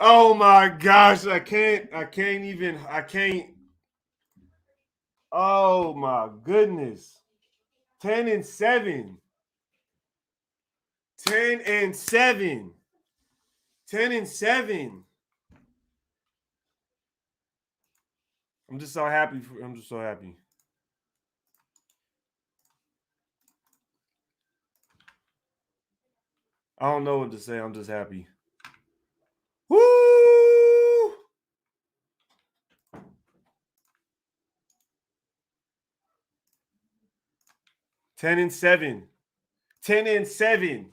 Oh my gosh, I can't. Oh my goodness. 10-7. 10-7. 10-7. I'm just so happy. I'm just so happy. I don't know what to say. I'm just happy. Woo! 10-7. 10-7.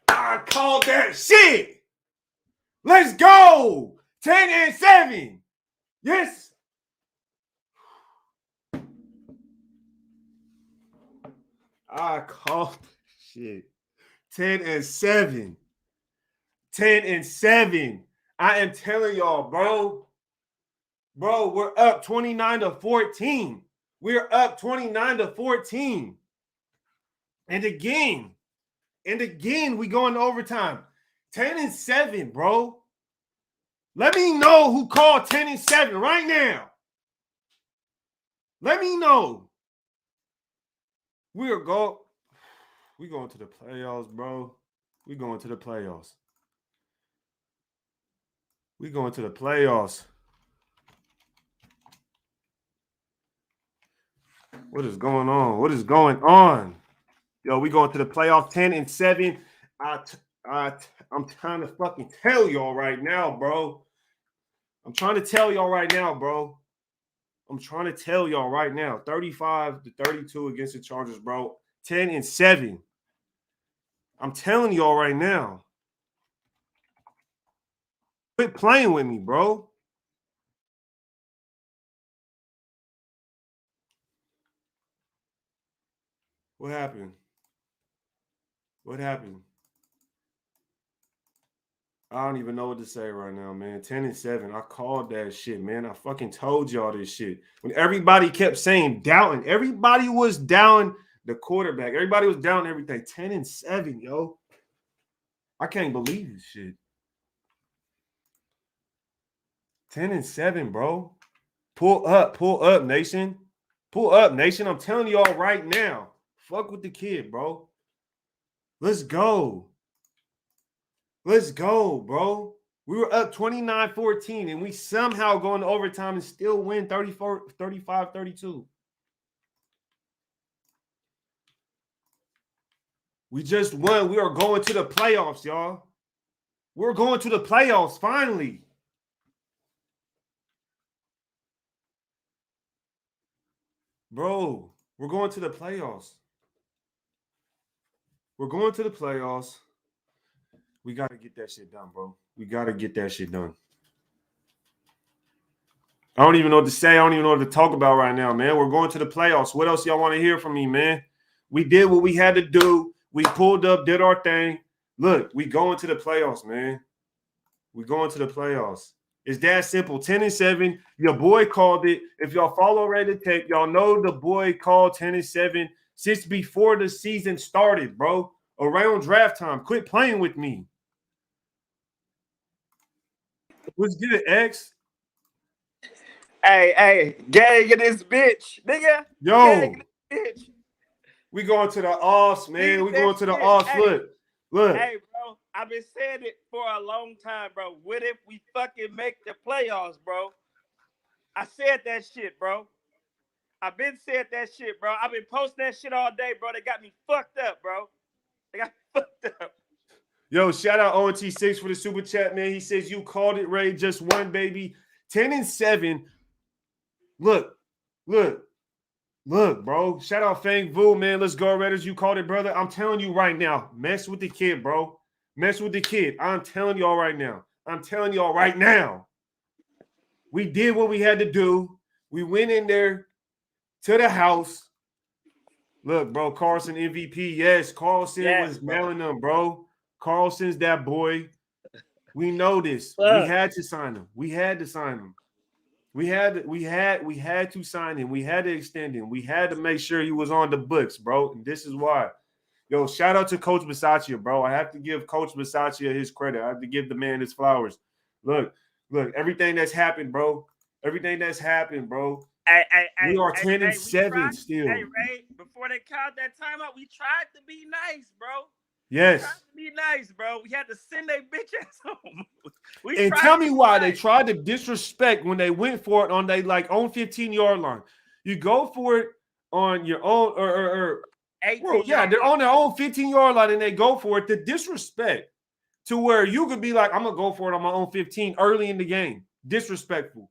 I called that shit. Let's go. 10-7. Yes. I called shit. 10-7. 10-7. I am telling y'all, bro. Bro, we're up 29-14. We're up 29-14. And again, we go into overtime. 10-7, bro. Let me know who called 10-7 right now. Let me know. We're going to the playoffs, bro. We're going to the playoffs. We're going to the playoffs. What is going on? What is going on? Yo, we going to the playoffs 10-7. I'm trying to fucking tell y'all right now, bro. I'm trying to tell y'all right now, bro. I'm trying to tell y'all right now. 35-32 against the Chargers, bro. 10-7. I'm telling y'all right now. Quit playing with me, bro. What happened? What happened? I don't even know what to say right now, man. 10-7. I called that shit, man. I fucking told y'all this shit. When everybody kept saying doubting, everybody was down the quarterback. Everybody was down everything. 10-7, yo. I can't believe this shit. 10-7, bro. Pull up, nation. Pull up, nation. I'm telling y'all right now. Fuck with the kid, bro. Let's go. Let's go, bro. We were up 29-14, and we somehow go into overtime and still win 35-32. We just won. We are going to the playoffs, y'all. We're going to the playoffs, finally. Bro, we're going to the playoffs. We're going to the playoffs. We got to get that shit done, bro. We got to get that shit done. I don't even know what to say. I don't even know what to talk about right now, man. We're going to the playoffs. What else y'all want to hear from me, man? We did what we had to do. We pulled up, did our thing. Look, we going to the playoffs, man. We going to the playoffs. It's that simple. 10-7. Your boy called it. If y'all follow Reddit tape, y'all know the boy called 10-7 since before the season started, bro. Around draft time. Quit playing with me. What's good, X? Hey, gang in this bitch, nigga. Yo. Gang in this bitch. We going to the offs, man. We going to the offs. Hey, Look. Hey, bro. I've been saying it for a long time, bro. What if we fucking make the playoffs, bro? I said that shit, bro. I've been saying that shit, bro. I've been posting that shit all day, bro. They got me fucked up, bro. They got me fucked up. Yo, shout out ONT6 for the super chat, man. He says you called it, Ray. Just one, baby. 10-7. Look, bro. Shout out Fang Vu, man. Let's go, Raiders. You called it, brother. I'm telling you right now. Mess with the kid, bro. Mess with the kid. I'm telling y'all right now. We did what we had to do. We went in there to the house. Look, bro, Carlson MVP. Yes, Carlson was mailing them, bro. Carlson's that boy. We know this. We had to sign him. We had to sign him. We had to sign him. We had to extend him. We had to make sure he was on the books, bro. And this is why. Yo, shout out to Coach Bisaccia, bro. I have to give Coach Bisaccia his credit. I have to give the man his flowers. Look, everything that's happened, bro. Everything that's happened, bro. We are 10-7 still. Hey, Ray, before they called that timeout, we tried to be nice, bro. Yes. We tried to be nice, bro. We had to send their bitch ass home. And tell me why they tried to disrespect when they went for it on their own 15-yard line. You go for it on your own or well, yeah, they're on their own 15-yard line and they go for it. The disrespect to where you could be like, I'm gonna go for it on my own 15 early in the game. Disrespectful,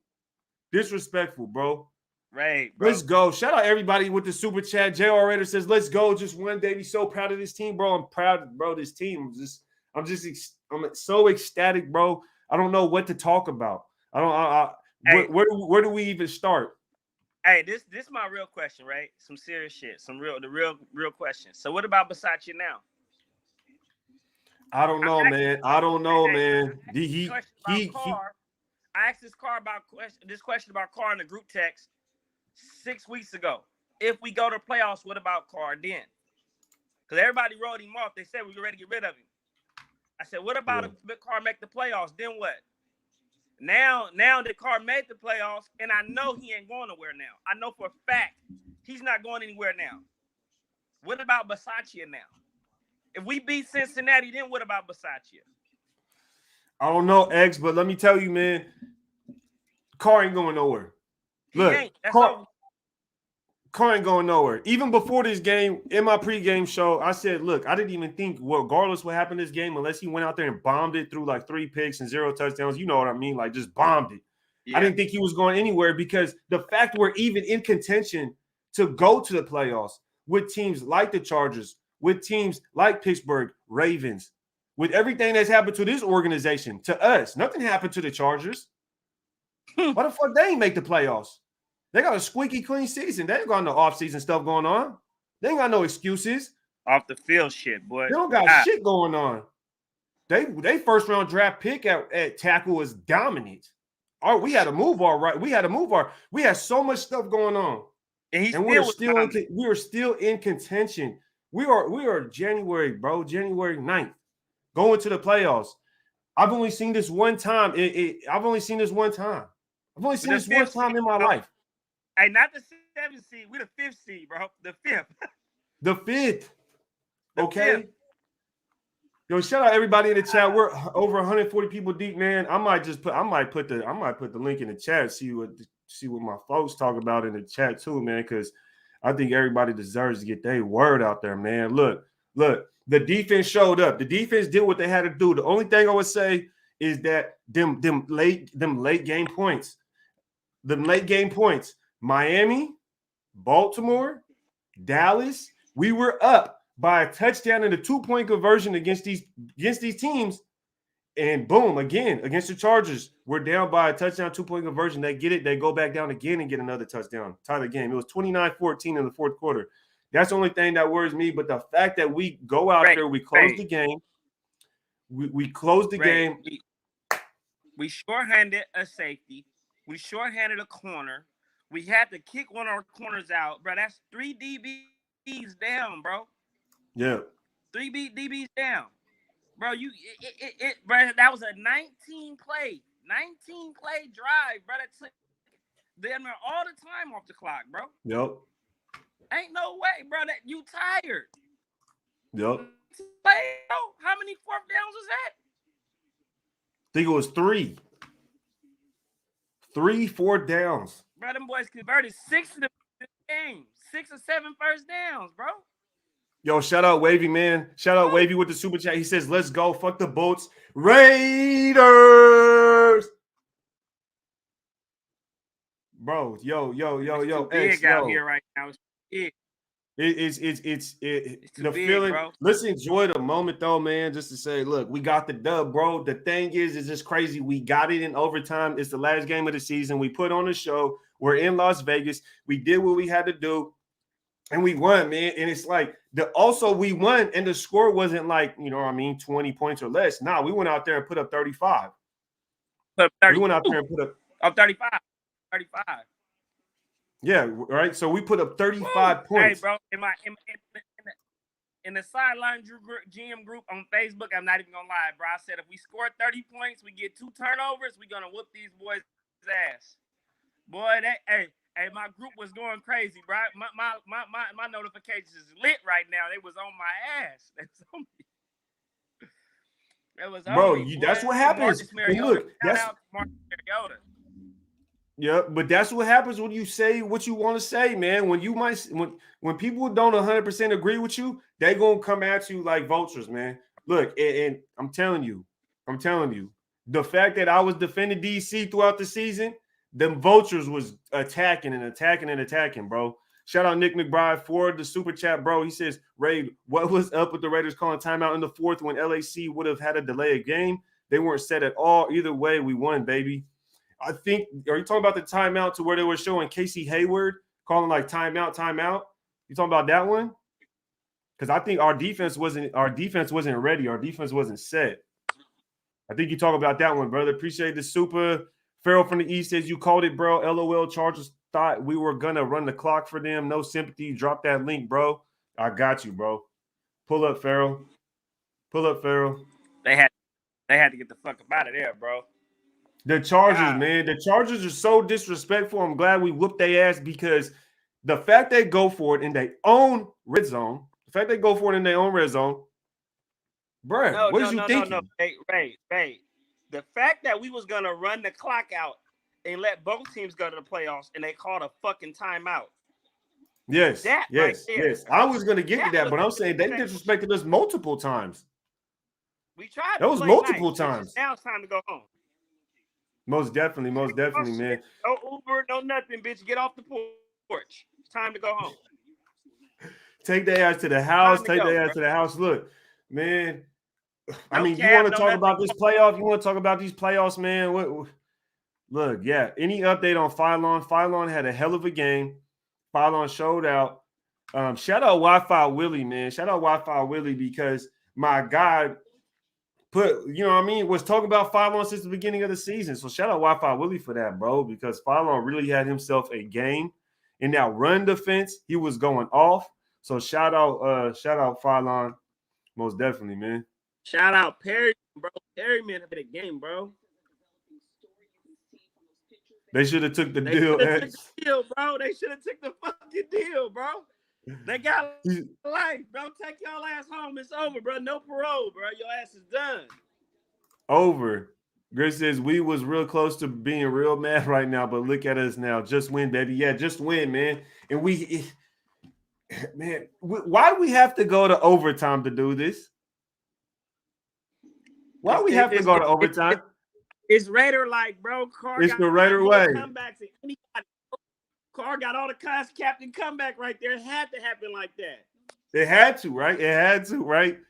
bro. Right, bro. Let's go. Shout out everybody with the super chat. JR Raider says, let's go. Just one day. Be so proud of this team, bro. I'm proud, bro. This team. I'm so ecstatic, bro. I don't know what to talk about. Where do we even start? Hey, this is my real question, right? Some serious shit. The real question. So what about Versace now? I don't know, man. I don't know, man. I asked this question about Carr in the group text 6 weeks ago. If we go to playoffs, what about Carr then? Because everybody wrote him off. They said we were ready to get rid of him. I said, what about if Carr make the playoffs? Then what? Now that Carr made the playoffs, and I know he ain't going nowhere now. I know for a fact he's not going anywhere now. What about Versace now? If we beat Cincinnati, then what about Versace? I don't know, X, but let me tell you, man, Carr ain't going nowhere. Look, Carr ain't going nowhere. Even before this game, in my pregame show, I said, look, I didn't even think, regardless what happened this game, unless he went out there and bombed it through 3 picks and 0 touchdowns, you know what I mean? Just bombed it. Yeah. I didn't think he was going anywhere because the fact we're even in contention to go to the playoffs with teams like the Chargers, with teams like Pittsburgh, Ravens, with everything that's happened to this organization, to us, nothing happened to the Chargers. Why the fuck they ain't make the playoffs? They got a squeaky clean season. They ain't got no offseason stuff going on. They ain't got no excuses. Off the field shit, boy. They don't got shit going on. They first round draft pick at tackle was dominant. We had to move our right. We had so much stuff going on. And we are still in contention. We are January, bro. January 9th. Going to the playoffs. I've only seen this one time. I've only seen this one time in my life. Hey, not the 7th seed. We're the 5th seed, bro. The 5th. The 5th. Okay. 5th. Yo, shout out everybody in the chat. We're over 140 people deep, man. I might put the link in the chat. See what my folks talk about in the chat too, man. Because I think everybody deserves to get their word out there, man. Look. The defense showed up. The defense did what they had to do. The only thing I would say is that them late game points. Miami, Baltimore, Dallas, we were up by a touchdown and a 2-point conversion against these teams. And boom, again, against the Chargers, we're down by a touchdown, 2-point conversion. They get it. They go back down again and get another touchdown. Tie the game. It was 29-14 in the fourth quarter. That's the only thing that worries me. But the fact that we go out there, we close the game. We close the game. We shorthanded a safety. We shorthanded a corner. We had to kick one of our corners out, bro. That's 3 DBs down, bro. Yeah. 3 DBs down. Bro, bro, that was a 19-play drive, bro. That took them all the time off the clock, bro. Yep. Ain't no way, bro, that you tired. Yep. How many 4th downs was that? I think it was 3. 3 4th downs. Bro, them boys converted 6 in the game. 6 or 7 first downs, bro. Yo, shout out Wavy, man. Shout out Wavy with the super chat. He says, let's go. Fuck the Bolts. Raiders. Bro, yo. It's big out here right now. It's big. It's the big, feeling. Bro. Let's enjoy the moment, though, man. Just to say, look, we got the dub, bro. The thing is, it's just crazy. We got it in overtime. It's the last game of the season. We put on a show. We're in Las Vegas. We did what we had to do, and we won, man. And it's like we won, and the score wasn't 20 points or less. Nah, we went out there and put up 35. We went out there and put up 35. Yeah, right. So we put up 35 points. Hey, bro, in the sideline GM group on Facebook, I'm not even gonna lie, bro. I said if we score 30 points, we get 2 turnovers, we're gonna whoop these boys' ass. Boy, hey, my group was going crazy, bro. My notifications is lit right now. They was on my ass. That's on me. That was Bro, on me, that's boy. what happens. Marcus Mariota. And look, Shout out to Marcus Mariota. Yeah, but that's what happens when you say what you want to say, man. When when people don't 100% agree with you, they gonna come at you like vultures, man. Look, and I'm telling you, the fact that I was defending DC throughout the season, them vultures was attacking and attacking and attacking, bro. Shout out Nick McBride for the super chat, bro. He says, Ray, what was up with the Raiders calling timeout in the fourth when LAC would have had a delay of game? They weren't set at all. Either way, we won, baby. I think, are you talking about the timeout to where they were showing Casey Hayward calling like timeout? You talking about that one? Because I think our defense wasn't ready. Our defense wasn't set. I think you talk about that one, brother. Appreciate the super. Farrell from the East says you called it, bro. LOL. Chargers thought we were gonna run the clock for them. No sympathy. Drop that link, bro. I got you, bro. Pull up, Farrell. They had to get the fuck up out of there, bro. The Chargers, man. The Chargers are so disrespectful. I'm glad we whooped their ass because the fact they go for it in their own red zone, bruh, what is you thinking? No. Hey. The fact that we was going to run the clock out and let both teams go to the playoffs and they called a fucking timeout. Yes. I was going to get to that, but I'm saying they disrespected us multiple times. We tried. That was multiple times. Now it's time to go home. Most definitely, man. No Uber, no nothing, bitch. Get off the porch. It's time to go home. Take their ass to the house. Look, man. I mean, you want to talk about this playoff? You want to talk about these playoffs, man? Look, yeah. Any update on Phylon? Phylon had a hell of a game. Phylon showed out. Shout out Wi-Fi Willie, man. Shout out Wi-Fi Willie because my guy was talking about Phylon since the beginning of the season. So shout out Wi-Fi Willie for that, bro, because Phylon really had himself a game. In that run defense, he was going off. So shout out Phylon. Most definitely, man. Shout out Perry, bro. Perry man had a game, bro. They should have took the deal. Bro. They should have took the fucking deal, bro. They got life, bro. Take y'all ass home. It's over, bro. No parole, bro. Your ass is done. Over. Gris says we was real close to being real mad right now, but look at us now. Just win, baby. Yeah, just win, man. And why do we have to go to overtime to do this? Why we have to go to overtime? It's Raider like, bro. Carr it's the Raider way. Carr got all the captain comeback right there. It had to happen like that. It had to, right?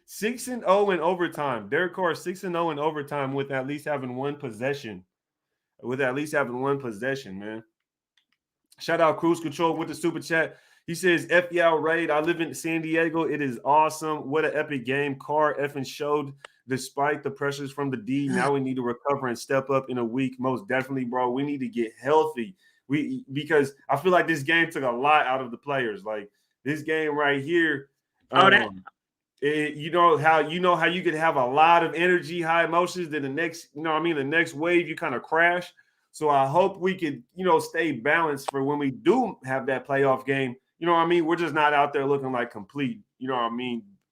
6-0 in overtime. Derek Carr 6-0 in overtime with at least having one possession. Man. Shout out Cruise Control with the super chat. He says, F y'all raid. I live in San Diego. It is awesome. What an epic game. Carr effing showed despite the pressures from the D. Now we need to recover and step up in a week. Most definitely, bro. We need to get healthy. Because I feel like this game took a lot out of the players. Like this game right here. You know how you could have a lot of energy, high emotions, then the next wave you kind of crash. So I hope we could, stay balanced for when we do have that playoff game. We're just not out there looking like complete,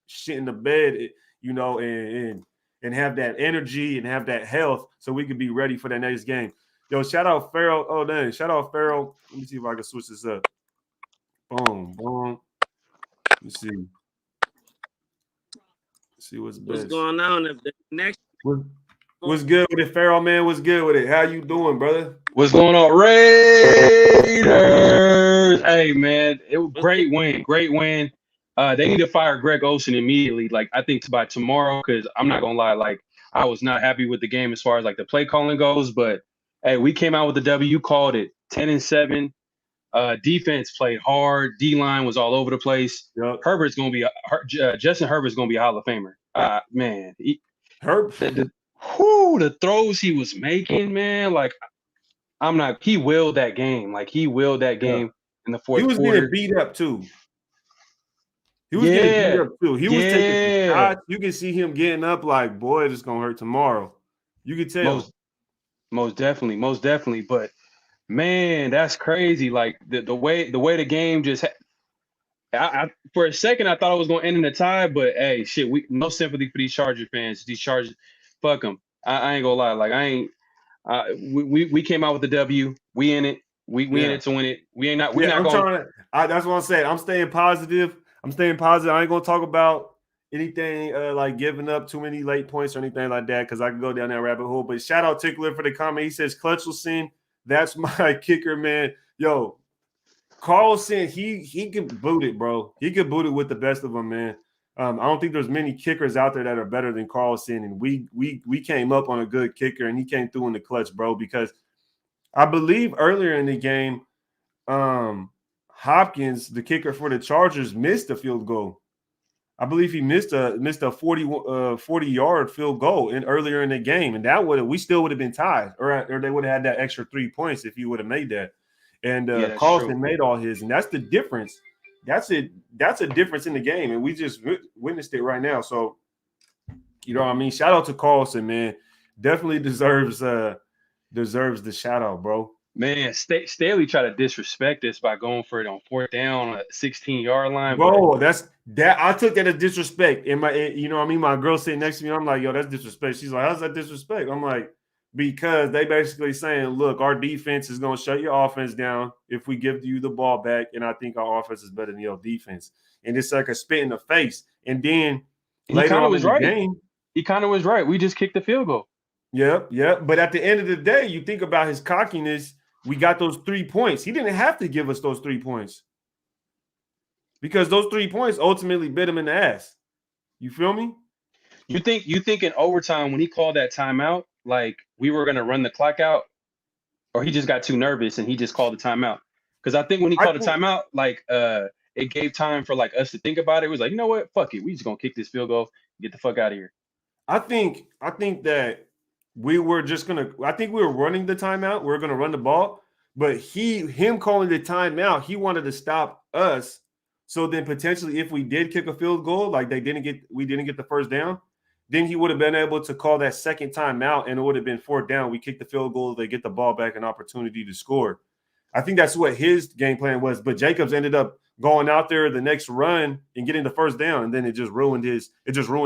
shit in the bed, and have that energy and have that health so we could be ready for that next game. Yo, shout out Farrell. Oh, dang. Shout out Farrell. Let me see if I can switch this up. Boom. Let's see. See what's best. What's going on? What's good with it, Farrell, man? What's good with it? How you doing, brother? What's going on, Raiders? Hey, man, it was great win. They need to fire Greg Olsen immediately. Like, I think by tomorrow, because I'm not gonna lie, like, I was not happy with the game as far as like the play calling goes. But hey, we came out with the W. You called it 10-7. Defense played hard. D-line was all over the place. Yep. Justin Herbert's gonna be a Hall of Famer. Man, the throws he was making, man, like he willed that game. Like he willed that game in the fourth quarter. He was getting beat up too. He was getting beat up too. He was taking some Yeah. shots. You can see him getting up like, boy, this gonna hurt tomorrow. You can tell. Most definitely. But man, that's crazy. Like the way the game just. For a second, I thought it was gonna end in a tie, but hey, shit, we no sympathy for these Charger fans. These Chargers, fuck them. I ain't gonna lie. Like I ain't. We came out with the W. We in it. We in Yeah. it to win it. We not I'm going. trying to. That's what I'm saying. I'm staying positive. I ain't gonna talk about anything like giving up too many late points or anything like that because I can go down that rabbit hole. But shout out Tickler for the comment. He says Clutchelson, that's my kicker, man. Yo, Carlson, he could boot it, bro. He could boot it with the best of them, man. I don't think there's many kickers out there that are better than Carlson, and we came up on a good kicker, and he came through in the clutch, bro. Because I believe earlier in the game, Hopkins, the kicker for the Chargers, missed a field goal. I believe he missed a 40-yard field goal earlier in the game, and that we still would have been tied, or they would have had that extra 3 points if he would have made that. And Carlson made all his, and that's the difference. That's it. That's a difference in the game, and we just witnessed it right now. So, you know what I mean? Shout out to Carlson, man. Definitely deserves the shout out, bro. Man, Staley tried to disrespect us by going for it on 4th down on a 16-yard line. Bro, that's that. I took that as disrespect. You know what I mean? My girl sitting next to me, I'm like, yo, that's disrespect. She's like, how's that disrespect? I'm like, because they basically saying, look, our defense is going to shut your offense down if we give you the ball back, and I think our offense is better than your defense. And it's like a spit in the face. And then later on in the game, he kind of was right. We just kicked the field goal. Yep. But at the end of the day, you think about his cockiness. We got those 3 points. He didn't have to give us those 3 points because those 3 points ultimately bit him in the ass. You feel me? You think in overtime when he called that timeout, like we were going to run the clock out, or he just got too nervous and he just called the timeout? Because I think when he called the timeout, like it gave time for like us to think about it. It was like, you know what? Fuck it. We just going to kick this field goal, get the fuck out of here. I think that we were running the timeout. We were going to run the ball, but him calling the timeout, he wanted to stop us. So then potentially if we did kick a field goal, like we didn't get the first down, then he would have been able to call that second timeout and it would have been 4th down. We kick the field goal, they get the ball back, an opportunity to score. I think that's what his game plan was, but Jacobs ended up going out there the next run and getting the first down, and then it just ruined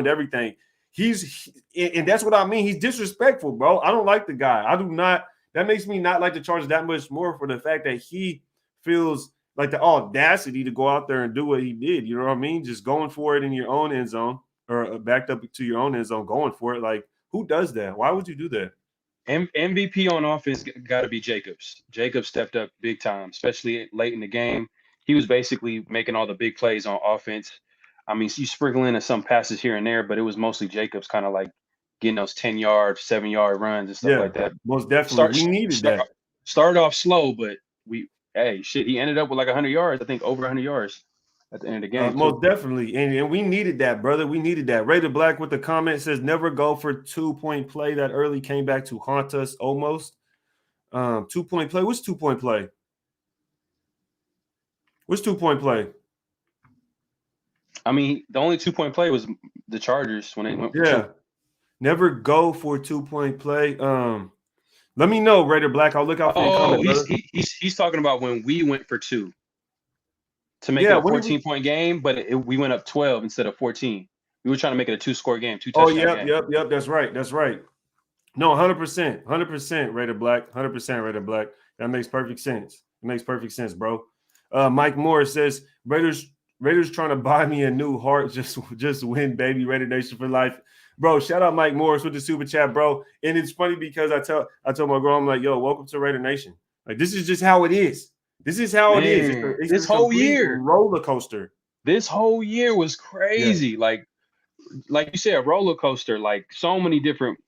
everything. And that's what I mean. He's disrespectful, bro. I don't like the guy. I do not. That makes me not like the Chargers that much more for the fact that he feels like the audacity to go out there and do what he did. You know what I mean? Just going for it in your own end zone or backed up to your own end zone, going for it. Like, who does that? Why would you do that? MVP on offense got to be Jacobs. Jacobs stepped up big time, especially late in the game. He was basically making all the big plays on offense. I mean, you sprinkle in some passes here and there, but it was mostly Jacobs kind of like getting those 10-yard, 7-yard runs and stuff like that. Most definitely. We needed that. Started off slow, but he ended up with like 100 yards. I think over 100 yards at the end of the game. Most definitely. And we needed that, brother. We needed that. Raider Black with the comment says, never go for 2-point play that early came back to haunt us almost. 2-point play. What's 2-point play? What's 2-point play? I mean, the only 2-point play was the Chargers when they went for 2. Never go for a 2-point play. Let me know, Raider Black. I'll look out for your comment. He's talking about when we went for 2 to make it a 14-point game, but we went up 12 instead of 14. We were trying to make it a 2-score game, 2 touchdown game. Yep. That's right. No, 100%, Raider Black. 100% Raider Black. That makes perfect sense. It makes perfect sense, bro. Mike Morris says Raiders trying to buy me a new heart. Just win, baby. Raider Nation for life. Bro, shout out Mike Morris with the super chat, bro. And it's funny because I told my girl, I'm like, yo, welcome to Raider Nation. Like, this is just how it is. This is how it is. It's this whole year roller coaster. This whole year was crazy. Yeah. Like you said, a roller coaster. Like so many different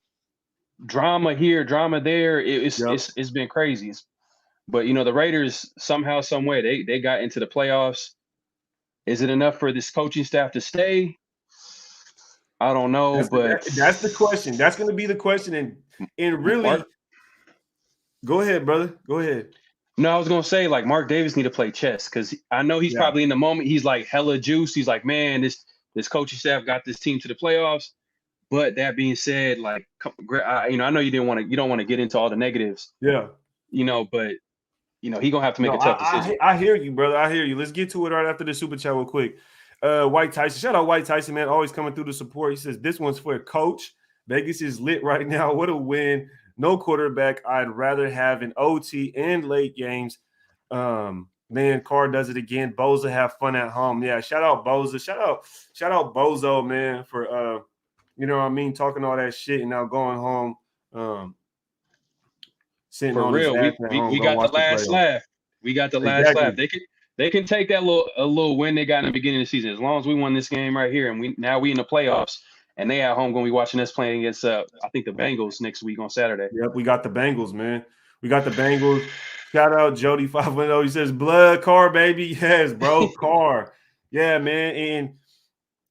drama here, drama there. It's been crazy. But you know, the Raiders somehow, some way, they got into the playoffs. Is it enough for this coaching staff to stay? I don't know, but that's the question. That's going to be the question. And really, go ahead, brother. Go ahead. No, I was gonna say like Mark Davis need to play chess because I know he's Yeah. probably in the moment. He's like hella juice. He's like, man, this coaching staff got this team to the playoffs. But that being said, like, I know you don't want to get into all the negatives, Yeah. but he gonna have to make No, a tough decision. I hear you, brother. I hear you. Let's get to it right after the super chat real quick. White Tyson, shout out White Tyson, man, always coming through the support. He says this one's for a coach. Vegas is lit right now. What a win! No quarterback. I'd rather have an OT and late games. Man, Carr does it again. Boza have fun at home. Yeah, shout out Boza. Shout out Bozo, man, for talking all that shit and now going home. Sitting For on his real, ass we at we, home, we gonna got the watch the last playoffs. laugh. We got the last laugh. Exactly. They can take that little win they got in the beginning of the season as long as we won this game right here, and we in the playoffs, and they at home gonna be watching us playing against I think the Bengals next week on Saturday. Yep, we got the Bengals, man. We got the Bengals. Shout out Jody 510. He says, blood Carr, baby. Yes, bro. Carr. Yeah, man. And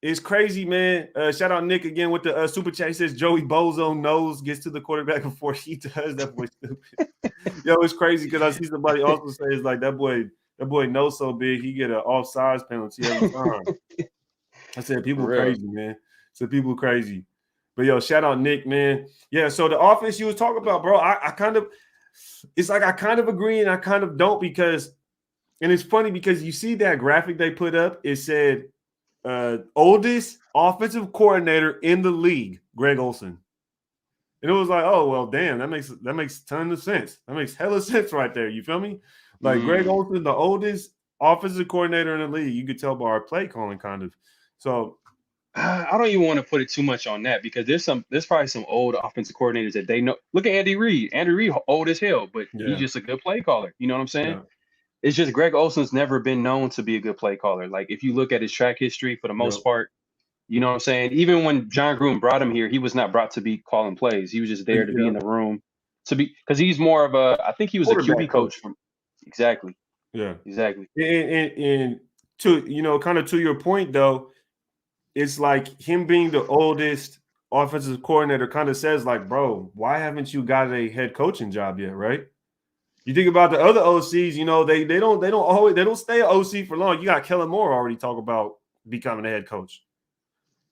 it's crazy, man. Shout out Nick again with the super chat. He says Joey Bozo knows gets to the quarterback before he does. That boy stupid. Yo, it's crazy because I see somebody also say it's like that boy knows so big he get an offsides penalty every time. I said people crazy, man. So people crazy. But yo, shout out Nick, man. Yeah, so the offense you was talking about, bro, I kind of agree and I kind of don't because, and it's funny because you see that graphic they put up, it said oldest offensive coordinator in the league, Greg Olsen. And it was like, oh, well, damn, that makes a ton of sense. That makes hella sense right there. You feel me? Like Greg Olsen, the oldest offensive coordinator in the league. You could tell by our play calling kind of. So I don't even want to put it too much on that because there's probably some old offensive coordinators that they know. Look at Andy Reid. Andy Reid old as hell, but he's just a good play caller. You know what I'm saying? Yeah. It's just Greg Olsen's never been known to be a good play caller. Like if you look at his track history for the most part, you know what I'm saying? Even when John Gruden brought him here, he was not brought to be calling plays. He was just there to be in the room because he's more of I think he was a QB coach from exactly. Yeah. Exactly. And to kind of to your point though, it's like him being the oldest offensive coordinator kind of says like, bro, why haven't you got a head coaching job yet, right? You think about the other OCs, they don't stay an OC for long. You got Kellen Moore already talk about becoming a head coach.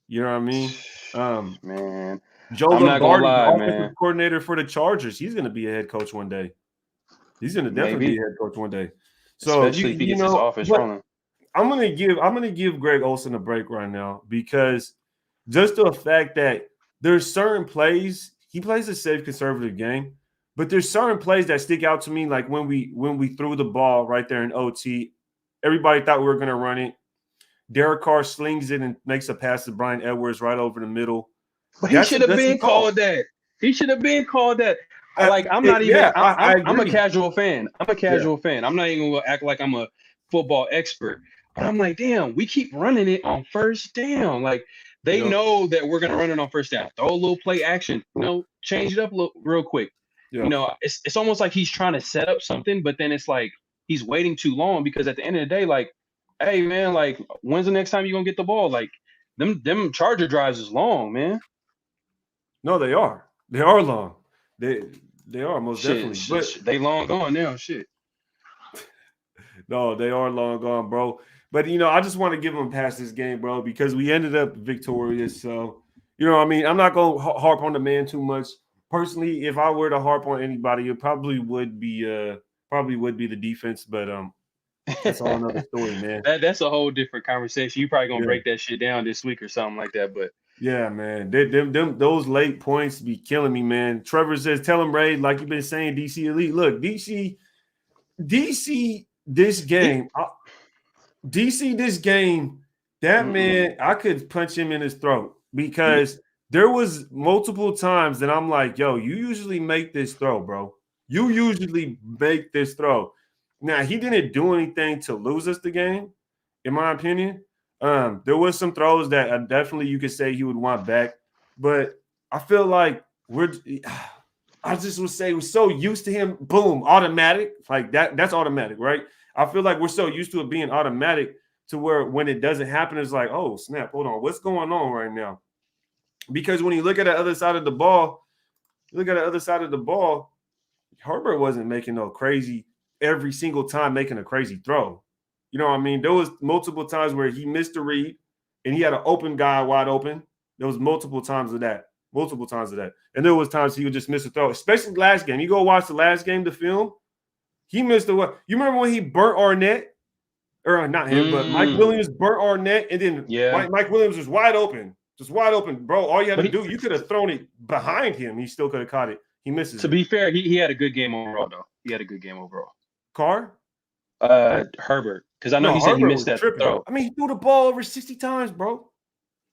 You know what I mean? Man, Joe I'm not gonna Lombardi, the lie, offensive man. coordinator for the Chargers, he's going to be a head coach one day. He's going to definitely be a head coach one day. So especially if he gets his offense rolling. I'm gonna give Greg Olsen a break right now because just the fact that there's certain plays he plays a safe conservative game, but there's certain plays that stick out to me like when we threw the ball right there in OT, everybody thought we were gonna run it. Derek Carr slings it and makes a pass to Brian Edwards right over the middle. But he should have been called that. He should have been called that. I'm a casual fan. I'm a casual fan. I'm not even gonna act like I'm a football expert. But I'm like, damn, we keep running it on first down. Like they know that we're gonna run it on first down. Throw a little play action. Change it up a little real quick. Yeah. It's almost like he's trying to set up something, but then it's like he's waiting too long because at the end of the day, like, hey man, like when's the next time you're gonna get the ball? Like them Charger drives is long, man. No, they are. They are long. They are most definitely. But they long gone now. Shit. No, they are long gone, bro. But I just want to give them past this game, bro, because we ended up victorious. So, I'm not going to harp on the man too much. Personally, if I were to harp on anybody, it probably would be the defense. But that's all another story, man. That's a whole different conversation. You probably gonna break that shit down this week or something like that. But yeah, man, those late points be killing me, man. Trevor says, "Tell him, Ray, like you've been saying, DC elite. Look, DC, this game, that man, I could punch him in his throat because there was multiple times that I'm like, yo, you usually make this throw, bro. You usually make this throw. Now, he didn't do anything to lose us the game, in my opinion. There was some throws that definitely you could say he would want back, but I feel like I just would say we're so used to him, boom, automatic. Like that's automatic, right? I feel like we're so used to it being automatic to where when it doesn't happen, it's like, oh, snap, hold on, what's going on right now? Because when you look at the other side of the ball, Herbert wasn't making no crazy. every single time making a crazy throw. You know what I mean? There was multiple times where he missed a read and he had an open guy wide open. There was multiple times of that. And there was times he would just miss a throw, especially last game. You go watch the last game, the film, he missed a what? You remember when he burnt Arnett? Or not him, but Mike Williams burnt Arnett, and then Mike Williams was wide open. Just wide open, bro. All you had to do, you could have thrown it behind him. He still could have caught it. He misses. To be fair, he had a good game overall, though. He had a good game overall. Carr? Herbert. Because I know he said he missed that throw. I mean, he threw the ball over 60 times, bro.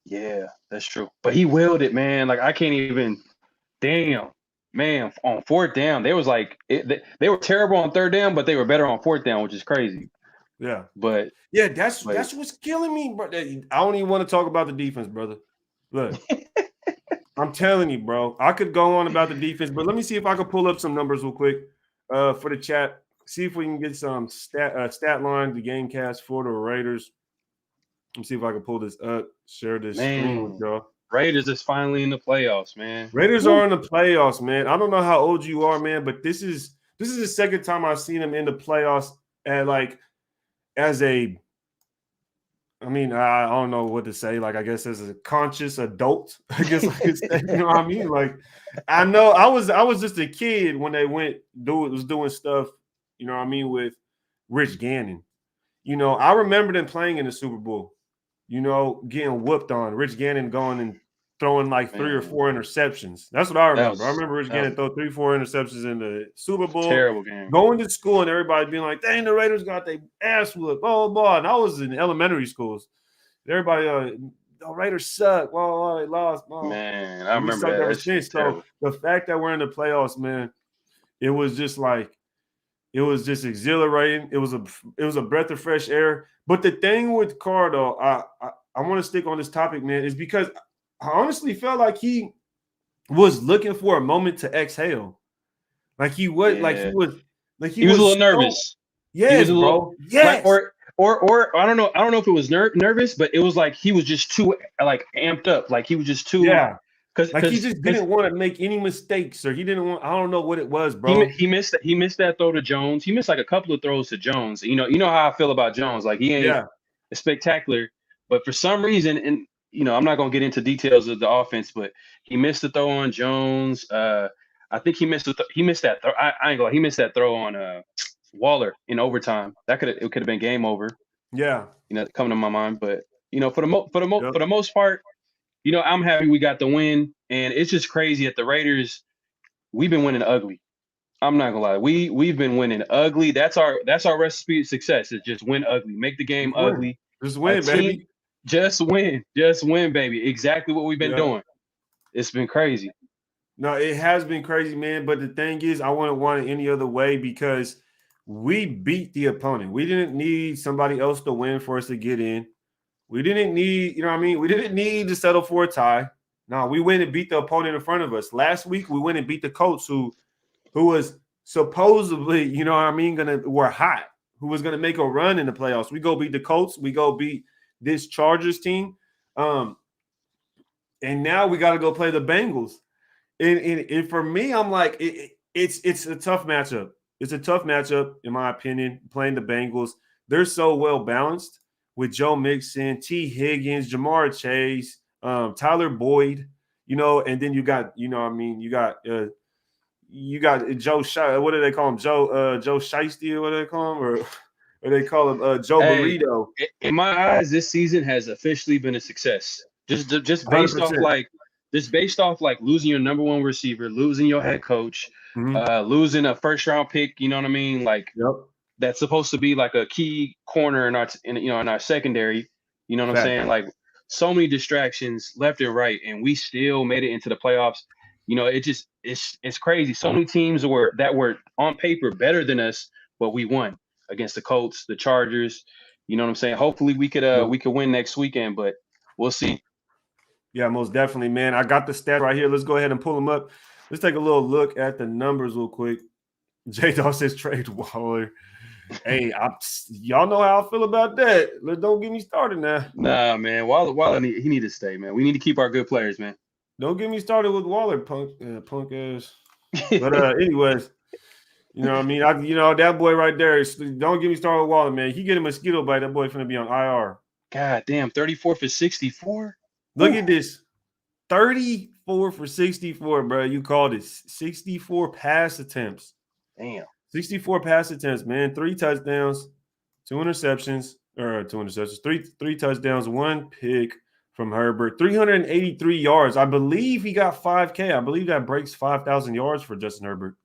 Yeah, that's true. But he willed it, man. Like, I can't even – damn. Man, on fourth down, they was like they were terrible on third down, but they were better on fourth down, which is crazy. Yeah. But yeah, that's what's killing me, bro. I don't even want to talk about the defense, brother. Look, I'm telling you, bro. I could go on about the defense, but let me see if I can pull up some numbers real quick for the chat. See if we can get some stat line, the game cast for the Raiders. Let me see if I can pull this up, share this screen with y'all. Raiders is finally in the playoffs, man. Raiders are in the playoffs, man. I don't know how old you are, man, but this is the second time I've seen them in the playoffs at as a, I mean, I don't know what to say. Like, I guess as a conscious adult, I guess I could say, you know what I mean? Like, I know I was just a kid when they was doing stuff, you know what I mean, with Rich Gannon. You know, I remember them playing in the Super Bowl, you know, getting whooped on. Rich Gannon going and throwing like 3 or 4 interceptions. That's what I remember. I remember Rich Gannon throw 3 or 4 interceptions in the Super Bowl. Terrible game. Going to school and everybody being like, dang, the Raiders got their ass whooped, blah, blah, blah. And I was in elementary schools. Everybody, the Raiders suck. Well, they lost. Blah. Man, I remember that. Ever since. So the fact that we're in the playoffs, man, it was just exhilarating. It was a breath of fresh air. But the thing with Carr, though, I want to stick on this topic, man, is because I honestly felt like he was looking for a moment to exhale. Like he was, he was a little nervous. Yes, bro. Yes. Or I don't know if it was nervous, but it was like he was just too amped up. Like he was just too because he just didn't want to make any mistakes, or he didn't want. I don't know what it was, bro. He missed that throw to Jones. He missed like a couple of throws to Jones. You know how I feel about Jones. Like he ain't spectacular, but for some reason, and you know, I'm not gonna get into details of the offense, but he missed the throw on Jones. I think he missed that throw. I ain't gonna. He missed that throw on Waller in overtime. It could have been game over. Yeah, you know, coming to my mind, but you know, for the most part, you know, I'm happy we got the win, and it's just crazy at the Raiders. We've been winning ugly. I'm not gonna lie. We've been winning ugly. That's our recipe of success. Is just win ugly, make the game ugly. Just win, baby. Just win, baby. Exactly what we've been doing. It's been crazy. No, it has been crazy, man. But the thing is, I wouldn't want it any other way because we beat the opponent. We didn't need somebody else to win for us to get in. We didn't need, you know what I mean? We didn't need to settle for a tie. No, we went and beat the opponent in front of us. Last week, we went and beat the Colts, who was supposedly, you know what I mean, were hot, who was going to make a run in the playoffs. We go beat the Colts. We go beat this Chargers team. And now we got to go play the Bengals. And for me, I'm like, it's a tough matchup. It's a tough matchup, in my opinion, playing the Bengals. They're so well-balanced with Joe Mixon, T. Higgins, Jamar Chase, Tyler Boyd, you know, and then you got, you know what I mean, you got Joe what do they call him? Joe Shiesty, or what do they call him? Or they call him Joe Burrito. In my eyes, this season has officially been a success. Just based 100%. Based off losing your number one receiver, losing your head coach, losing a first round pick, you know what I mean? That's supposed to be like a key corner in our secondary. You know what I'm saying? Like so many distractions left and right, and we still made it into the playoffs. You know, it's crazy. So many teams that were on paper better than us, but we won against the Colts, the Chargers. You know what I'm saying? Hopefully we could win next weekend, but we'll see. Yeah, most definitely, man. I got the stats right here. Let's go ahead and pull them up. Let's take a little look at the numbers real quick. J-Dawg says trade Waller. Hey, y'all know how I feel about that. Don't get me started now. Nah, man. Waller he need to stay, man. We need to keep our good players, man. Don't get me started with Waller, punk ass. But anyways, You know what I mean? That boy right there. Don't get me started with Waller, man. He get a mosquito bite. That boy finna be on IR. God damn, 34 for 64. Look at this. 34 for 64, bro. You called it 64 pass attempts. Damn. 64 pass attempts, man. 3 touchdowns, 2 interceptions, three touchdowns, 1 pick from Herbert, 383 yards. I believe he got 5K. I believe that breaks 5,000 yards for Justin Herbert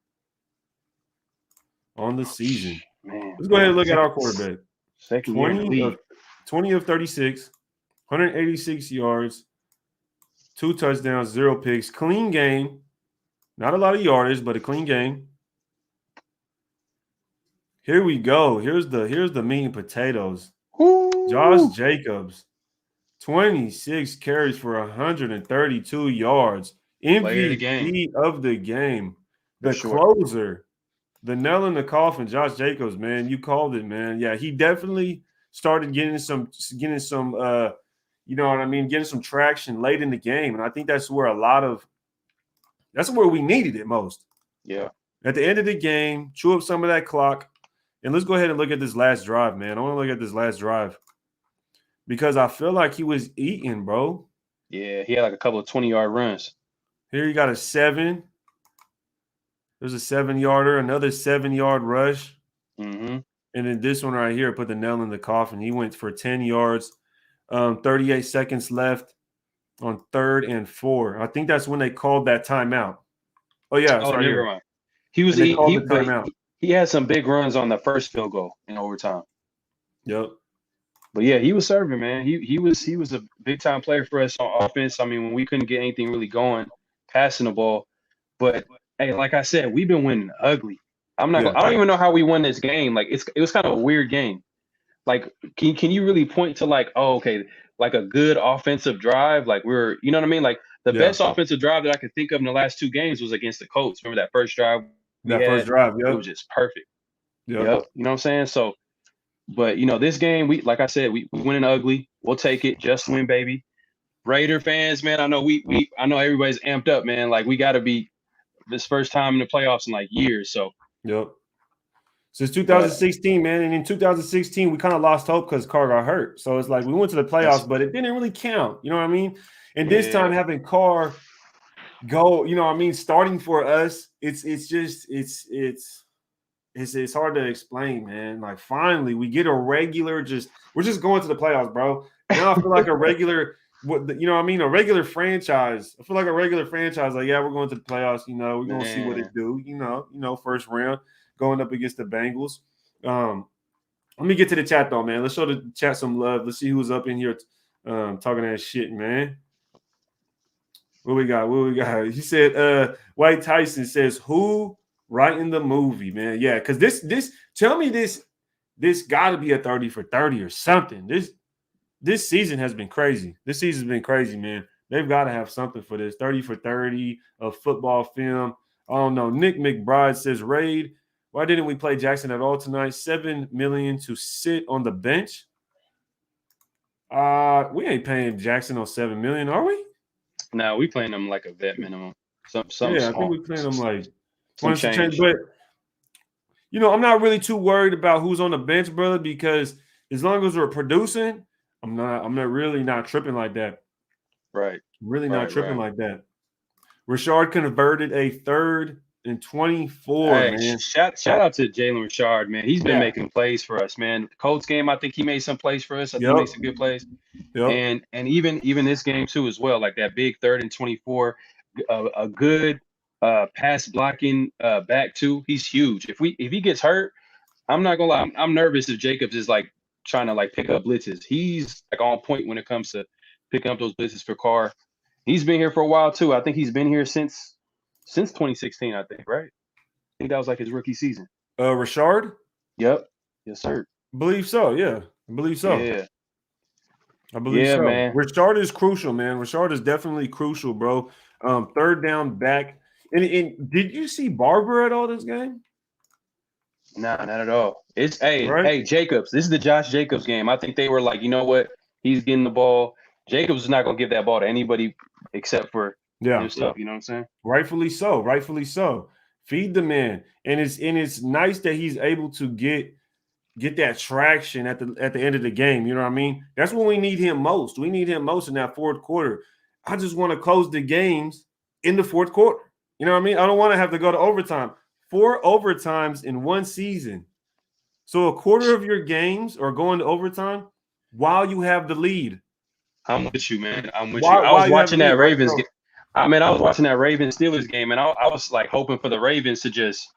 on the season. Man, let's go ahead and look at our quarterback. Second year in the league. 20 of 36, 186 yards, 2 touchdowns, 0 picks. Clean game. Not a lot of yardage, but a clean game. Here we go. Here's the meat and potatoes. Ooh. Josh Jacobs, 26 carries for 132 yards. MVP of the game. The closer. The nail in the coffin, Josh Jacobs, man. You called it, man. Yeah, he definitely started getting some you know what I mean, getting some traction late in the game. And I think that's where we needed it most. Yeah. At the end of the game, chew up some of that clock. And let's go ahead and look at this last drive, man. I want to look at this last drive because I feel like he was eating, bro. Yeah, he had like a couple of 20-yard runs. Here you got a 7. There's a 7-yarder, another 7-yard rush. Mm-hmm. And then this one right here put the nail in the coffin. He went for 10 yards, 38 seconds left on 3rd and 4. I think that's when they called that timeout. Oh, yeah. Never mind. He had some big runs on the first field goal in overtime. Yep. But yeah, he was serving, man. He was a big time player for us on offense. I mean, when we couldn't get anything really going, passing the ball. But hey, like I said, we've been winning ugly. I don't even know how we won this game. Like it was kind of a weird game. Like, can you really point to like, oh, okay, like a good offensive drive? Like you know what I mean? Like the best offensive drive that I could think of in the last 2 games was against the Colts. Remember that first drive? First drive, it was just perfect. Yep. You know what I'm saying? So, but this game, like I said, we winning ugly. We'll take it. Just win, baby. Raider fans, man. I know I know everybody's amped up, man. Like we got to be this first time in the playoffs in like years. So. Yep. Since 2016, man, and in 2016 we kind of lost hope because Carr got hurt. So it's like we went to the playoffs, but it didn't really count. You know what I mean? And this time having Carr go, you know what I mean, starting for us, it's hard to explain, man. Like finally we get a regular, we're just going to the playoffs, bro. Now I feel like a regular, you know what I mean, a regular franchise. I feel like a regular franchise. Like, yeah, we're going to the playoffs. You know, we're gonna see what it do. You know, first round going up against the Bengals. Let me get to the chat though, man. Let's show the chat some love. Let's see who's up in here talking that shit, man. What we got? He said, White Tyson says, who writing the movie, man? Yeah, because this tell me this got to be a 30 for 30 or something. This season has been crazy. This season's been crazy, man. They've got to have something for this. 30 for 30 of football film. I don't know. Nick McBride says, Raid, why didn't we play Jackson at all tonight? $7 million to sit on the bench. We ain't paying Jackson on $7 million, are we? No, we playing them like a vet minimum. I think we playing them like some change. But I'm not really too worried about who's on the bench, brother, because as long as we're producing, I'm really not tripping like that. Right. Really not tripping like that. Rashard converted a 3rd and 24, man. Shout out to Jalen Richard, man. He's been making plays for us, man. The Colts game, I think he made some plays for us. I think he made some good plays. Yep. And even this game too as well, like that big 3rd and 24, a good pass blocking back too. He's huge. If he gets hurt, I'm not gonna lie, I'm nervous if Jacobs is like trying to like pick up blitzes. He's like on point when it comes to picking up those blitzes for Carr. He's been here for a while too. I think he's been here since 2016, I think, right? I think that was like his rookie season. Rashard? Yep. Yes, sir. Believe so, yeah. I believe so. Yeah. I believe so. Man. Rashard is crucial, man. Rashard is definitely crucial, bro. 3rd down back. And did you see Barber at all this game? Nah, not at all. It's hey, Jacobs. This is the Josh Jacobs game. I think they were like, you know what? He's getting the ball. Jacobs is not gonna give that ball to anybody except for himself. You know what I'm saying? Rightfully so. Feed the man. And it's nice that he's able to get that traction at the end of the game. You know what I mean? That's when we need him most. We need him most in that fourth quarter. I just want to close the games in the fourth quarter. You know what I mean? I don't want to have to go to overtime. 4 overtimes in one season. So a quarter of your games are going to overtime while you have the lead. I'm with you, man. I'm with you. I was watching that Ravens game. I was watching that Ravens Steelers game, and I was like hoping for the Ravens to just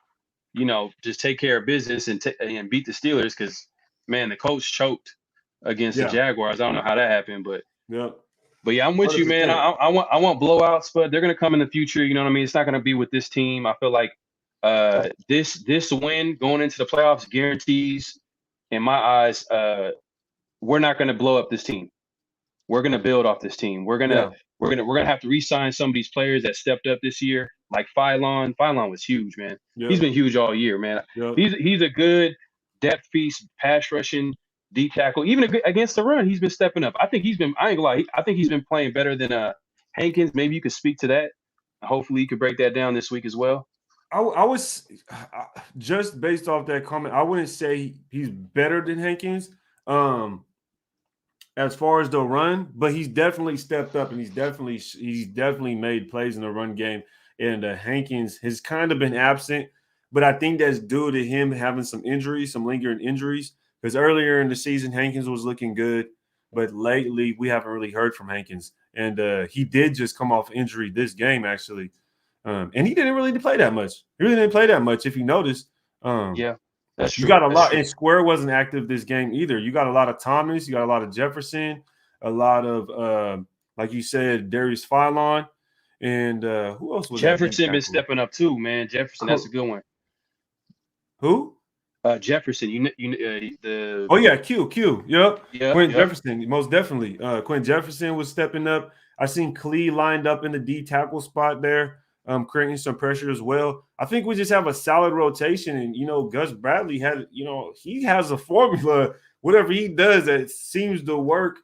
take care of business and beat the Steelers because, man, the coach choked against the Jaguars. I don't know how that happened, but yeah, I'm with 100%. You, man. I want blowouts, but they're gonna come in the future. You know what I mean? It's not gonna be with this team. I feel like this win going into the playoffs guarantees, in my eyes, we're not gonna blow up this team. We're gonna build off this team. We're gonna have to re-sign some of these players that stepped up this year, like Phylon. Phylon was huge, man. He's been huge all year, man. He's a good depth piece, pass rushing, deep tackle. Even against the run, he's been stepping up. I think he's been. I ain't gonna lie. I think he's been playing better than Hankins. Maybe you could speak to that. Hopefully, you could break that down this week as well. I was just based off that comment. I wouldn't say he's better than Hankins. As far as the run, but he's definitely stepped up and he's definitely made plays in the run game. And Hankins has kind of been absent, but I think that's due to him having some injuries, some lingering injuries. Because earlier in the season, Hankins was looking good, but lately we haven't really heard from Hankins. And he did just come off injury this game, actually. And he didn't really play that much. He really didn't play that much, if you noticed. Yeah. That's true. You got a lot, and Square wasn't active this game either. You got a lot of Thomas, you got a lot of Jefferson, a lot of like you said, Darius Phylon, and who else was Jefferson been stepping up too, man. Jefferson, that's a good one. Who? Jefferson. Q. Yep. Quentin Jefferson, most definitely. Quentin Jefferson was stepping up. I seen Clee lined up in the D tackle spot there. Creating some pressure as well. I think we just have a solid rotation, and Gus Bradley had, he has a formula. Whatever he does, that seems to work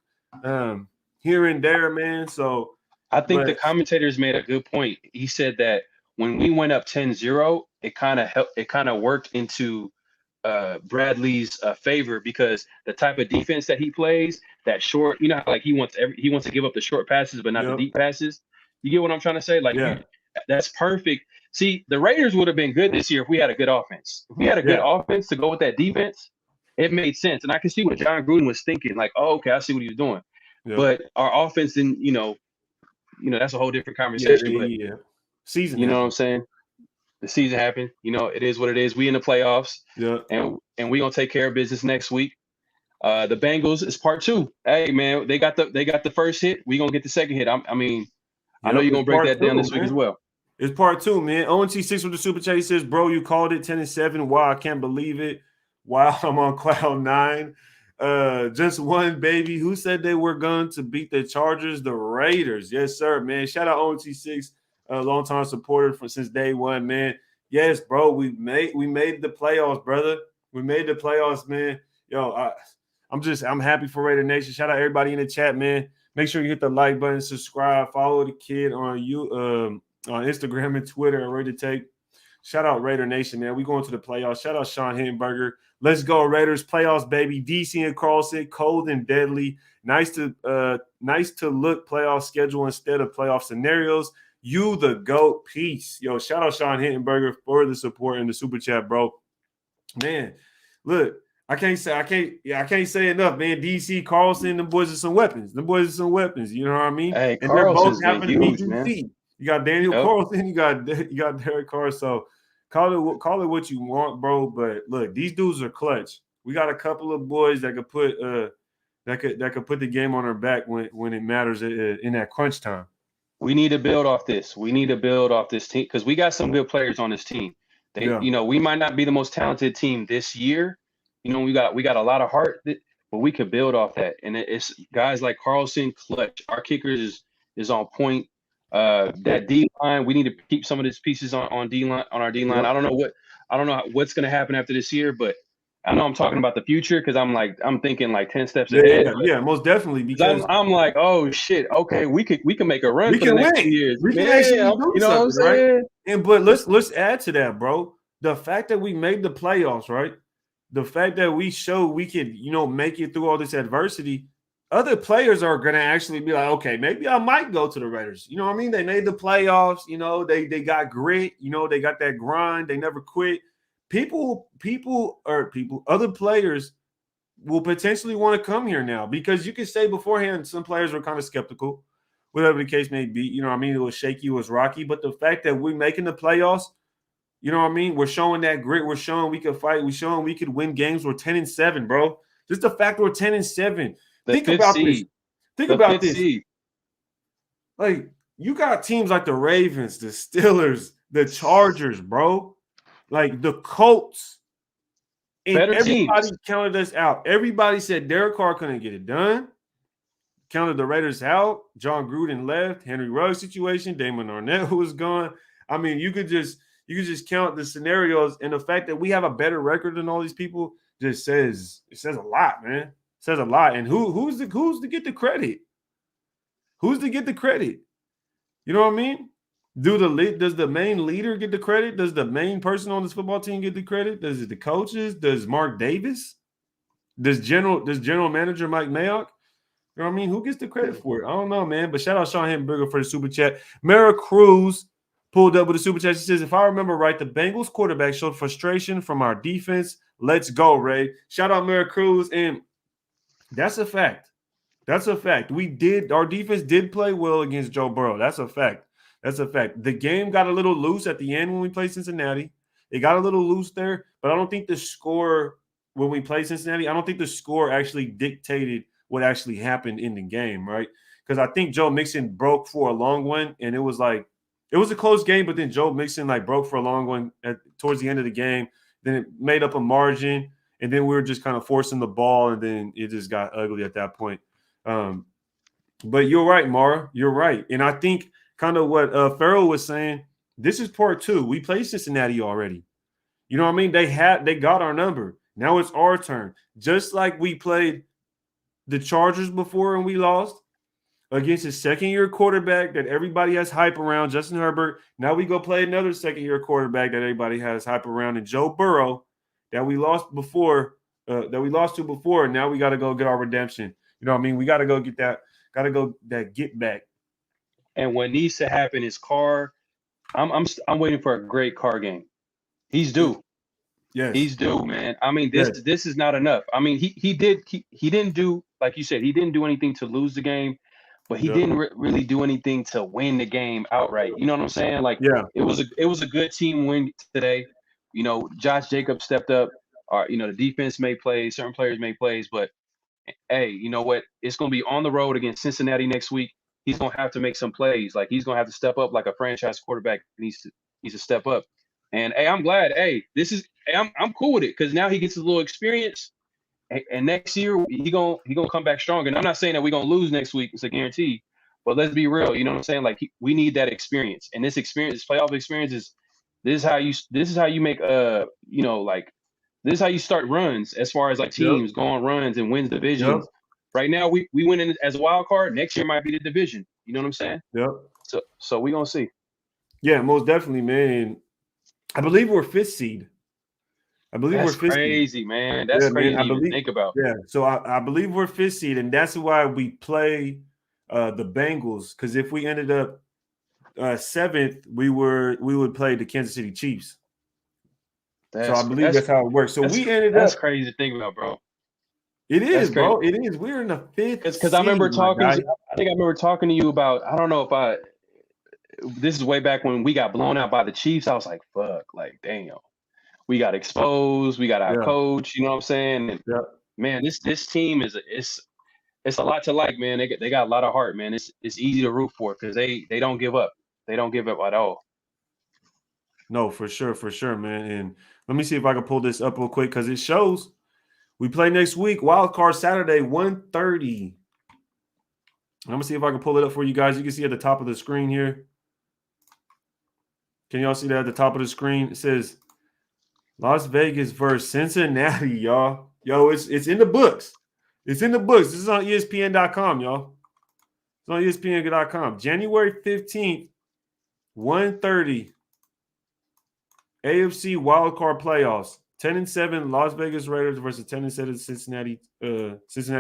here and there, man. So I think the commentators made a good point. He said that when we went up 10-0, it kind of worked into Bradley's favor because the type of defense that he plays, that short, like he wants to give up the short passes, but not the deep passes. You get what I'm trying to say? Like, that's perfect. See, the Raiders would have been good this year if we had a good offense. If we had a good offense to go with that defense, it made sense. And I can see what John Gruden was thinking. Like, oh, okay, I see what he was doing. But our offense didn't, that's a whole different conversation. Season. You know what I'm saying? The season happened. It is what it is. We in the playoffs. And we're gonna take care of business next week. The Bengals is part 2. Hey man, they got the first hit. We're gonna get the second hit. I know you're going to break that down this week as well. It's part 2, man. ONT6 with the Super Chat. He says, bro, you called it 10-7. Wow, I can't believe it. Wow, I'm on cloud 9. Just one, baby. Who said they were going to beat the Chargers? The Raiders. Yes, sir, man. Shout out ONT6, long-time supporter since day one, man. Yes, bro, we made the playoffs, brother. We made the playoffs, man. Yo, I'm happy for Raider Nation. Shout out everybody in the chat, man. Make sure you hit the like button, subscribe, follow the kid on Instagram and Twitter and Raider Tape. Shout out Raider Nation, man. We going to the playoffs. Shout out Sean Hittenberger. Let's go, Raiders. Playoffs, baby. DC and Carlson, cold and deadly. Nice to look playoff schedule instead of playoff scenarios. You the GOAT. Peace. Yo, shout out Sean Hittenberger for the support in the super chat, bro. Man, look. I can't say enough, man. DC, Carlson, them boys are some weapons. You know what I mean? Hey, and they're both happen to be DC. Man. You got Daniel Carlson, you got Derek Carr. So call it what you want, bro. But look, these dudes are clutch. We got a couple of boys that could put the game on our back when it matters in that crunch time. We need to build off this. We need to build off this team because we got some good players on this team. We might not be the most talented team this year. We got a lot of heart, but we could build off that. And it's guys like Carlson, clutch. Our kickers is on point. That D line, we need to keep some of these pieces on D line, on our D line. I don't know what's going to happen after this year, but I know I'm talking about the future because I'm thinking like 10 steps ahead. Yeah, most definitely, because I'm like, oh shit, okay, we can make a run we for the can next win. 2 years. We can Yeah, actually do you know what I'm something, right? saying? And but let's add to that, bro. The fact that we made the playoffs, right? The fact that we show we could, make it through all this adversity, other players are gonna actually be like, okay, maybe I might go to the Raiders. You know what I mean? They made the playoffs, they got grit, they got that grind, they never quit. Other players will potentially want to come here now, because you could say beforehand some players were kind of skeptical, whatever the case may be. You know what I mean? It was shaky, it was rocky. But the fact that we're making the playoffs, you know what I mean? We're showing that grit. We're showing we could fight. We're showing we could win games. We're 10-7, bro. Just the fact we're 10-7. The Think fifth about this. seed. Think The about fifth this. seed. Like, you got teams like the Ravens, the Steelers, the Chargers, bro. Like the Colts. And Better everybody teams. counted us out. Everybody said Derek Carr couldn't get it done. Counted the Raiders out. John Gruden left. Henry Ruggs situation. Damon Arnett was gone. I mean, you could just count the scenarios, and the fact that we have a better record than all these people just says a lot, man. It says a lot. And who's to get the credit? Who's to get the credit? You know what I mean? Does the main leader get the credit? Does the main person on this football team get the credit? Does it the coaches? Does Mark Davis? Does general manager Mike Mayock? You know what I mean? Who gets the credit for it? I don't know, man. But shout out Sean Hamburger for the super chat. Mara Cruz pulled up with a super chat. She says, if I remember right, the Bengals quarterback showed frustration from our defense. Let's go, Ray. Shout out Mara Cruz. And that's a fact. That's a fact. Our defense did play well against Joe Burrow. That's a fact. That's a fact. The game got a little loose at the end when we played Cincinnati. It got a little loose there, but I don't think the score when we played Cincinnati, I don't think the score actually dictated what actually happened in the game, right? Because I think Joe Mixon broke for a long one, and it was a close game, but then Joe Mixon broke for a long one towards the end of the game. Then it made up a margin, and then we were just kind of forcing the ball, and then it just got ugly at that point. But you're right, Mara. You're right. And I think kind of what Farrell was saying, this is part two. We played Cincinnati already. You know what I mean? They got our number. Now it's our turn. Just like we played the Chargers before and we lost against a second-year quarterback that everybody has hype around, Justin Herbert. Now we go play another second-year quarterback that everybody has hype around, and Joe Burrow that we lost before, to before. Now we got to go get our redemption. You know what I mean? We got to go get that get back. And what needs to happen is Carr. I'm waiting for a great Carr game. He's due. Yes. He's due, man. I mean, this is not enough. I mean, he didn't do, like you said, he didn't do anything to lose the game, but he didn't really do anything to win the game outright. You know what I'm saying? Like, it was a good team win today. You know, Josh Jacobs stepped up. The defense made plays, certain players made plays, but hey, you know what? It's going to be on the road against Cincinnati next week. He's going to have to make some plays. Like, he's going to have to step up like a franchise quarterback needs to step up. And hey, I'm glad. Hey, I'm cool with it because now he gets a little experience. And next year he gonna come back stronger. And I'm not saying that we're gonna lose next week. It's a guarantee. But let's be real. You know what I'm saying? Like, we need that experience. And this playoff experience this is how you make this is how you start runs as far as like teams go on runs and wins divisions. Right now we win in as a wild card. Next year might be the division. You know what I'm saying? Yep. So we're gonna see. Yeah, most definitely, man. I believe we're fifth seed. That's crazy, man. That's crazy to even think about. Yeah, so I believe we're fifth seed, and that's why we play the Bengals. Because if we ended up seventh, we would play the Kansas City Chiefs. So I believe that's how it works. So we ended up. That's crazy to think about, bro. It is, bro. It is. We're in the fifth. Because I remember talking. I think I remember talking to you about. I don't know if this is way back when we got blown out by the Chiefs. I was like, fuck, like, damn. We got exposed. We got our coach. You know what I'm saying? And, man, this team it's a lot to like, man. They got a lot of heart, man. It's easy to root for because they don't give up. They don't give up at all. No, for sure, man. And let me see if I can pull this up real quick because it shows we play next week. Wild card Saturday, 1:30. I'm gonna see if I can pull it up for you guys. You can see at the top of the screen here. Can y'all see that at the top of the screen? It says Las Vegas versus Cincinnati, y'all. Yo, it's in the books. It's in the books. This is on ESPN.com, y'all. It's on ESPN.com. January 15th, 1:30. AFC wildcard playoffs. 10-7 Las Vegas Raiders versus 10-7 Cincinnati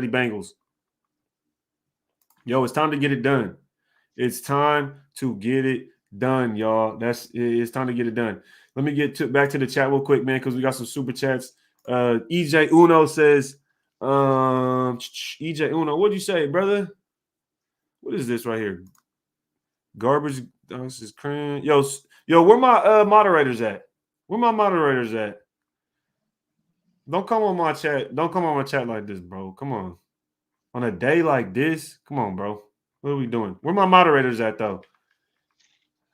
Bengals. Yo, it's time to get it done. It's time to get it done, y'all. It's time to get it done. Let me get back to the chat real quick, man, because we got some super chats. EJ Uno says, EJ Uno, what'd you say, brother? What is this right here? Garbage. Oh, this is crazy. Yo, where my moderators at? Where my moderators at? Don't come on my chat. Don't come on my chat like this, bro. Come on. On a day like this, come on, bro. What are we doing? Where my moderators at, though?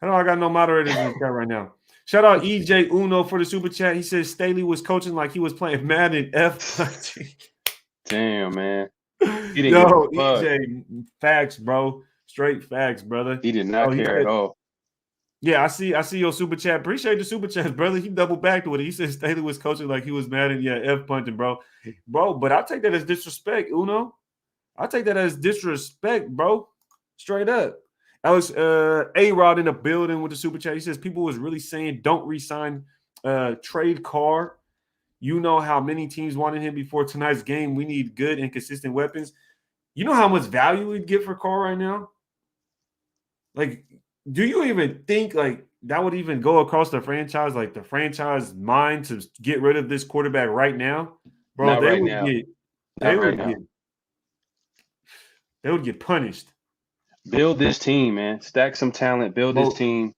How do I got no moderators in the chat right now? Shout out EJ Uno for the super chat. He says Staley was coaching like he was playing Madden F. Damn, man. Yo, EJ, facts, bro. Straight facts, brother. He did not care at all. Yeah, I see your super chat. Appreciate the super chats, brother. He double backed with it. He said Staley was coaching like he was Madden. Yeah, F punting, bro. Bro, but I take that as disrespect, Uno. I take that as disrespect, bro. Straight up. Alex A-Rod in the building with the super chat. He says people was really saying don't re-sign trade Carr. You know how many teams wanted him before tonight's game. We need good and consistent weapons. You know how much value we'd get for Carr right now? Like, do you even think like that would even go across the franchise, like the franchise mind to get rid of this quarterback right now? Bro, Not they right would now. get they would get punished. Build this team, man. Stack some talent. Build this team.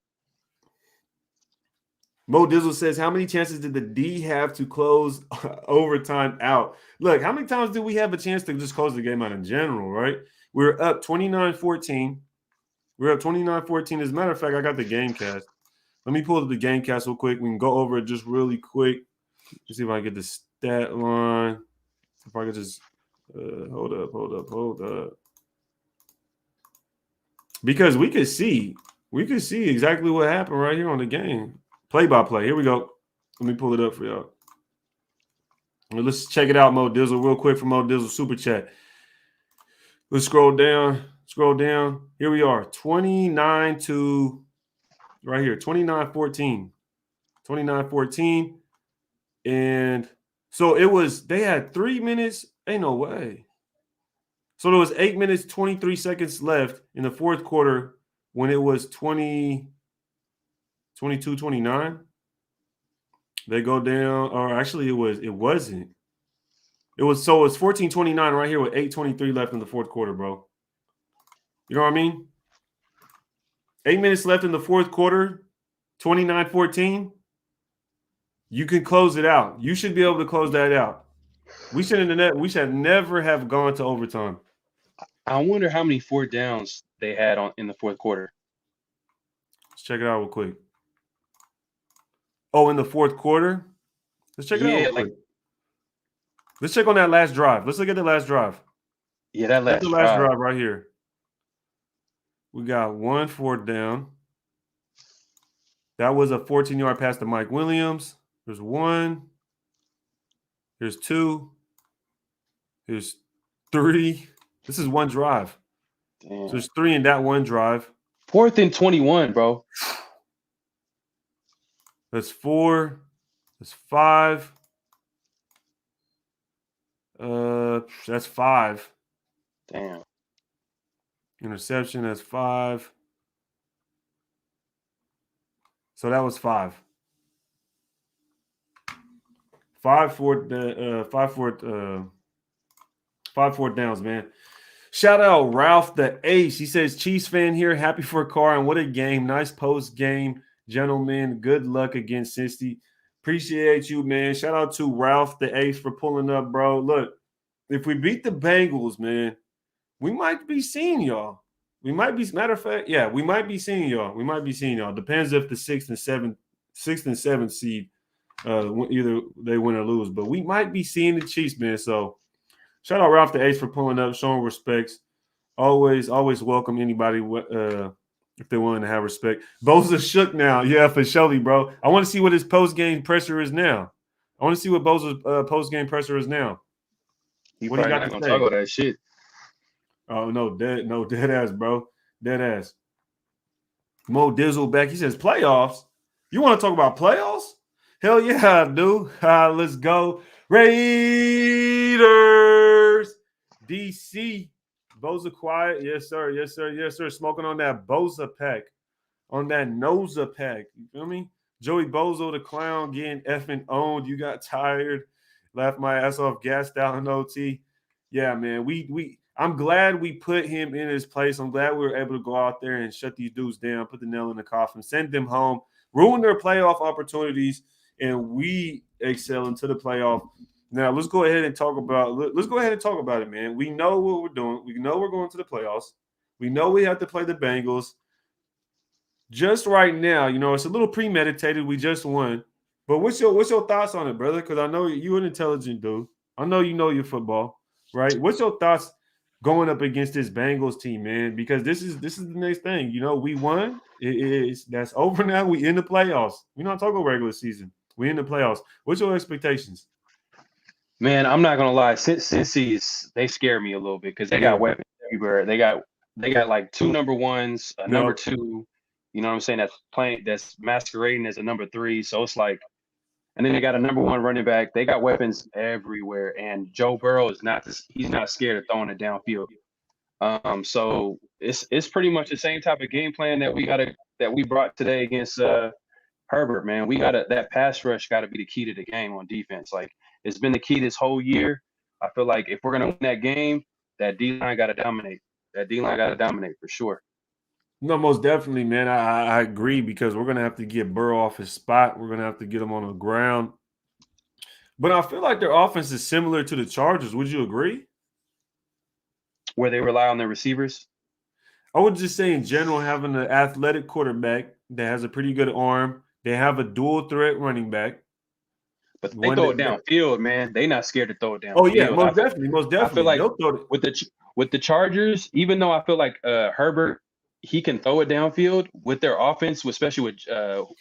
Mo Dizzle says, how many chances did the D have to close overtime out? Look, how many times did we have a chance to just close the game out in general, right? We're up 29-14. We're up 29-14. As a matter of fact, I got the game cast. Let me pull up the game cast real quick. We can go over it just really quick. Let's see if I can get the stat line. If I could just hold up. Because we could see exactly what happened right here on the game. Play by play. Here we go. Let me pull it up for y'all. Well, let's check it out, Mo Dizzle, real quick from Mo Dizzle Super Chat. Let's scroll down. Here we are. 29-14. 29-14. And so they had 3 minutes. Ain't no way. So there was 8 minutes, 23 seconds left in the fourth quarter when it was 22-29. They go down, or actually it wasn't. It was 14-29 right here with 8:23 left in the fourth quarter, bro. You know what I mean? 8 minutes left in the fourth quarter, 29-14. You can close it out. You should be able to close that out. We should never have gone to overtime. I wonder how many fourth downs they had in the fourth quarter. Let's check it out real quick. Oh, in the fourth quarter? Let's check it out real quick. Let's check on that last drive. Let's look at the last drive. Yeah, that last drive right here. We got 1 fourth down. That was a 14-yard pass to Mike Williams. There's 1. Here's 2. Here's 3. This is one drive. Damn. So there's 3 in that one drive. 4th and 21, bro. That's 4. That's 5. That's 5. Damn. Interception, that's 5. So that was 5. 5 fourth downs, man. Shout out Ralph the Ace. He says, Chiefs fan here. Happy for Carr. And what a game. Nice post game, gentlemen. Good luck against Cincy. Appreciate you, man. Shout out to Ralph the Ace for pulling up, bro. Look, if we beat the Bengals, man, we might be seeing y'all. We might be seeing y'all. Depends if the 6th and 7th seed either they win or lose. But we might be seeing the Chiefs, man. So shout out Ralph the Ace for pulling up, showing respects. Always welcome anybody if they're willing to have respect. Bosa shook now. Yeah, for surely, bro. I want to see what his post-game pressure is now. I want to see what Bosa's post-game presser is now. He What do you probably got not to gonna say? talk about that shit. Oh no, dead ass, bro. Dead ass. Mo Dizzle back. He says playoffs. You want to talk about playoffs? Hell yeah, I do. Let's go. Raiders. DC. Bosa quiet. Yes, sir. Yes, sir. Yes, sir. Smoking on that Bosa pack. On that Noza pack. You feel me? Joey Bozo, the clown, getting effing owned. You got tired. Left my ass off, gassed out in OT. Yeah, man. I'm glad we put him in his place. I'm glad we were able to go out there and shut these dudes down, put the nail in the coffin, send them home, ruin their playoff opportunities, and we excel into the playoff. Now let's go ahead and talk about it, man. We know what we're doing. We know we're going to the playoffs. We know we have to play the Bengals. Just right now, it's a little premeditated. We just won. But what's your thoughts on it, brother? Because I know you're an intelligent dude. I know you know your football, right? What's your thoughts going up against this Bengals team, man? Because this is the next thing. We won. That's over now. We in the playoffs. We're not talking regular season. We in the playoffs. What's your expectations? Man, I'm not gonna lie. Cincy's they scare me a little bit because they got weapons everywhere. They got like two number ones, a number two. You know what I'm saying? That's masquerading as a number three. So it's like, and then they got a number one running back. They got weapons everywhere. And Joe Burrow he's not scared of throwing it downfield. So it's pretty much the same type of game plan that we brought today against Herbert, man. That pass rush gotta be the key to the game on defense. Like it's been the key this whole year. I feel like if we're gonna win that game, that D line gotta dominate. That D line gotta dominate for sure. No, most definitely, man. I agree because we're gonna have to get Burrow off his spot. We're gonna have to get him on the ground. But I feel like their offense is similar to the Chargers. Would you agree? Where they rely on their receivers. I would just say in general, having an athletic quarterback that has a pretty good arm. They have a dual threat running back. But they throw it downfield, man. They not scared to throw it downfield. Oh yeah, most definitely. I feel like with the Chargers, even though I feel like Herbert, he can throw it downfield with their offense, especially with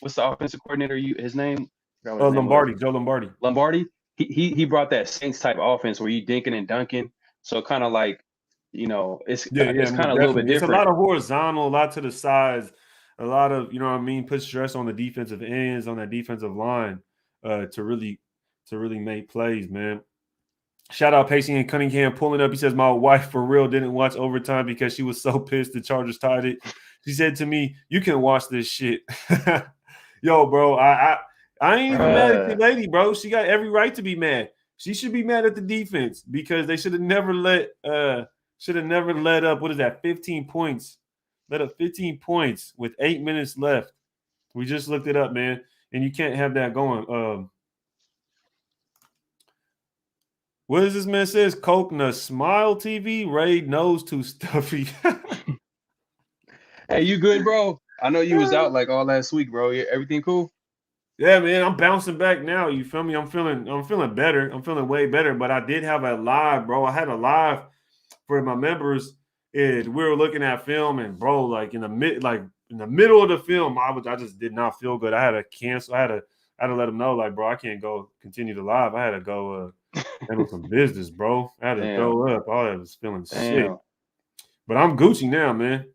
what's the offensive coordinator? His name? Lombardi. Joe Lombardi. Lombardi. He brought that Saints type offense where you dinking and dunking. So kind of like, it's kind of a little bit different. It's a lot of horizontal, a lot to the sides, a lot of put stress on the defensive ends, on that defensive line, to really make plays, man. Shout out Pacey and Cunningham pulling up. He says, my wife for real didn't watch overtime because she was so pissed the Chargers tied it. She said to me, you can watch this shit. Yo, bro, I ain't even mad at the lady, bro. She got every right to be mad. She should be mad at the defense because they should have never let up, what is that, 15 points. Let up 15 points with 8 minutes left. We just looked it up, man. And you can't have that going. What does this man says? Coke na smile TV. Raid nose too stuffy. Hey, you good, bro? I know you was out like all last week, bro. Everything cool? Yeah, man. I'm bouncing back now. You feel me? I'm feeling better. I'm feeling way better. But I did have a live, bro. I had a live for my members. And we were looking at film, and bro, like in the middle of the film, I just did not feel good. I had to cancel. I had to let them know, like, bro, I can't go continue the live. I had to go handle some business, bro. I had to throw up. I was feeling sick. But I'm Gucci now, man.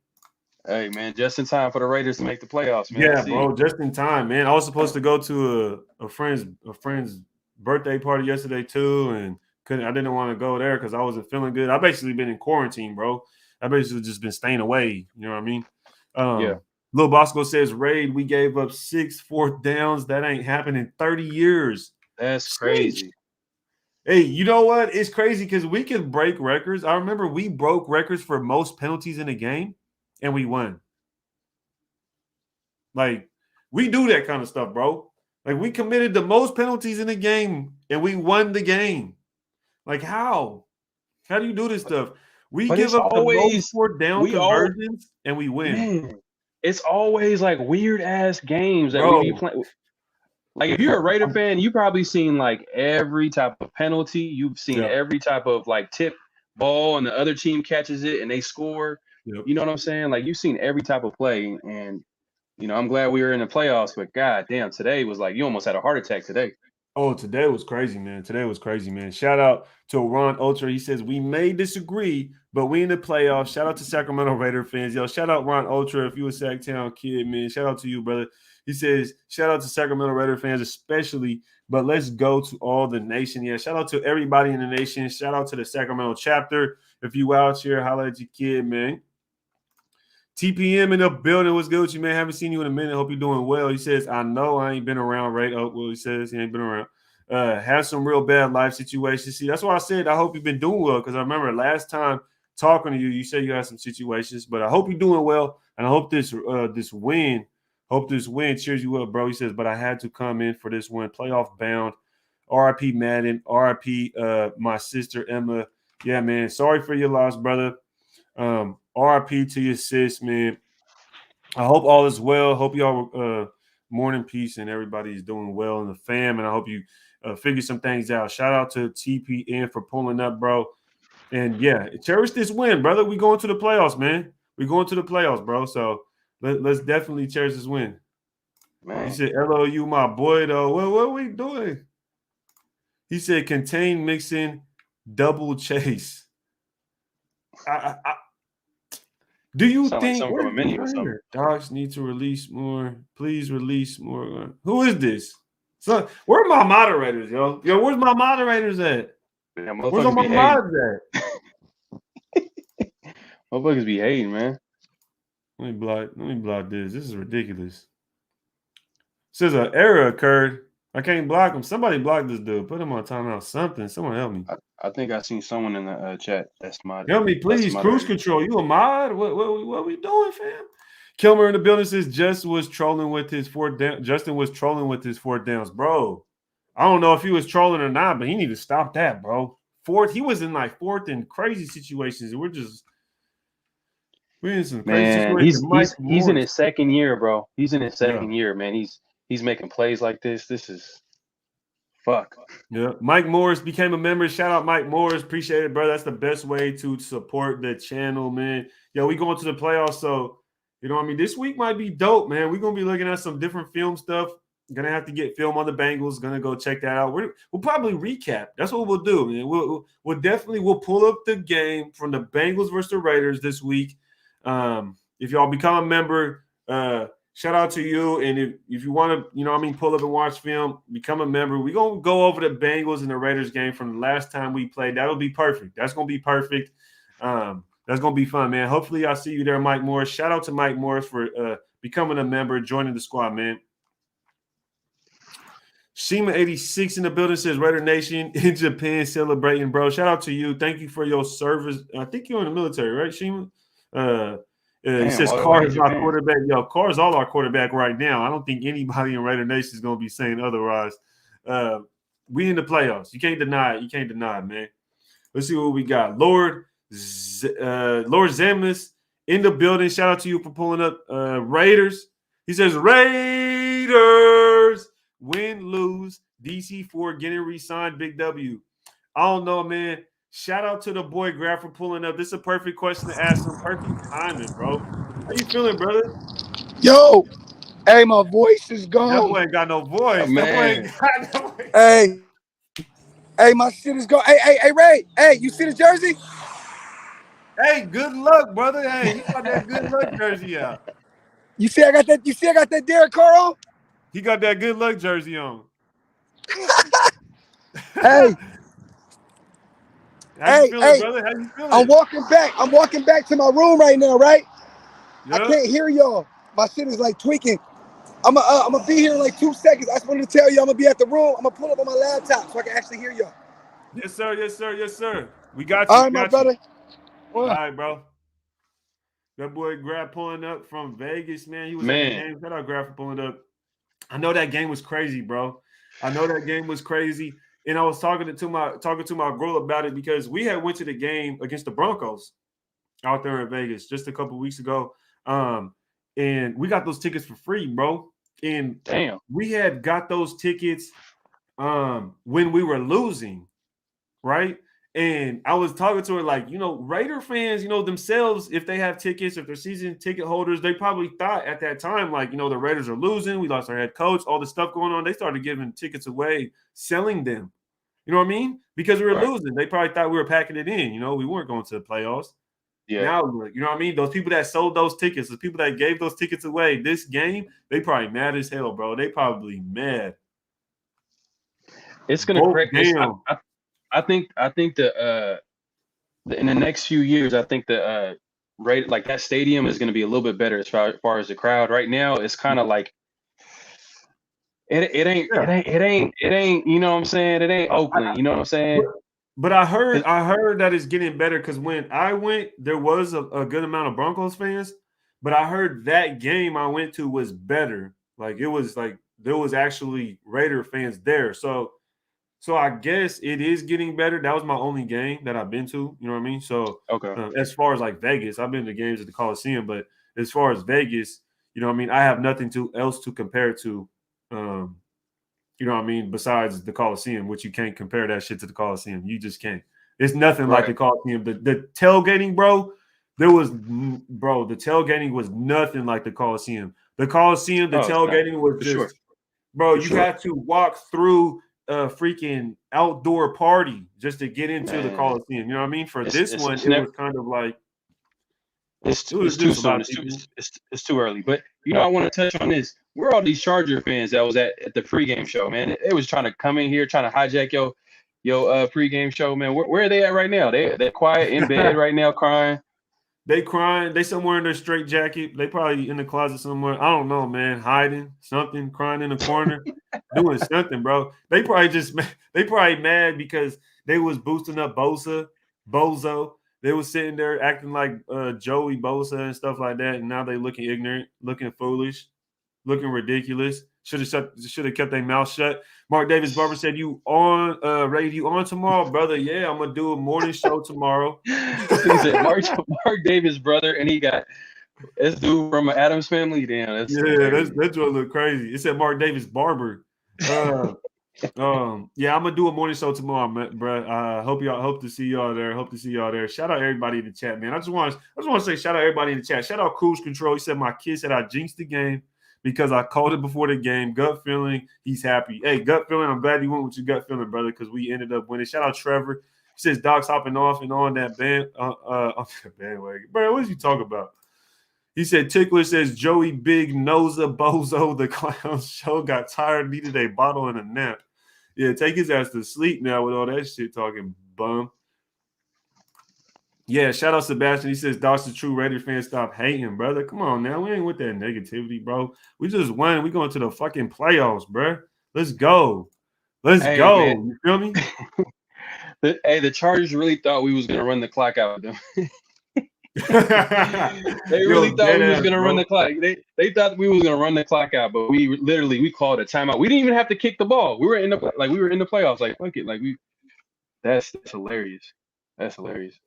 Hey, man, just in time for the Raiders to make the playoffs, man. Yeah, bro, just in time, man. I was supposed to go to a friend's birthday party yesterday too, and I didn't want to go there because I wasn't feeling good. I basically been in quarantine, bro. I basically just been staying away. You know what I mean? Yeah. Lil Bosco says, Raid, we gave up 6 fourth downs. That ain't happened in 30 years. That's crazy. Hey, you know what? It's crazy because we can break records. I remember we broke records for most penalties in a game, and we won. Like, we do that kind of stuff, bro. Like, we committed the most penalties in a game, and we won the game. Like, how? How do you do this stuff? We give up the most fourth down conversions, and we win. Man, it's always like weird ass games that we be playing. Like if you're a Raider fan, you probably seen like every type of penalty. You've seen every type of like tip ball, and the other team catches it and they score. Yep. You know what I'm saying? Like you've seen every type of play, and I'm glad we were in the playoffs. But god damn, today was like you almost had a heart attack today. Oh, today was crazy, man. Today was crazy, man. Shout out to Ron Ultra. He says, we may disagree, but we in the playoffs. Shout out to Sacramento Raider fans. Yo, shout out Ron Ultra. If you a Sacktown kid, man, shout out to you, brother. He says, shout out to Sacramento Raider fans especially, but let's go to all the nation. Yeah, shout out to everybody in the nation. Shout out to the Sacramento chapter. If you out here, holla at your kid, man. TPM in the building. What's good with you, man? Haven't seen you in a minute. Hope you're doing well. He says, I know I ain't been around, right? Oh, well, he says he ain't been around. Have some real bad life situations. See, that's why I said I hope you've been doing well, because I remember last time talking to you, you said you had some situations, but I hope you're doing well, and I hope this win cheers you up, bro. He says, but I had to come in for this win. Playoff bound. RIP Madden. RIP my sister Emma. Yeah, man. Sorry for your loss, brother. RIP to your sis, man. I hope all is well. Hope y'all morning peace and everybody's doing well in the fam. And I hope you figure some things out. Shout out to TPN for pulling up, bro. And yeah, cherish this win, brother. We going to the playoffs, man. We going to the playoffs, bro. So let's definitely cherish this win. Man. He said, LOU, my boy, though. What are we doing? He said, contain mixing, double chase. Do you think like from a mini or something? dogs need to release more? Please release more. Who is this? So where are my moderators, yo? Yo, where's my moderators at? Man, Where's all my mods at? Motherfuckers be hating, man. Let me block this. This is ridiculous. Says an error occurred. I can't block him. Somebody block this dude. Put him on timeout. Something. Someone help me. I think I seen someone in the chat. That's mod. Help me, please. Cruise control. You a mod? What we doing, fam? Kilmer in the building says Justin was trolling with his fourth downs, bro. I don't know if he was trolling or not, but he need to stop that, bro. He was in like fourth in crazy situations, and we're in some crazy situations. He's in his second year, bro. He's in his second year, man. He's making plays like this. This is fuck. Yeah. Mike Morris became a member. Shout out Mike Morris. Appreciate it, bro. That's the best way to support the channel, man. Yo, we going to the playoffs, so you know what I mean? This week might be dope, man. We're going to be looking at some different film stuff. Going to have to get film on the Bengals. Going to go check that out. We'll probably recap. That's what we'll do, man. We'll pull up the game from the Bengals versus the Raiders this week. If y'all become a member, shout out to you. And if you want to, pull up and watch film, become a member. We're going to go over the Bengals and the Raiders game from the last time we played. That'll be perfect. That's going to be perfect. That's going to be fun, man. Hopefully I'll see you there, Mike Morris. Shout out to Mike Morris for becoming a member, joining the squad, man. Shima86 in the building says Raider Nation in Japan celebrating, bro. Shout out to you. Thank you for your service. I think you're in the military, right, Shima? He says Carr is our quarterback. Yo, Carr is all our quarterback right now. I don't think anybody in Raider Nation is going to be saying otherwise. We in the playoffs. You can't deny it. You can't deny it, man. Let's see what we got. Lord Zemus in the building. Shout out to you for pulling up Raiders. He says Raiders win, lose. DC4 getting re-signed. Big W. I don't know, man. Shout out to the boy Graf for pulling up. This is a perfect question to ask him. Perfect timing, bro. How you feeling, brother? Yo, hey, my voice is gone. That boy ain't got no voice. Man. Hey, my shit is gone. Hey, Ray. Hey, you see the jersey? Hey, good luck, brother. Hey, he got that good luck jersey out. You see I got that Derek Carr on? He got that good luck jersey on. Hey. How you feeling, brother? How you feeling? I'm walking back to my room right now, right? Yep. I can't hear y'all. My shit is like tweaking. I'm gonna be here in like 2 seconds. I just wanted to tell you I'm gonna be at the room. I'm gonna pull up on my laptop so I can actually hear y'all. Yes, sir. Yes, sir. Yes, sir. We got you. All right, my brother. All right, bro. That boy Grab pulling up from Vegas, man. He was at the game. Shout out Grab for pulling up. I know that game was crazy, bro. And I was talking to my girl about it because we had went to the game against the Broncos out there in Vegas just a couple weeks ago. And we got those tickets for free, bro. And we had got those tickets when we were losing, right? And I was talking to her like, Raider fans, themselves, if they have tickets, if they're season ticket holders, they probably thought at that time, like, the Raiders are losing. We lost our head coach, all the stuff going on. They started giving tickets away, selling them. You know what I mean? Because we were losing. They probably thought we were packing it in. We weren't going to the playoffs. Yeah. Now, you know what I mean? Those people that sold those tickets, the people that gave those tickets away this game, they probably mad as hell, bro. They probably mad. It's gonna correct. I think the in the next few years, I think the right, like that stadium is gonna be a little bit better as far as the crowd. Right now, it's kind of like it ain't. You know what I'm saying? It ain't Oakland. You know what I'm saying? But I heard that it's getting better because when I went, there was a good amount of Broncos fans, but I heard that game I went to was better. Like it was like there was actually Raider fans there. So I guess it is getting better. That was my only game that I've been to. You know what I mean? So as far as like Vegas, I've been to games at the Coliseum, but as far as Vegas, you know what I mean? I have nothing else to compare it to. You know what I mean? Besides the Coliseum, which you can't compare that shit to the Coliseum. You just can't. It's nothing like the Coliseum. The tailgating, bro, the tailgating was nothing like the Coliseum. The Coliseum, the tailgating was just, bro, you had to walk through a freaking outdoor party just to get into the Coliseum. You know what I mean? For this one, it was kind of like, it's too soon. It's too early. But I want to touch on this. Where are all these Charger fans that was at the pregame show, man? They was trying to come in here, trying to hijack your pregame show, man. Where are they at right now? They're quiet in bed right now, crying. They crying. They somewhere in their straight jacket. They probably in the closet somewhere. I don't know, man. Hiding something, crying in the corner, doing something, bro. They probably mad because they was boosting up Bozo. They was sitting there acting like Joey Bosa and stuff like that, and now they looking ignorant, looking foolish, looking ridiculous. Should have kept their mouth shut. Mark Davis Barber said, "You on Ray? You on tomorrow, brother? Yeah, I'm gonna do a morning show tomorrow." He said Mark Davis brother, and he got this dude from an Addams Family. Damn, that's what look crazy. It said Mark Davis Barber. Yeah, I'm gonna do a morning show tomorrow, bro. Hope to see y'all there. Shout out everybody in the chat, man. I just want to say shout out everybody in the chat. Shout out Cruise Control. He said my kid said I jinxed the game because I called it before the game. Gut feeling, he's happy. Hey, gut feeling, I'm glad you went with your gut feeling, brother, because we ended up winning. Shout out Trevor. He says Doc's hopping off and on that bandwagon. Bro, what is you talking about? He said Tickler says Joey Big Nosa Bozo the clown show got tired, needed a bottle and a nap. Yeah, take his ass to sleep now with all that shit talking, bum. Yeah, shout out Sebastian. He says Doc's the true Raider fan. Stop hating, brother. Come on now. We ain't with that negativity, bro. We just won. We going to the fucking playoffs, bro. Let's go. Let's go. Man. You feel me? The Chargers really thought we was going to run the clock out with them. They really thought we was gonna run the clock. They thought we was gonna run the clock out, but we called a timeout. We didn't even have to kick the ball. We were in the playoffs. Like fuck it. Like that's hilarious. That's hilarious.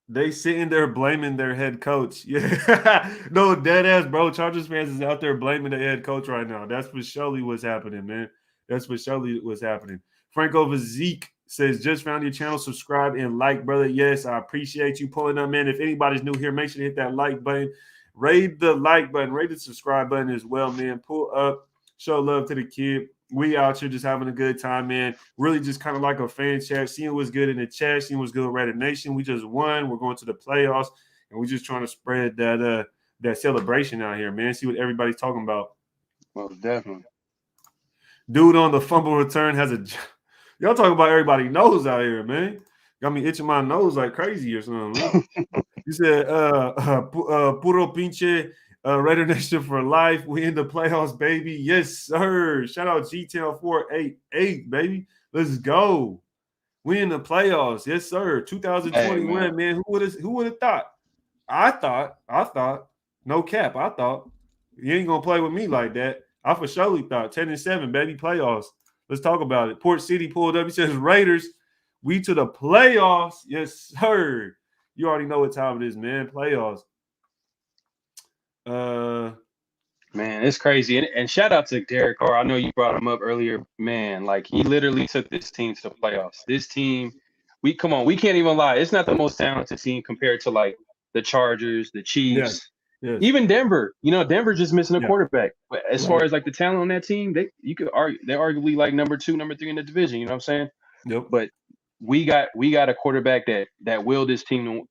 They sitting there blaming their head coach. Yeah, no, dead ass, bro. Chargers fans is out there blaming the head coach right now. That's for surely what's happening, man. That's for surely what's happening. Franco Vizique says, just found your channel, subscribe and like, brother. Yes, I appreciate you pulling up, man. If anybody's new here, make sure to hit that like button. Rate the like button. Rate the subscribe button as well, man. Pull up. Show love to the kid. We out here just having a good time, man. Really just kind of like a fan chat, seeing what's good in the chat, seeing what's good with Raider Nation. We just won. We're going to the playoffs, and we're just trying to spread that celebration out here, man. See what everybody's talking about. Well, definitely. Dude on the fumble return has a – y'all talking about everybody knows out here, man. Got me itching my nose like crazy or something. You said, puro pinche Raider Nation for life. We in the playoffs, baby. Yes, sir. Shout out G-Town 488, baby. Let's go. We in the playoffs. Yes, sir. 2021, man. Who would have thought? I thought. No cap. I thought. You ain't going to play with me like that. I for surely thought. 10-7, baby. Playoffs. Let's talk about it. Port City pulled up. He says, Raiders, we to the playoffs. Yes, sir. You already know what time it is, man. Playoffs. Man, it's crazy. And shout out to Derek Carr. I know you brought him up earlier. Man, like he literally took this team to the playoffs. This team we can't even lie. It's not the most talented team compared to like the Chargers, the Chiefs, Yes. even Denver. Denver just missing a quarterback. But as far as like the talent on that team, you could argue they're arguably like number 2, number 3 in the division. You know what I'm saying? Yep. But we got a quarterback that willed this team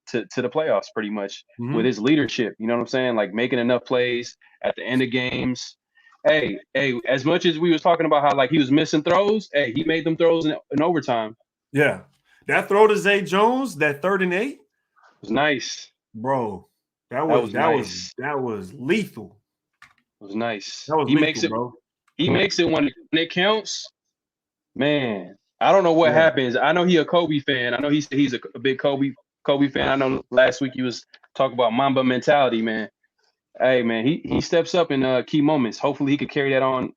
to the playoffs pretty much with his leadership. You know what I'm saying? Like making enough plays at the end of games. Hey, as much as we was talking about how like he was missing throws, hey, he made them throws in overtime. Yeah. That throw to Zay Jones, that 3rd and 8 was nice. Bro. That was lethal. It was nice. That was lethal, bro. He makes it when it counts. Man, I don't know what happens. I know he a Kobe fan. I know he's a big Kobe fan. I know last week he was talking about Mamba mentality, man. Hey, man, he steps up in key moments. Hopefully he could carry that on,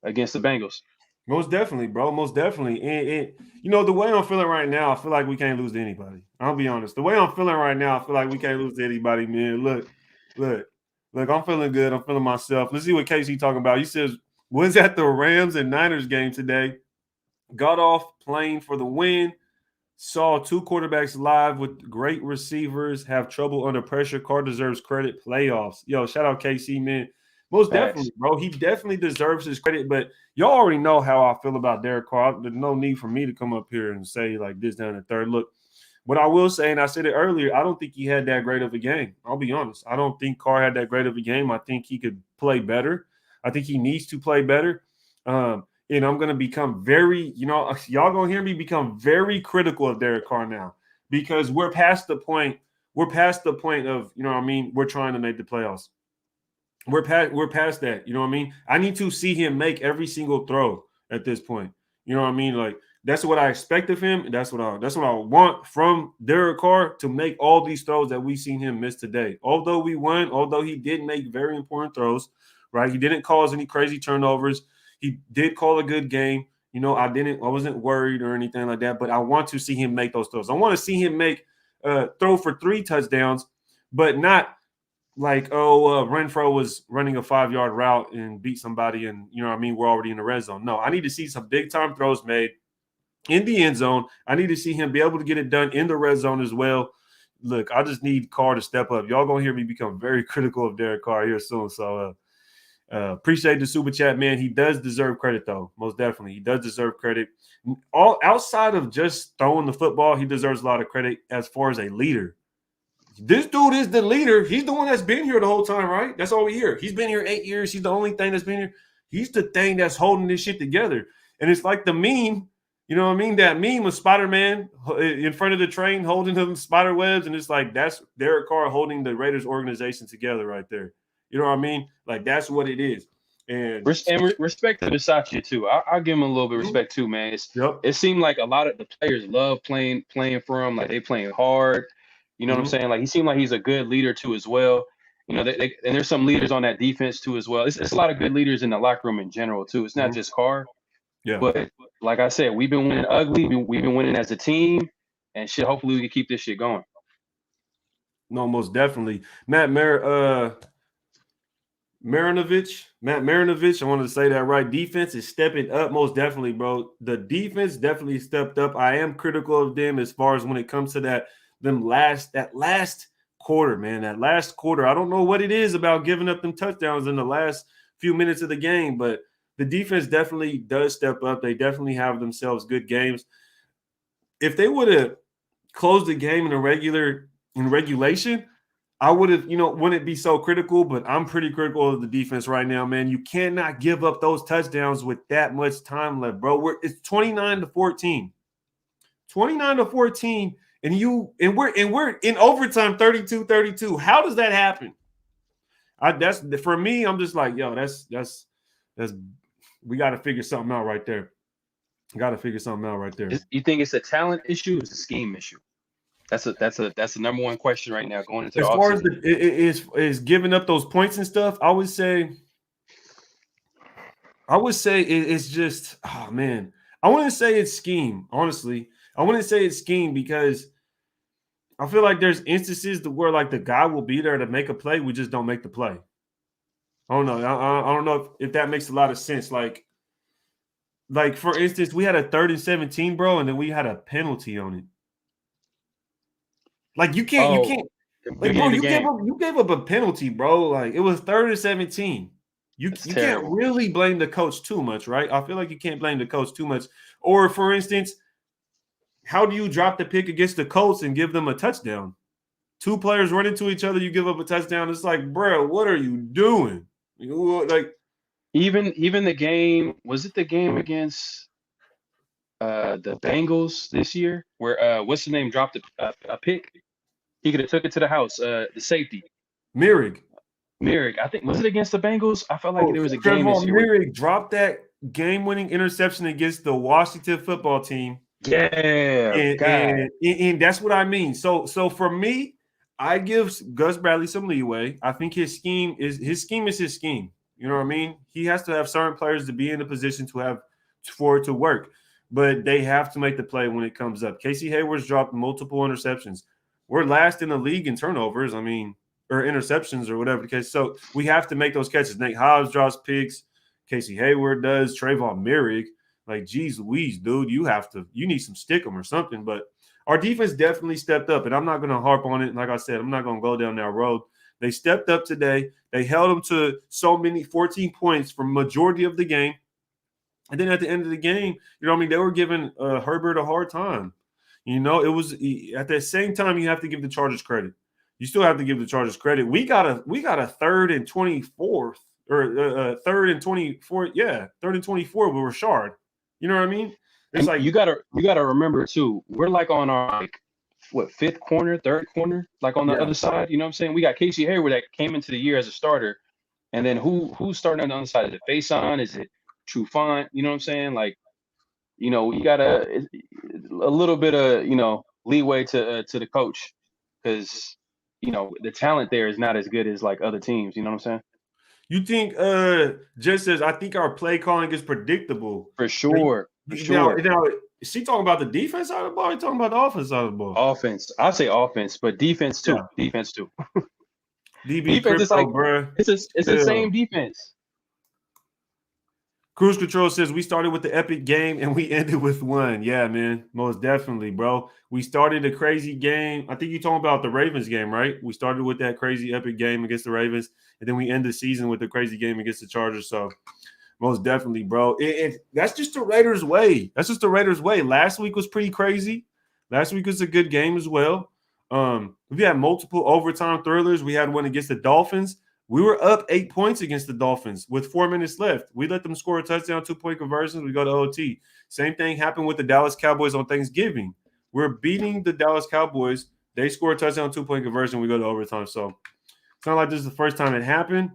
against the Bengals. Most definitely, bro. Most definitely. And the way I'm feeling right now, I feel like we can't lose to anybody. I'll be honest. The way I'm feeling right now, I feel like we can't lose to anybody, man. Look. I'm feeling good. I'm feeling myself. Let's see what Casey talking about. He says, was at the Rams and Niners game today. Got off playing for the win. Saw 2 quarterbacks live with great receivers. Have trouble under pressure. Carr deserves credit. Playoffs. Yo, shout out KC, man. Most definitely, bro. He definitely deserves his credit. But y'all already know how I feel about Derek Carr. There's no need for me to come up here and say like this down the third. Look, what I will say, and I said it earlier, I don't think he had that great of a game. I'll be honest. I don't think Carr had that great of a game. I think he could play better. I think he needs to play better. And I'm going to become very, y'all going to hear me become very critical of Derek Carr now because we're past the point. We're past the point of, we're trying to make the playoffs. We're past that. You know what I mean? I need to see him make every single throw at this point. You know what I mean? Like that's what I expect of him. And that's what I want from Derek Carr to make all these throws that we've seen him miss today. Although we won, although he did make very important throws, right? He didn't cause any crazy turnovers. He did call a good game. I wasn't worried or anything like that, but I want to see him make those throws. I want to see him throw for 3 touchdowns, but not like, Renfro was running a 5-yard route and beat somebody and, we're already in the red zone. No, I need to see some big-time throws made in the end zone. I need to see him be able to get it done in the red zone as well. Look, I just need Carr to step up. Y'all going to hear me become very critical of Derek Carr here soon, so appreciate the super chat, man. He does deserve credit, though. Most definitely. He does deserve credit. All outside of just throwing the football, he deserves a lot of credit as far as a leader. This dude is the leader. He's the one that's been here the whole time, right? That's all we hear. He's been here 8 years. He's the only thing that's been here. He's the thing that's holding this shit together. And it's like the meme, you know what I mean? That meme of Spider-Man in front of the train holding them spider webs. And it's like that's Derek Carr holding the Raiders organization together right there. You know what I mean? Like, that's what it is. And respect to Versace, too. I'll give him a little bit of respect, too, man. It seemed like a lot of the players love playing for him. Like, they playing hard. You know what I'm saying? Like, he seemed like he's a good leader, too, as well. And there's some leaders on that defense, too, as well. It's a lot of good leaders in the locker room in general, too. It's not just Carr. Yeah. But, like I said, we've been winning ugly. We've been winning as a team. And shit, hopefully we can keep this shit going. No, most definitely. Matt Marinovich, I wanted to say that right. Defense is stepping up most definitely, bro. The defense definitely stepped up. I am critical of them as far as when it comes to that last quarter, man. That last quarter. I don't know what it is about giving up them touchdowns in the last few minutes of the game, but the defense definitely does step up. They definitely have themselves good games. If they would have closed the game in regulation, I would have, wouldn't be so critical, but I'm pretty critical of the defense right now, man. You cannot give up those touchdowns with that much time left, bro. It's 29-14. 29-14, and we're in overtime 32-32. How does that happen? That's for me, I'm just like, yo, that's we got to figure something out right there. You think it's a talent issue or it's a scheme issue? That's the number one question right now going into as far as is giving up those points and stuff. I would say it's just, oh man, I wouldn't say it's scheme. Honestly, I wouldn't say it's scheme because I feel like there's instances where like the guy will be there to make a play, we just don't make the play. I don't know. I don't know if that makes a lot of sense. Like Like, for instance, we had a 3rd and 17, bro, and then we had a penalty on it. Like, you can't, like, bro, you gave up a penalty, bro. Like, it was 3rd and 17. You can't really blame the coach too much, right? I feel like you can't blame the coach too much. Or, for instance, how do you drop the pick against the Colts and give them a touchdown? 2 players run into each other, you give up a touchdown. It's like, bro, what are you doing? Like, even the game, was it the game against the Bengals this year where what's the name dropped a pick? He could have took it to the house. The safety. Merrick. I think, was it against the Bengals? I felt like there was a game this year. Merrick dropped that game-winning interception against the Washington football team. Yeah, and that's what I mean. So for me, I give Gus Bradley some leeway. I think his scheme is his scheme. You know what I mean? He has to have certain players to be in a position for it to work, but they have to make the play when it comes up. Casey Hayward's dropped multiple interceptions. We're last in the league in turnovers. I mean, or interceptions or whatever the case. So we have to make those catches. Nate Hobbs drops picks. Casey Hayward does. Trayvon Merrick. Like, geez Louise, dude, you need some stick 'em or something. But our defense definitely stepped up, and I'm not going to harp on it. Like I said, I'm not going to go down that road. They stepped up today. They held them to 14 points for majority of the game. And then at the end of the game, you know what I mean, they were giving Herbert a hard time. You know, it was at the same time you have to give the Chargers credit. You still have to give the Chargers credit. We got a 3rd and 24th or 3rd and 24. Yeah, 3rd and 24 with Rashard. You know what I mean? It's like you gotta remember too. We're like on our 5th corner, 3rd corner, like on the other side. You know what I'm saying? We got Casey Hayward that came into the year as a starter, and then who's starting on the other side? Is it Faison? Is it Trufant? You know what I'm saying? Like, you know, you gotta a little bit of leeway to the coach, because the talent there is not as good as like other teams. You know what I'm saying? You think just as I think our play calling is predictable. For sure. Now, is she talking about the defense side of the ball? Or you talking about the offense side of the ball? Offense. I'll say offense, but defense too. Yeah. Defense too. defense is like, bro. It's the same defense. Cruise Control says we started with the epic game and we ended with 1. Yeah, man. Most definitely, bro. We started a crazy game. I think you're talking about the Ravens game, right? We started with that crazy epic game against the Ravens, and then we end the season with the crazy game against the Chargers. So most definitely, bro. That's just the Raiders' way. That's just the Raiders' way. Last week was pretty crazy. Last week was a good game as well. We had multiple overtime thrillers. We had one against the Dolphins. We were up 8 points against the Dolphins with 4 minutes left. We let them score a touchdown, 2-point conversions. We go to OT. Same thing happened with the Dallas Cowboys on Thanksgiving. We're beating the Dallas Cowboys. They score a touchdown, 2-point conversion. We go to overtime. So it's not like this is the first time it happened.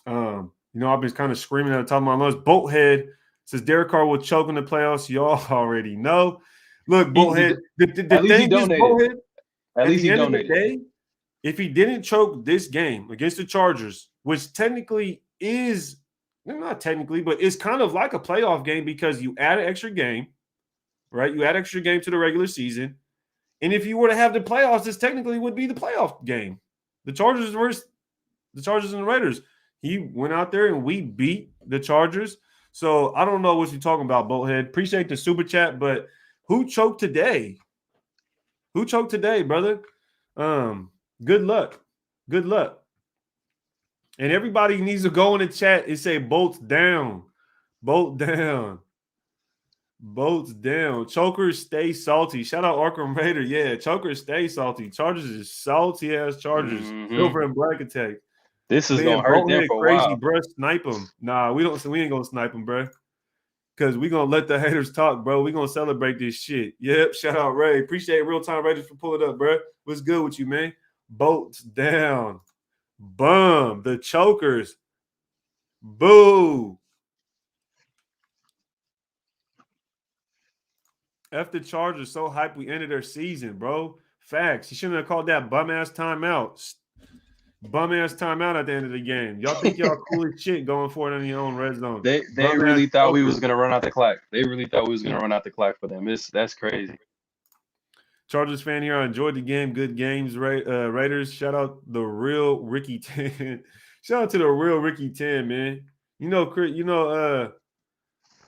I've been kind of screaming at the top of my lungs. Bolthead says Derek Carr will choke in the playoffs. Y'all already know. Look, Bolthead. The thing is, Bolthead, at the end of the day, if he didn't choke this game against the Chargers, which technically is not technically, but it's kind of like a playoff game because you add an extra game, right? You add extra game to the regular season. And if you were to have the playoffs, this technically would be the playoff game. The Chargers and the Raiders. He went out there and we beat the Chargers. So I don't know what you're talking about, Bolthead. Appreciate the super chat, but who choked today? Who choked today, brother? Good luck. Good luck. And everybody needs to go in the chat and say bolts down. Bolt down. Bolts down. Chokers stay salty. Shout out Arkham Raider. Yeah, chokers stay salty. Chargers is salty ass Chargers. Silver and black attack. This is gonna hurt them for a crazy, while. Bro. Snipe them. Nah, we ain't gonna snipe them, bro. Because we gonna let the haters talk, bro. We gonna celebrate this shit. Yep. Shout out Ray. Appreciate Real Time Raiders for pulling up, bro. What's good with you, man? Bolts down. Bum. The chokers. Boo. F the Chargers. So hyped we ended their season, bro. Facts. You shouldn't have called that bum-ass timeout. Bum-ass timeout at the end of the game. Y'all think y'all cool as shit going for it in your own red zone. They really thought we was going to run out the clock. They really thought we was going to run out the clock for them. That's crazy. Chargers fan here. I enjoyed the game. Good games, Raiders. Shout out the real Ricky 10. Shout out to the real Ricky 10, man.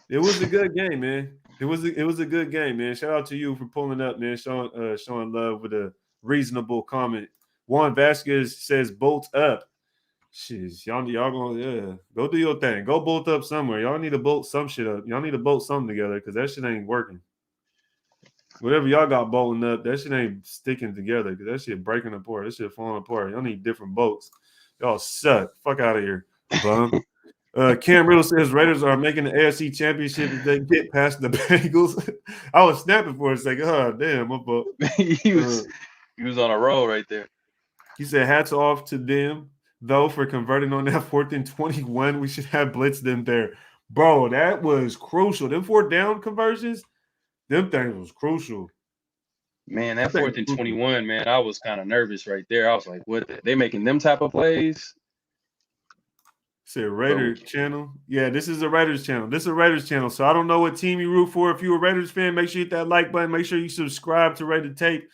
It was a good game, man. It was a good game, man. Shout out to you for pulling up, man. Showing love with a reasonable comment. Juan Vasquez says bolt up. Shit, y'all gonna go do your thing. Go bolt up somewhere. Y'all need to bolt some shit up. Y'all need to bolt something together because that shit ain't working. Whatever y'all got bolting up, that shit ain't sticking together because that shit breaking apart. That shit falling apart. Y'all need different bolts. Y'all suck. Fuck out of here, bum. Cam Riddle says Raiders are making the AFC Championship if they get past the Bengals. I was snapping for a second. Oh, damn, my fault. he was on a roll right there. He said, hats off to them, though, for converting on that 4th and 21. We should have blitzed them there. Bro, that was crucial. Them 4th down conversions, them things was crucial. Man, that 4th and 21, man, I was kind of nervous right there. I was like, what? They making them type of plays? Said Raiders channel. Yeah, this is a Raiders channel. This is a Raiders channel. So I don't know what team you root for. If you're a Raiders fan, make sure you hit that like button. Make sure you subscribe to Rated Tape.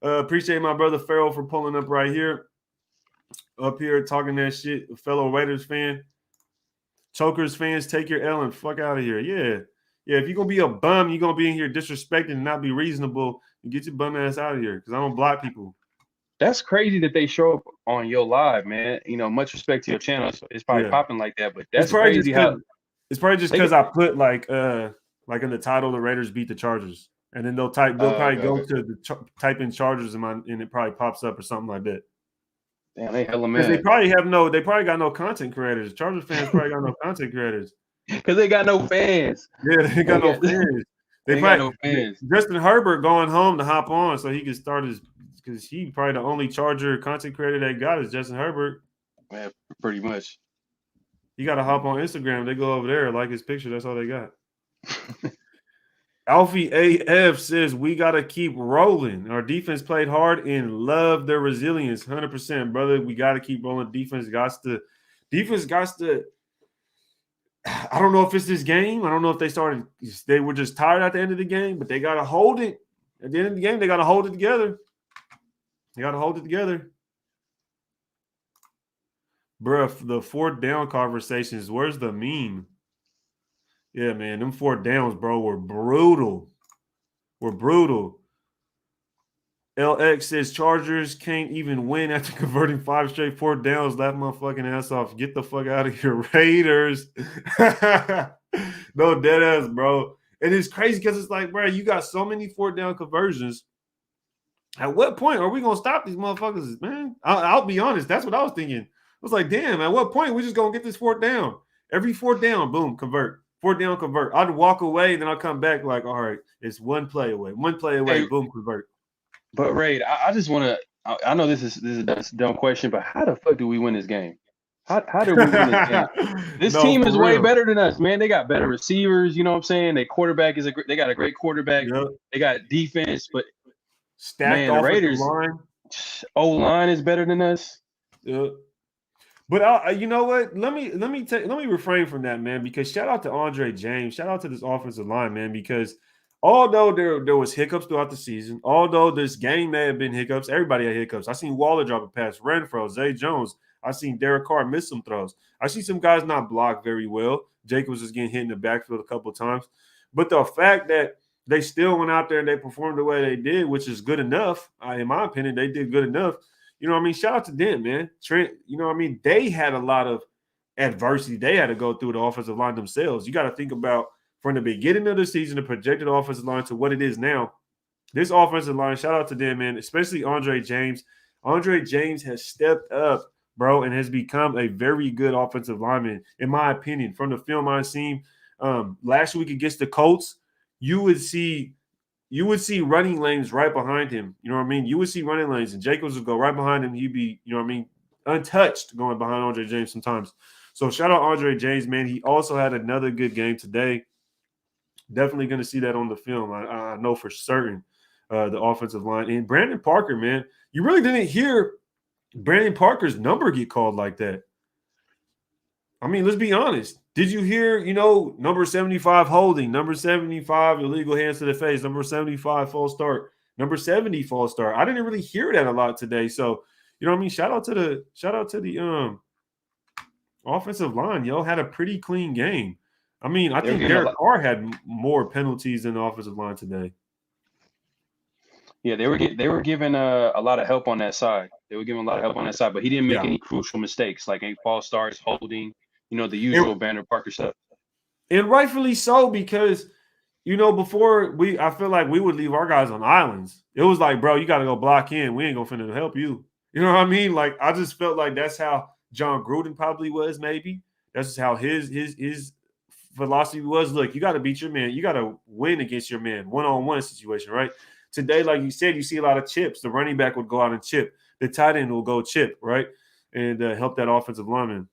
Appreciate my brother Farrell for pulling up right here. Up here talking that shit. A fellow Raiders fan. Chokers fans, take your L and fuck out of here. Yeah. Yeah, if you're going to be a bum, you're going to be in here disrespecting and not be reasonable, and get your bum ass out of here because I don't block people. That's crazy that they show up on your live, man. You know, much respect to your channel. It's probably popping like that, but that's crazy how it's probably just because I put like in the title, the Raiders beat the Chargers, and then they'll probably go to the type in Chargers and it probably pops up or something like that. Damn, they hella mad. They probably got no content creators. Chargers fans probably got no content creators because they got no fans. Yeah, they got no fans. They got no fans. Justin Herbert going home to hop on so he can start his. Because he probably the only Charger content creator they got is Justin Herbert. Man, pretty much. You got to hop on Instagram. They go over there, like his picture. That's all they got. Alfie AF says, we got to keep rolling. Our defense played hard and love their resilience. 100%, brother. We got to keep rolling. Defense got to I don't know if it's this game. I don't know if they were just tired at the end of the game, but they got to hold it. At the end of the game, they got to hold it together. You got to hold it together. Bruh, the 4th down conversations, where's the meme? Yeah, man, them 4th downs, bro, were brutal. LX says Chargers can't even win after converting 5 straight 4th downs. Laugh my fucking ass off. Get the fuck out of here, Raiders. No, dead ass, bro. And it's crazy because it's like, bro, you got so many 4th down conversions. At what point are we going to stop these motherfuckers, man? I'll be honest. That's what I was thinking. I was like, damn, at what point we just going to get this 4th down? Every 4th down, boom, convert. 4th down, convert. I'd walk away, then I'll come back like, all right, it's one play away. Hey, boom, convert. But, Raid, I just want to – I know this is a dumb question, but how the fuck do we win this game? How do we win this game? This team is way better than us, man. They got better receivers, you know what I'm saying? Their quarterback they got a great quarterback. Yep. They got defense, but – stacked off the Raiders line. O-line is better than us. Yeah. But you know what? Let me refrain from that, man, because shout out to Andre James. Shout out to this offensive line, man, because although there was hiccups throughout the season, although this game may have been hiccups, everybody had hiccups. I seen Waller drop a pass, Renfro, Zay Jones. I seen Derek Carr miss some throws. I see some guys not block very well. Jacobs is getting hit in the backfield a couple of times. But the fact that they still went out there and they performed the way they did, which is good enough. In my opinion, they did good enough. You know what I mean? Shout out to them, man. Trent, you know what I mean? They had a lot of adversity they had to go through the offensive line themselves. You got to think about from the beginning of the season, the projected offensive line to what it is now. This offensive line, shout out to them, man, especially Andre James. Andre James has stepped up, bro, and has become a very good offensive lineman, in my opinion. From the film I've seen last week against the Colts, you would see running lanes right behind him. You know what I mean? You would see running lanes, and Jacobs would go right behind him. He'd be, you know what I mean, untouched going behind Andre James sometimes. So shout out Andre James, man. He also had another good game today. Definitely going to see that on the film. I know for certain the offensive line. And Brandon Parker, man, you really didn't hear Brandon Parker's number get called like that. I mean, let's be honest. Did you hear, number 75 holding, number 75 illegal hands to the face, number 75 false start, number 70 false start? I didn't really hear that a lot today. So, you know what I mean? Shout out to the offensive line. Y'all had a pretty clean game. I mean, I think Derek Carr had more penalties than the offensive line today. Yeah, they were given a lot of help on that side. They were giving a lot of help on that side, but he didn't make any crucial mistakes, like any false starts, holding, the usual Banner Parker stuff. And rightfully so, because before I feel like we would leave our guys on islands. It was like, bro, you got to go block in. We ain't gonna finna help you. You know what I mean? Like, I just felt like that's how John Gruden probably was. Maybe that's just how his philosophy was. Look, you got to beat your man. You got to win against your man, one-on-one situation, right? Today, like you said, you see a lot of chips. The running back would go out and chip. The tight end will go chip, right, and help that offensive lineman.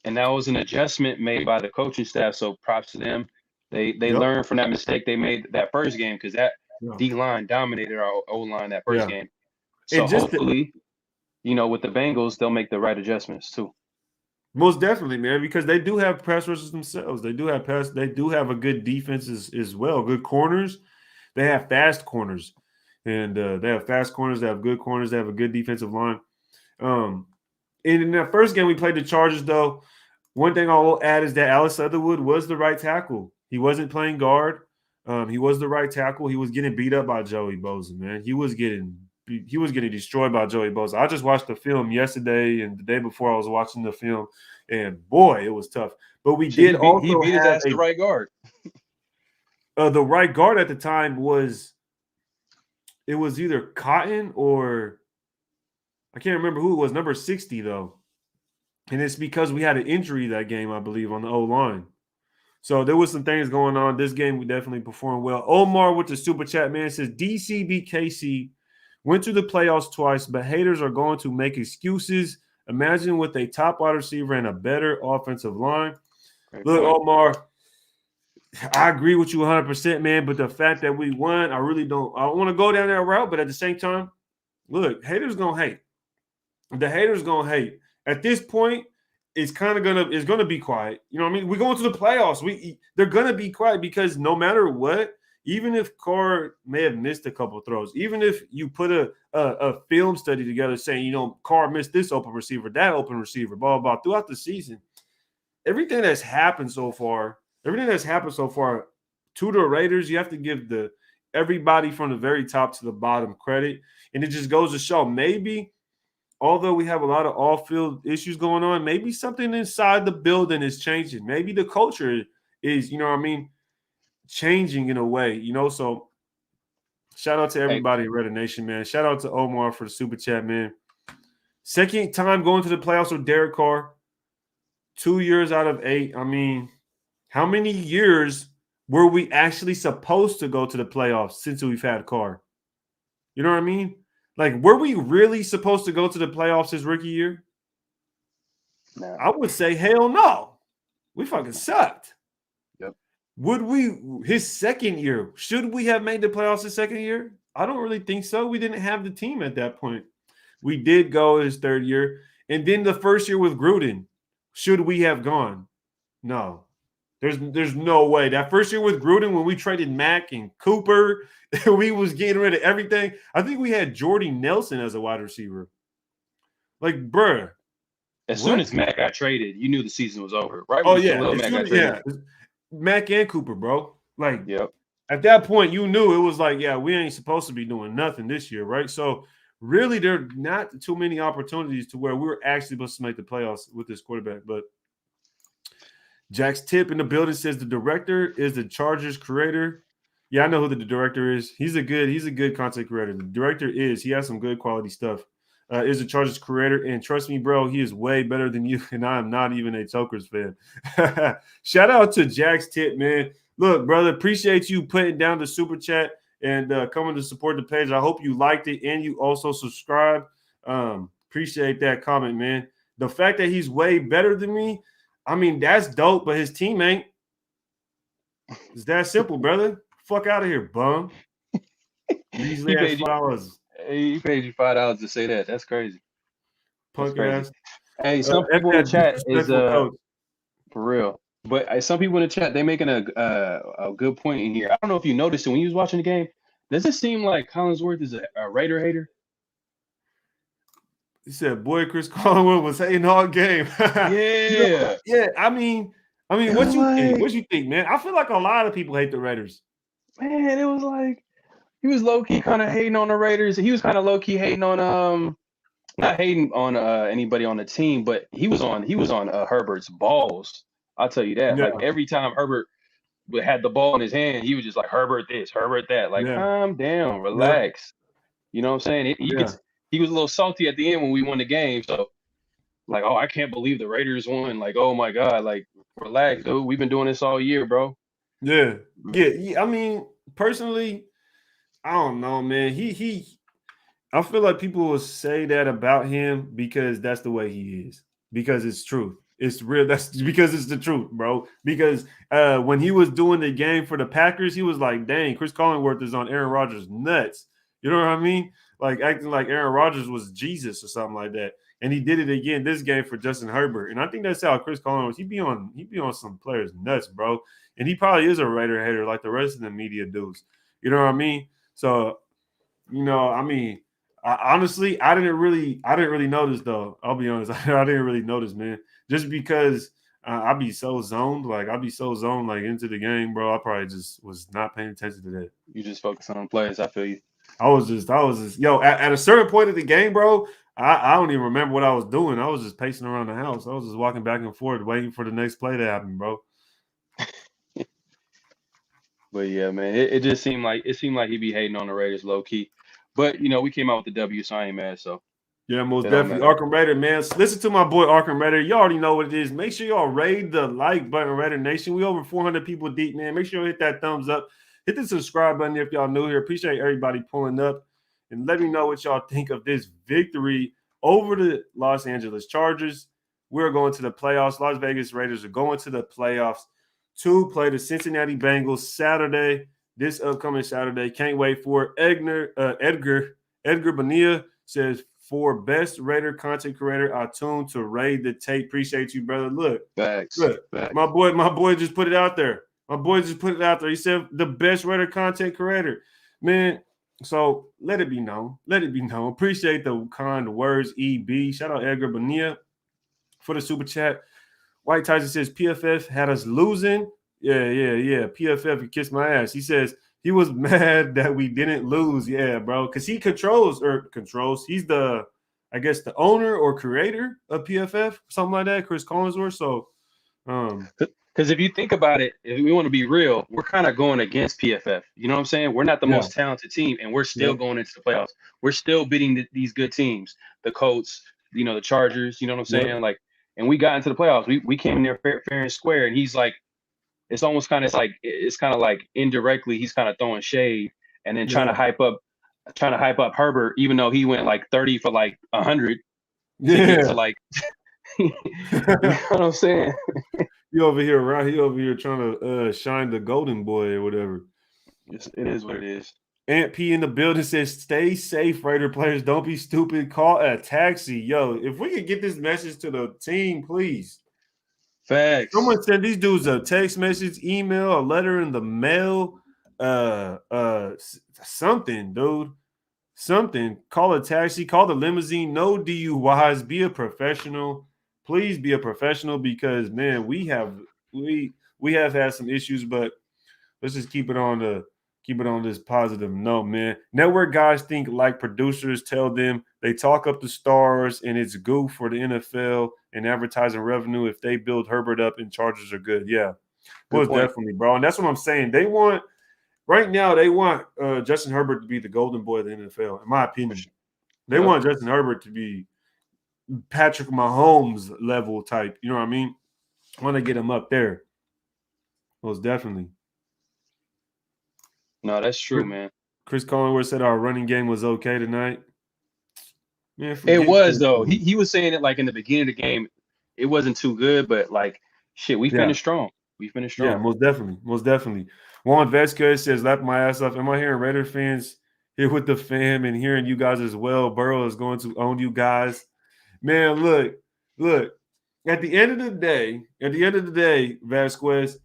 And that was an adjustment made by the coaching staff. So props to them. They learned from that mistake they made that first game, because that D-line dominated our O-line that first game. So hopefully, with the Bengals, they'll make the right adjustments too. Most definitely, man, because they do have pass rushers themselves. They do have a good defense as well. Good corners. They have fast corners. And they have fast corners. They have good corners. They have a good defensive line. And in that first game we played the Chargers, though, one thing I will add is that Alex Leatherwood was the right tackle. He wasn't playing guard. He was the right tackle. He was getting beat up by Joey Bosa, man. He was getting destroyed by Joey Bosa. I just watched the film yesterday and the day before I was watching the film, and boy, it was tough. But he beat his ass the right guard. The right guard at the time was either Cotton or I can't remember who it was, number 60 though. And it's because we had an injury that game, I believe, on the O-line. So there was some things going on. This game we definitely performed well. Omar with the super chat, man, says DCBKC went to the playoffs twice, but haters are going to make excuses. Imagine with a top wide receiver and a better offensive line. Look, Omar, I agree with you 100%, man. But the fact that we won, I don't want to go down that route. But at the same time, look, haters gonna hate. The haters gonna hate. At this point, it's gonna be quiet. You know what I mean? We're going to the playoffs. They're gonna be quiet because no matter what, even if Carr may have missed a couple throws, even if you put a film study together saying, Carr missed this open receiver, that open receiver, blah, blah, blah, throughout the season, everything that's happened so far to the Raiders, you have to give everybody from the very top to the bottom credit. And it just goes to show maybe, although we have a lot of off-field issues going on, maybe something inside the building is changing. Maybe the culture is, changing in a way, So shout out to everybody in Raider Nation, man. Shout out to Omar for the super chat, man. Second time going to the playoffs with Derek Carr. 2 years out of 8. I mean, how many years were we actually supposed to go to the playoffs since we've had Carr? You know what I mean? Like, were we really supposed to go to the playoffs his rookie year? No. I would say hell no. We fucking sucked. Yep. Would we his second year? Should we have made the playoffs his second year? I don't really think so. We didn't have the team at that point. We did go his third year. And then the first year with Gruden. Should we have gone? No. There's no way. That first year with Gruden, when we traded Mack and Cooper, we was getting rid of everything. I think we had Jordy Nelson as a wide receiver. Like, bruh. As soon as Mack got traded, you knew the season was over, right? Oh, yeah. Mack and Cooper, bro. Like, At that point, you knew it was like, we ain't supposed to be doing nothing this year, right? So, really, there are not too many opportunities to where we were actually supposed to make the playoffs with this quarterback. But Jack's tip in the building says the director is the Chargers creator. Yeah, I know who the director is. He's a good content creator. The director he has some good quality stuff. Is the Chargers creator, and trust me, bro, he is way better than you, and I am not even a Tokers fan. Shout out to Jack's tip, man. Look, brother, appreciate you putting down the super chat and coming to support the page. I hope you liked it and you also subscribed. Appreciate that comment, man. The fact that he's way better than me, I mean, that's dope, but his team ain't. It's that simple, brother. Fuck out of here, bum. He paid you $5 to say that. That's crazy. Punk ass. Hey, some people in the chat is for real. But some people in the chat, they making a good point in here. I don't know if you noticed it when you was watching the game. Does it seem like Collinsworth is a Raider hater? He said, boy, Chris Collinsworth was hating all game. Yeah. Yeah, I mean, I mean, It what was you think? like, What you think, man? I feel like a lot of people hate the Raiders. man, it was like he was low key kind of hating on the Raiders. He was kind of low key hating on not hating on anybody on the team, but he was on Herbert's balls. I'll tell you that. Yeah, Like every time Herbert had the ball in his hand, he was just like Herbert this, Herbert that. Like yeah, calm down, yeah, relax. You know what I'm saying? yeah. He was a little salty at the end when we won the game. So like, oh, I can't believe the Raiders won. Like, oh my God, like relax, dude. We've been doing this all year, bro. Yeah, yeah. I mean, personally, I don't know, man. I feel like people will say that about him because that's the way he is. Because it's truth. It's real. That's because it's the truth, bro. Because when he was doing the game for the Packers, he was like, "Dang, Chris Collinsworth is on Aaron Rodgers' nuts." You know what I mean? Like acting like Aaron Rodgers was Jesus or something like that. And he did it again this game for Justin Herbert. And I think that's how Chris Collinsworth he be on some players' nuts, bro. And he probably is a Raider hater like the rest of the media dudes. You know what I mean? So, I mean, honestly, I didn't really notice though. I'll be honest, I didn't really notice, man. Just because I be so zoned, like into the game, bro. I probably just was not paying attention to that. You just focus on players. I feel you. I was just, yo. At a certain point of the game, bro, I don't even remember what I was doing. I was just pacing around the house. I was just walking back and forth, waiting for the next play to happen, bro. But yeah, man, it just seemed like he'd be hating on the Raiders low key. But we came out with the W, so I ain't mad. So Yeah, most it don't definitely. matter. Arkham Raider, man. Listen to my boy Arkham Raider. You already know what it is. Make sure y'all raid the like button, Raider Nation. We over 400 people deep, man. Make sure you hit that thumbs up. Hit the subscribe button if y'all new here. Appreciate everybody pulling up. And let me know what y'all think of this victory over the Los Angeles Chargers. We're going to the playoffs. Las Vegas Raiders are going to the playoffs to play the Cincinnati Bengals Saturday, this upcoming Saturday. Can't wait for it. Edgar Bonilla says, for best Raider content creator, I tuned to raid the tape. Appreciate you, brother. Look, Facts. my boy just put it out there. He said the best Raider content creator, man. So let it be known. Appreciate the kind words, EB. Shout out Edgar Bonilla for the super chat. White Tyson says PFF had us losing. Yeah. PFF, you kissed my ass. He says he was mad that we didn't lose. Yeah, bro. Because he controls. He's the owner or creator of PFF, something like that, Chris Collinsworth. So because if you think about it, if we want to be real, we're kind of going against PFF. You know what I'm saying? We're not the most talented team, and we're still going into the playoffs. We're still beating these good teams, the Colts, the Chargers. You know what I'm saying? Like, and we got into the playoffs. We came in there fair and square, and he's like, it's almost kind of like indirectly he's kind of throwing shade and then trying to hype up Herbert, even though he went like 30 for like 100 to get to like, you know what I'm saying? He over here trying to shine the golden boy or whatever. It is what it is. Ant P in the building says, stay safe, Raider players. Don't be stupid. Call a taxi. Yo, if we could get this message to the team, please. Facts. Someone send these dudes a text message, email, a letter in the mail, something, dude. Something. Call a taxi, call the limousine. No DUIs. Be a professional. Please be a professional because, man, we have had some issues, but let's just keep it on this positive note, man. Network guys think like producers tell them they talk up the stars and it's goof for the NFL and advertising revenue if they build Herbert up and Chargers are good. Yeah, most definitely, bro. And that's what I'm saying. They want Justin Herbert to be the golden boy of the NFL, in my opinion. They want Justin Herbert to be Patrick Mahomes level type. You know what I mean? I want to get him up there. Most definitely. No, that's true, man. Chris Collinsworth said our running game was okay tonight. Man, it was though. He was saying it like in the beginning of the game, it wasn't too good, but like shit, we finished strong. Yeah, most definitely. Juan Vasquez says, "Lap my ass off." Am I hearing Raider fans here with the fam and hearing you guys as well? Burrow is going to own you guys. Man, look. At the end of the day, Vasquez,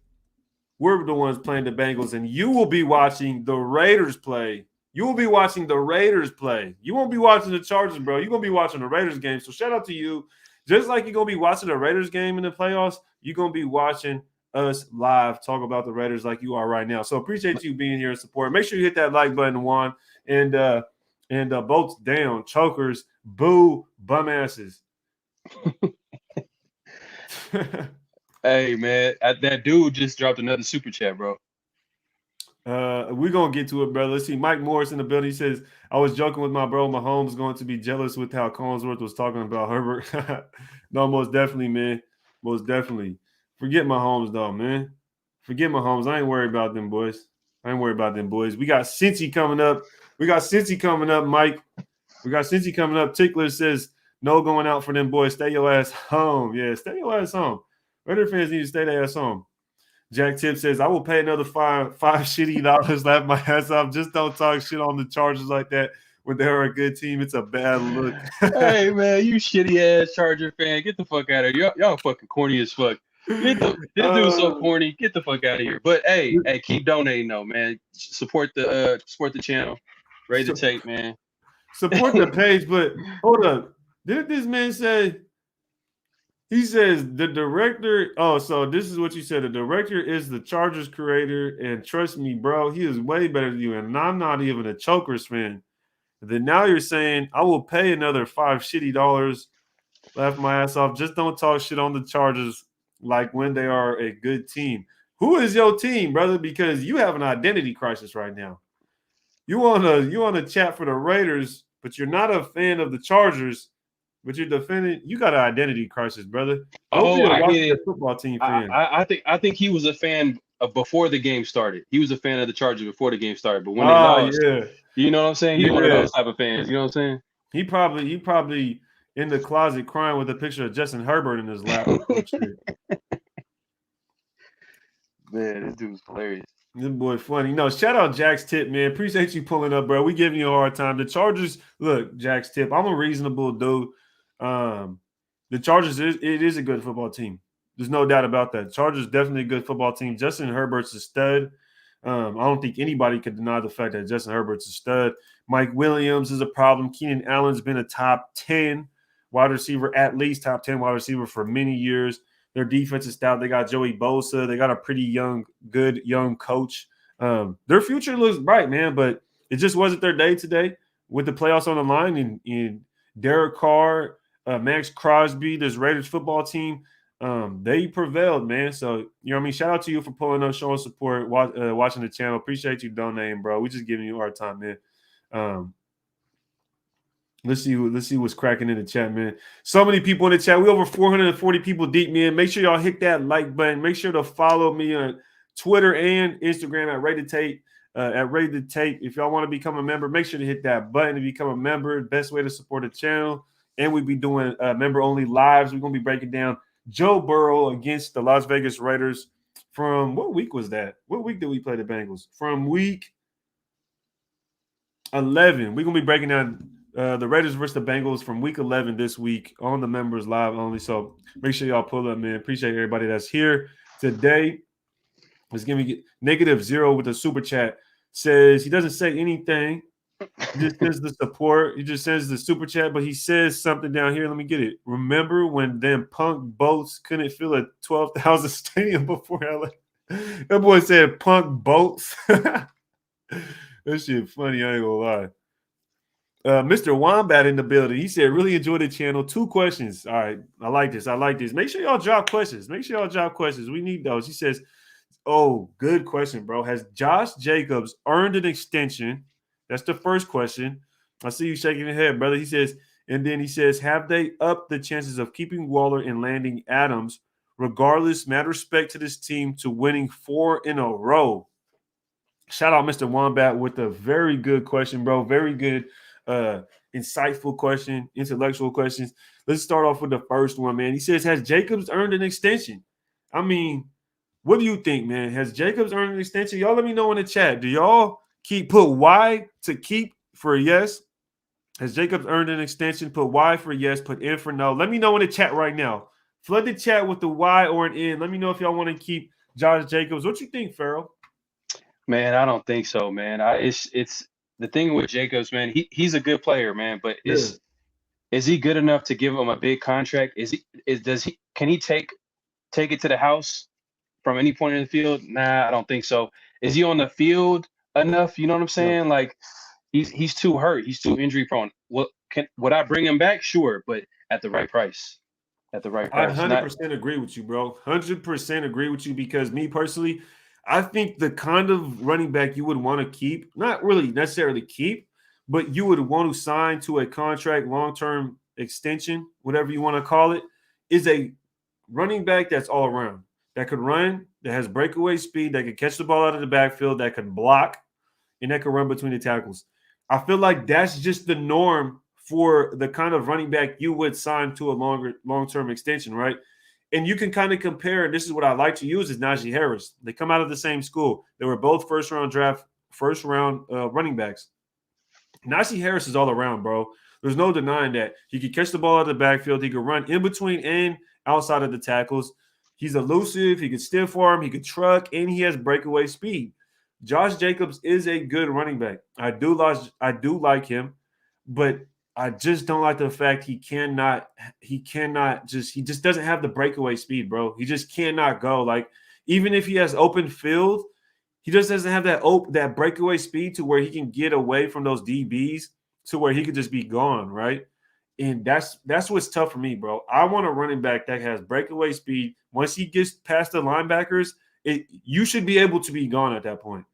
we're the ones playing the Bengals, and you will be watching the Raiders play. You won't be watching the Chargers, bro. You're going to be watching the Raiders game. So shout out to you. Just like you're going to be watching the Raiders game in the playoffs, you're going to be watching us live talk about the Raiders like you are right now. So appreciate you being here and support. Make sure you hit that like button, Juan, and bolts down, chokers, boo, bum asses. Hey man, that dude just dropped another super chat, bro. We're gonna get to it, brother. Let's see. Mike Morris in the building. He says, I was joking with my bro. Mahomes going to be jealous with how Collinsworth was talking about Herbert. No, most definitely, man. Most definitely. Forget Mahomes, though, man. Forget Mahomes. I ain't worried about them boys. I ain't worried about them boys. We got Cincy coming up. Mike. We got Cincy coming up. Tickler says, no going out for them boys. Stay your ass home. Yeah, stay your ass home. Raider fans need to stay their ass home. Jack Tip says, I will pay another five shitty dollars, laugh my ass off. Just don't talk shit on the Chargers like that when they're a good team. It's a bad look. Hey, man, you shitty ass Charger fan. Get the fuck out of here. Y'all fucking corny as fuck. This dude's so corny. Get the fuck out of here. But hey, keep donating though, man. Support the channel. Ready to take, man. Support the page, but hold up. Didn't this man say? He says the director. Oh, so this is what you said. The director is the Chargers creator, and trust me, bro, he is way better than you. And I'm not even a Chokers fan. Then now you're saying I will pay another $5 shitty dollars, laugh my ass off. Just don't talk shit on the Chargers like when they are a good team. Who is your team, brother? Because you have an identity crisis right now. You want to chat for the Raiders, but you're not a fan of the Chargers. But you're defending. You got an identity crisis, brother. Oh, I get it. Football team fan. I think he was a fan of before the game started. He was a fan of the Chargers before the game started. But when they lost, you know what I'm saying? He's one of those type of fans. You know what I'm saying? He probably in the closet crying with a picture of Justin Herbert in his lap. Man, this dude's hilarious. This boy funny. No, shout out Jack's Tip, man. Appreciate you pulling up, bro. We giving you a hard time. The Chargers, look, Jack's Tip. I'm a reasonable dude. The Chargers it is a good football team. There's no doubt about that. Chargers definitely a good football team. Justin Herbert's a stud. I don't think anybody could deny the fact that Justin Herbert's a stud. Mike Williams is a problem. Keenan Allen's been a top 10 wide receiver, at least top 10 wide receiver for many years. Their defense is stout. They got Joey Bosa. They got a pretty good young coach. Their future looks bright, man, but it just wasn't their day today with the playoffs on the line. And Derek Carr, Max Crosby, this Raiders football team, they prevailed, man. So, you know what I mean? Shout out to you for pulling up, showing support, watching the channel. Appreciate you donating, bro. We just giving you our time, man. Let's see what's cracking in the chat, man. So many people in the chat. We over 440 people deep, man. Make sure y'all hit that like button. Make sure to follow me on Twitter and Instagram at Rated Tape. If y'all want to become a member, make sure to hit that button to become a member. Best way to support the channel. And we'll be doing member-only lives. We're going to be breaking down Joe Burrow against the Las Vegas Raiders from – what week was that? What week did we play the Bengals? From week 11. We're going to be breaking down the Raiders versus the Bengals from week 11 this week on the members live only. So make sure y'all pull up, man. Appreciate everybody that's here today. Let's give me -0 with the super chat. Says he doesn't say anything. He just says the support. He just says the super chat, but he says something down here. Let me get it. Remember when them punk boats couldn't fill a 12,000 stadium before LA? That boy said punk boats. That shit funny. I ain't gonna lie. Mr. Wombat in the building. He said, really enjoyed the channel. 2 questions. All right. I like this. Make sure y'all drop questions. We need those. He says, oh, good question, bro. Has Josh Jacobs earned an extension? That's the first question. I see you shaking your head, brother. He says, and then he says, have they upped the chances of keeping Waller and landing Adams? Regardless, mad respect to this team to winning 4 in a row. Shout out Mr. Wombat with a very good question, bro. Very good, insightful question, intellectual questions. Let's start off with the first one, man. He says, has Jacobs earned an extension? I mean, what do you think, man? Has Jacobs earned an extension? Y'all let me know in the chat. Do y'all put Y to keep for yes? Has Jacobs earned an extension? Put Y for yes, put N for no. Let me know in the chat right now. Flood the chat with the Y or an N. Let me know if y'all want to keep Josh Jacobs. What you think, Farrell? Man, I don't think so, man. It's the thing with Jacobs, man. He's a good player, man, but is he good enough to give him a big contract? Can he take it to the house from any point in the field? Nah, I don't think so. Is he on the field enough? You know what I'm saying? Like he's too hurt. He's too injury prone. Would I bring him back? Sure, but at the right price. At the right I price. 100% agree with you, bro. 100% agree with you because me personally, I think the kind of running back you would want to keep, not really necessarily keep, but you would want to sign to a contract, long-term extension, whatever you want to call it, is a running back that's all around, that could run, that has breakaway speed, that could catch the ball out of the backfield, that could block, and that could run between the tackles. I feel like that's just the norm for the kind of running back you would sign to a long-term extension, right? And you can kind of compare, and this is what I like to use, is Najee Harris. They come out of the same school. They were both first-round running backs. Najee Harris is all around, bro. There's no denying that. He could catch the ball out of the backfield. He could run in between and outside of the tackles. He's elusive. He could stiff arm. He could truck, and he has breakaway speed. Josh Jacobs is a good running back. I do like him, but I just don't like the fact he just doesn't have the breakaway speed, bro. He just cannot go. Like, even if he has open field, he just doesn't have that breakaway speed to where he can get away from those DBs to where he could just be gone, right? And that's what's tough for me, bro. I want a running back that has breakaway speed. Once he gets past the linebackers, you should be able to be gone at that point.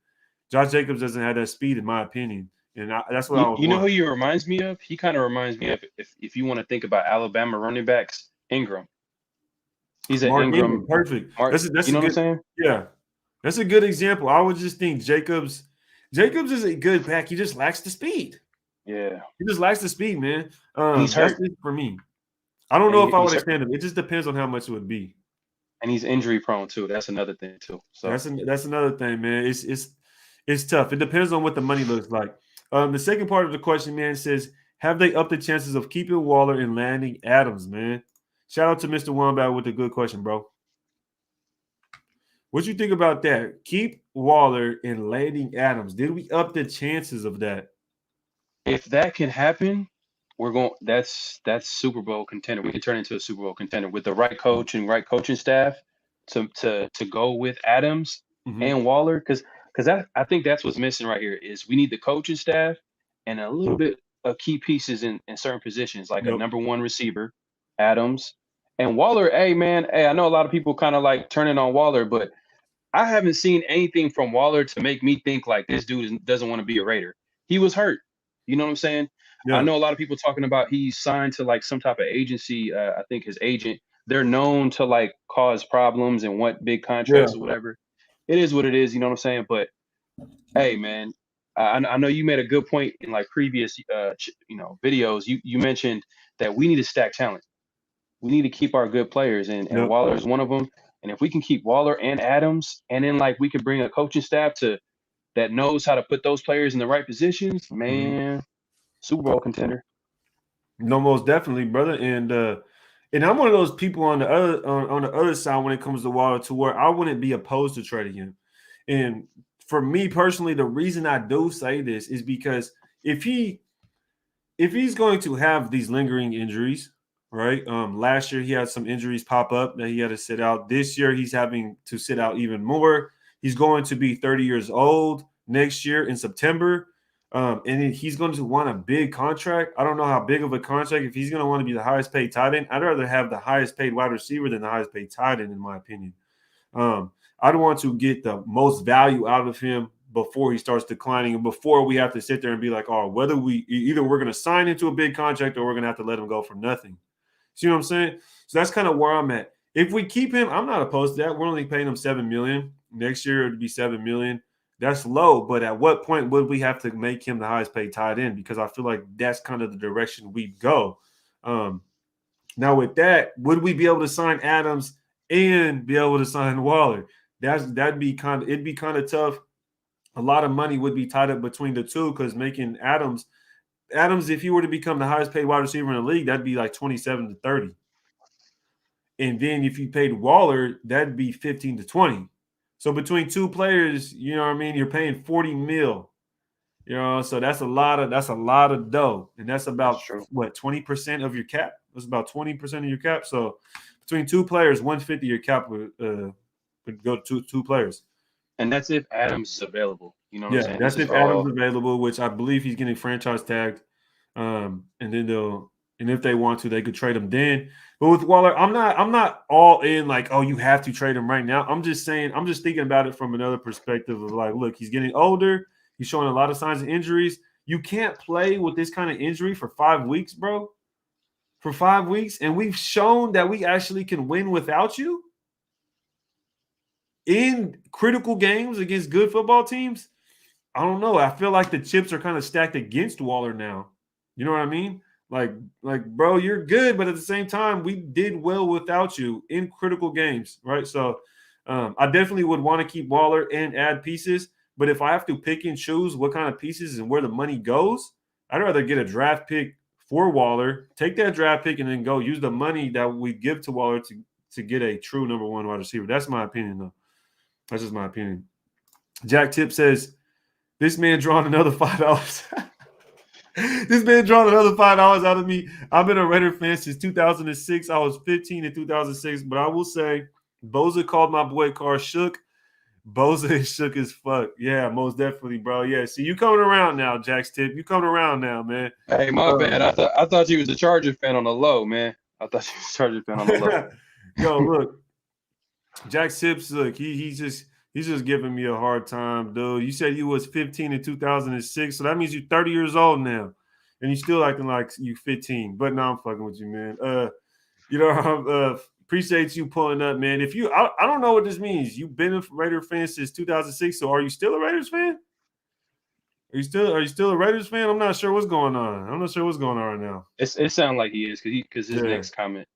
Josh Jacobs doesn't have that speed, in my opinion, and that's what I would You know want. who he reminds me of? He kind of reminds me of, if you want to think about Alabama running backs, Ingram. He's an Mark Ingram. perfect. That's you know a what I'm good, saying? yeah. That's a good example. I would just think Jacobs is a good back. He just lacks the speed. Yeah. He just lacks the speed, man. He's That's hurt. it for me. I don't know if I would He's hurt. extend him. It just depends on how much it would be. And he's injury prone too. That's another thing too. So That's another thing, man. It's tough. It depends on what the money looks like. The second part of the question, man, says, have they upped the chances of keeping Waller and landing Adams, man? Shout out to Mr. Wombat with a good question, bro. What you think about that? Keep Waller and landing Adams. Did we up the chances of that? if that can happen, we're going. That's Super Bowl contender. We can turn into a Super Bowl contender with the right coach and right coaching staff to go with Adams and Waller, because I think that's what's missing right here is we need the coaching staff and a little bit of key pieces in certain positions, like a number one receiver, Adams, and Waller. Hey man, I know a lot of people kind of like turning on Waller, but I haven't seen anything from Waller to make me think like this dude doesn't want to be a Raider. He was hurt. You know what I'm saying? Yeah. I know a lot of people talking about he's signed to like some type of agency. I think his agent, they're known to like cause problems and want big contracts or whatever. It is what it is. You know what I'm saying? But hey, man, I know you made a good point in like previous, videos. You mentioned that we need to stack talent. We need to keep our good players, and Waller is one of them. And if we can keep Waller and Adams, and then like we can bring a coaching staff that knows how to put those players in the right positions, man, Super Bowl contender. No, most definitely, brother. And I'm one of those people on the other side when it comes to Waller, to where I wouldn't be opposed to trading him. And for me personally, the reason I do say this is because if he's going to have these lingering injuries, right? Last year he had some injuries pop up that he had to sit out. This year he's having to sit out even more. He's going to be 30 years old next year in September. And he's going to want a big contract. I don't know how big of a contract. If he's going to want to be the highest paid tight end, I'd rather have the highest paid wide receiver than the highest paid tight end, in my opinion. I'd want to get the most value out of him before he starts declining, and before we have to sit there and be like, oh, whether we're going to sign into a big contract or we're going to have to let him go for nothing. See what I'm saying? So that's kind of where I'm at. If we keep him, I'm not opposed to that. We're only paying him $7 million. Next year it would be $7 million. That's low, but at what point would we have to make him the highest paid tight end? Because I feel like that's kind of the direction we'd go. Now with that, would we be able to sign Adams and be able to sign Waller? It'd be kind of tough. A lot of money would be tied up between the two, because making Adams, if he were to become the highest paid wide receiver in the league, that'd be like 27 to 30. And then if you paid Waller, that'd be 15 to 20. So between two players, you know what I mean, you're paying $40 million. You know, so that's a lot of dough. And that's about what, 20% of your cap? That's about 20% of your cap. So between two players, 150 your cap would go two players. And that's if Adams is available. You know what I'm saying? That's if Adams is available, which I believe he's getting franchise tagged. And then and if they want to, they could trade him then. But with Waller, I'm not all in like, oh, you have to trade him right now. I'm just thinking about it from another perspective of like, look, he's getting older. He's showing a lot of signs of injuries. You can't play with this kind of injury for 5 weeks, bro. For 5 weeks, and we've shown that we actually can win without you in critical games against good football teams. I don't know. I feel like the chips are kind of stacked against Waller now. You know what I mean? Like, bro, you're good, but at the same time, we did well without you in critical games, right? So I definitely would want to keep Waller and add pieces. But if I have to pick and choose what kind of pieces and where the money goes, I'd rather get a draft pick for Waller, take that draft pick, and then go use the money that we give to Waller to get a true number one wide receiver. That's my opinion, though. That's just my opinion. Jack Tip says, this man drawing another $5. This man drawing another $5 out of me. I've been a Raider fan since 2006. I was 15 in 2006, but I will say Boza called my boy Carr shook. Boza is shook as fuck. Yeah, most definitely, bro. Yeah, see, you coming around now, Jack's Tip. You coming around now, man. Hey, my bad. I thought you was a Charger fan on the low, man. I thought you was a Charger fan on the low. Yo, look, Jack Tips, look, he's just giving me a hard time, dude. You said you was 15 in 2006, so that means you're 30 years old now, and you still acting like you 15. But no, I'm fucking with you, man. Appreciate you pulling up, man. If you, I don't know what this means. You've been a Raider fan since 2006, so are you still a Raiders fan? Are you still a Raiders fan? I'm not sure what's going on. I'm not sure what's going on right now. It sounds like he is because his next comment.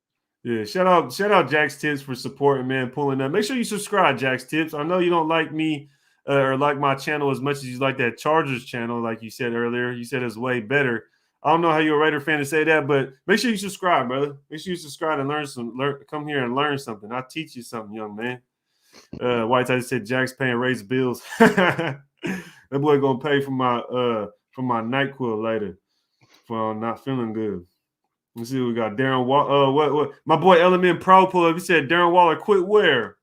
Yeah, shout out Jack's Tips for supporting, man, pulling up. Make sure you subscribe, Jack's Tips. I know you don't like me or like my channel as much as you like that Chargers channel, like you said earlier. You said it's way better. I don't know how you're a Raider fan to say that, but make sure you subscribe, brother. Make sure you subscribe and come here and learn something. I'll teach you something, young man. Whiteside said Jack's paying Ray's bills. That boy gonna pay for my NyQuil later for not feeling good. Let's see what we got. Darren Waller. What? My boy Element Pro pull up. He said Darren Waller quit where?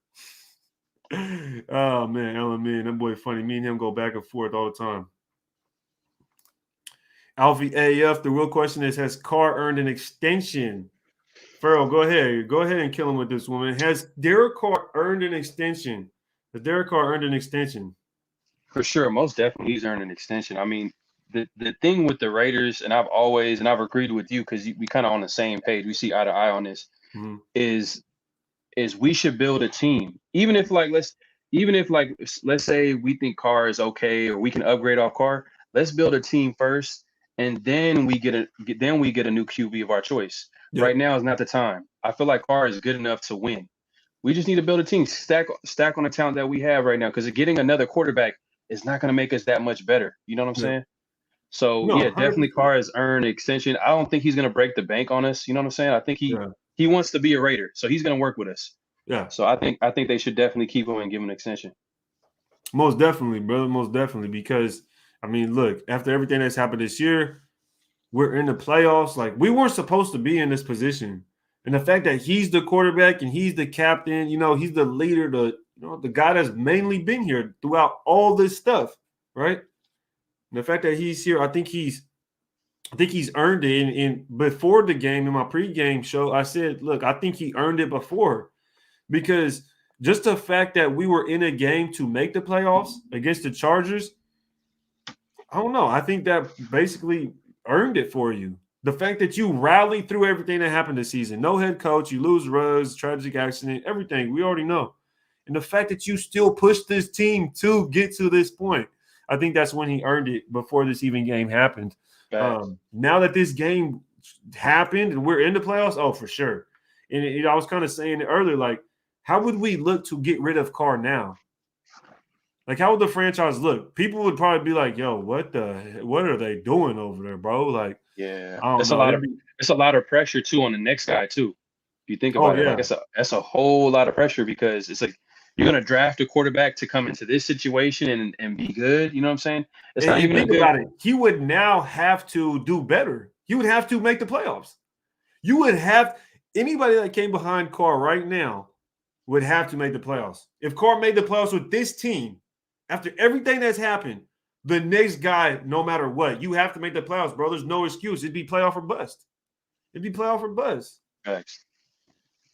Oh man, Element, that boy funny. Me and him go back and forth all the time. Alfie AF. The real question is: has Carr earned an extension? Farrell, go ahead. Go ahead and kill him with this woman. Has Derek Carr earned an extension? Has Derek Carr earned an extension? For sure, most definitely, he's earned an extension. I mean, the thing with the Raiders, and I've agreed with you because we kind of on the same page. We see eye to eye on this. Mm-hmm. Is we should build a team, even if let's say we think Carr is okay or we can upgrade off Carr. Let's build a team first, and then we get a new QB of our choice. Yep. Right now is not the time. I feel like Carr is good enough to win. We just need to build a team, stack on the talent that we have right now, because getting another quarterback is not going to make us that much better. You know what I'm saying? So definitely Carr has earned an extension. I don't think he's going to break the bank on us. You know what I'm saying? I think he wants to be a Raider, so he's going to work with us. Yeah. So I think they should definitely keep him and give him an extension. Most definitely, brother. Most definitely, because I mean, look, after everything that's happened this year, we're in the playoffs. Like, we weren't supposed to be in this position, and the fact that he's the quarterback and he's the captain, he's the leader, the guy that's mainly been here throughout all this stuff, right? And the fact that he's here, I think he's earned it. And before the game, in my pregame show, I said, look, I think he earned it before, because just the fact that we were in a game to make the playoffs against the Chargers, I don't know. I think that basically earned it for you. The fact that you rallied through everything that happened this season, no head coach, you lose Ruggs, tragic accident, everything, we already know. And the fact that you still pushed this team to get to this point, I think that's when he earned it before this even game happened. Now that this game happened and we're in the playoffs, oh, for sure. And I was kind of saying it earlier, like, how would we look to get rid of Carr now? Like, how would the franchise look? People would probably be like, yo, what are they doing over there, bro? Like, yeah, it's a lot of pressure too on the next guy too. If you think about it, like that's a whole lot of pressure, because it's like you're gonna draft a quarterback to come into this situation and be good. You know what I'm saying? It's not even think about it. He would now have to do better. He would have to make the playoffs. You would have anybody that came behind Carr right now would have to make the playoffs. If Carr made the playoffs with this team, after everything that's happened, the next guy, no matter what, you have to make the playoffs, bro. There's no excuse. It'd be playoff or bust. It'd be playoff or bust. Thanks.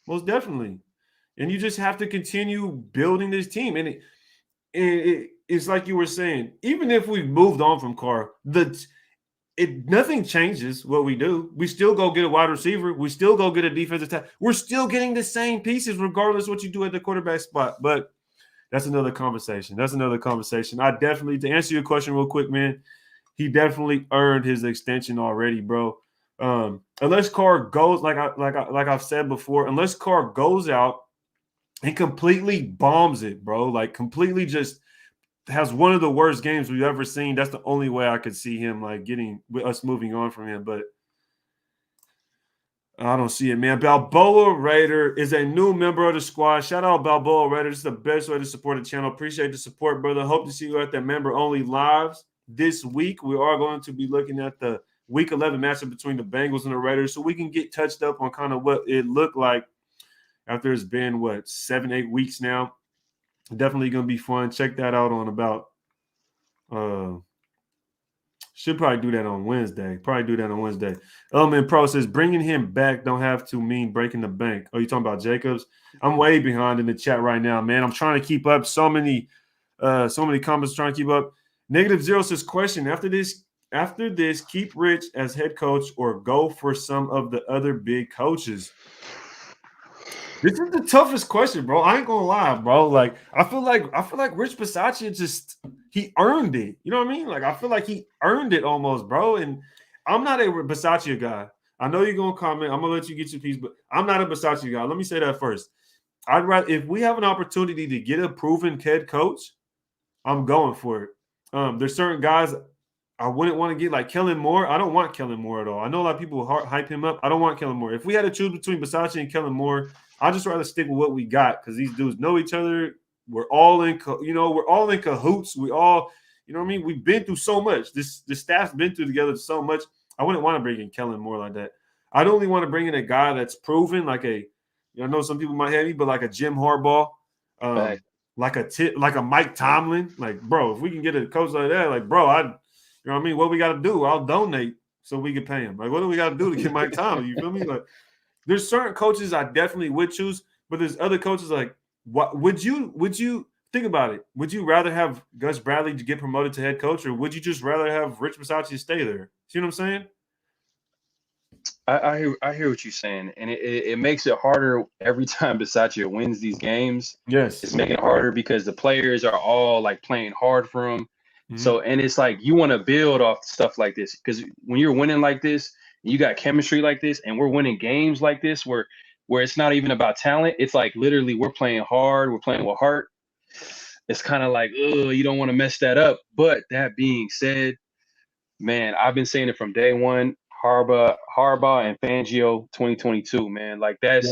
Most definitely. And you just have to continue building this team. And it's like you were saying, even if we've moved on from Carr, nothing changes what we do. We still go get a wide receiver. We still go get a defensive tackle. We're still getting the same pieces regardless of what you do at the quarterback spot. But that's another conversation. I definitely, to answer your question real quick, man, he definitely earned his extension already, bro. Unless Carr goes, like I've said before, unless Carr goes out and completely bombs it, bro, like completely just has one of the worst games we've ever seen. That's the only way I could see him like getting us moving on from him. But I don't see it, man. Balboa Raider is a new member of the squad. Shout out Balboa Raider. This is the best way to support the channel. Appreciate the support, brother. Hope to see you at the member-only lives this week. We are going to be looking at the Week 11 matchup between the Bengals and the Raiders so we can get touched up on kind of what it looked like after it's been, 7-8 weeks now. Definitely going to be fun. Check that out on about should probably do that on Wednesday. Element Pro says bringing him back don't have to mean breaking the bank. Oh, you talking about Jacobs? I'm way behind in the chat right now, man. I'm trying to keep up. So many comments trying to keep up. -0 says question after this, keep Rich as head coach or go for some of the other big coaches. This is the toughest question, bro. I ain't gonna lie, bro. Like I feel like Rich Bisaccia he earned it. You know what I mean? Like I feel like he earned it almost, bro. And I'm not a Bisaccia guy. I know you're gonna comment. I'm gonna let you get your piece, but I'm not a Bisaccia guy. Let me say that first. I'd rather if we have an opportunity to get a proven head coach, I'm going for it. There's certain guys I wouldn't want to get like Kellen Moore. I don't want Kellen Moore at all. I know a lot of people hype him up. I don't want Kellen Moore. If we had to choose between Bisaccia and Kellen Moore, I'd just rather stick with what we got because these dudes know each other. We're all in cahoots. We all, you know what I mean? We've been through so much. This staff's been through together so much. I wouldn't want to bring in Kellen Moore like that. I'd only want to bring in a guy that's proven, like I know some people might hate me, but like a Jim Harbaugh, like a Mike Tomlin. Like, bro, if we can get a coach like that, like, bro, you know what I mean? What we got to do? I'll donate so we can pay him. Like, what do we got to do to get Mike Tomlin? You feel me? Like, there's certain coaches I definitely would choose, but there's other coaches like, what would you think about it? Would you rather have Gus Bradley to get promoted to head coach, or would you just rather have Rich Bisaccia stay there? See what I'm saying? I hear what you're saying, and it makes it harder every time Bisaccia wins these games. Yes, it's making it harder because the players are all like playing hard for him. Mm-hmm. So, and it's like you want to build off stuff like this because when you're winning like this, you got chemistry like this, and we're winning games like this where it's not even about talent. It's like literally we're playing hard, we're playing with heart. It's kind of like, you don't want to mess that up. But that being said, man, I've been saying it from day one. Harbaugh and Fangio 2022, man. Like that's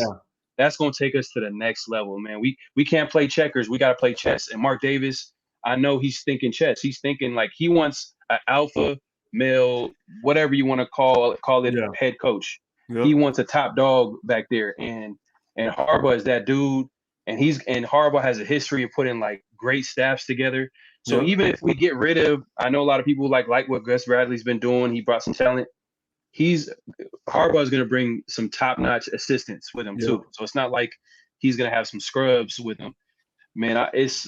gonna take us to the next level, man. We can't play checkers, we gotta play chess. And Mark Davis, I know he's thinking chess. He's thinking like he wants an alpha male, whatever you want to call it, head coach. He wants a top dog back there, and Harbaugh is that dude. And Harbaugh has a history of putting like great staffs together. So even if we get rid of, I know a lot of people like what Gus Bradley's been doing. He brought some talent. Harbaugh is going to bring some top-notch assistants with him too. So it's not like he's going to have some scrubs with him. Man,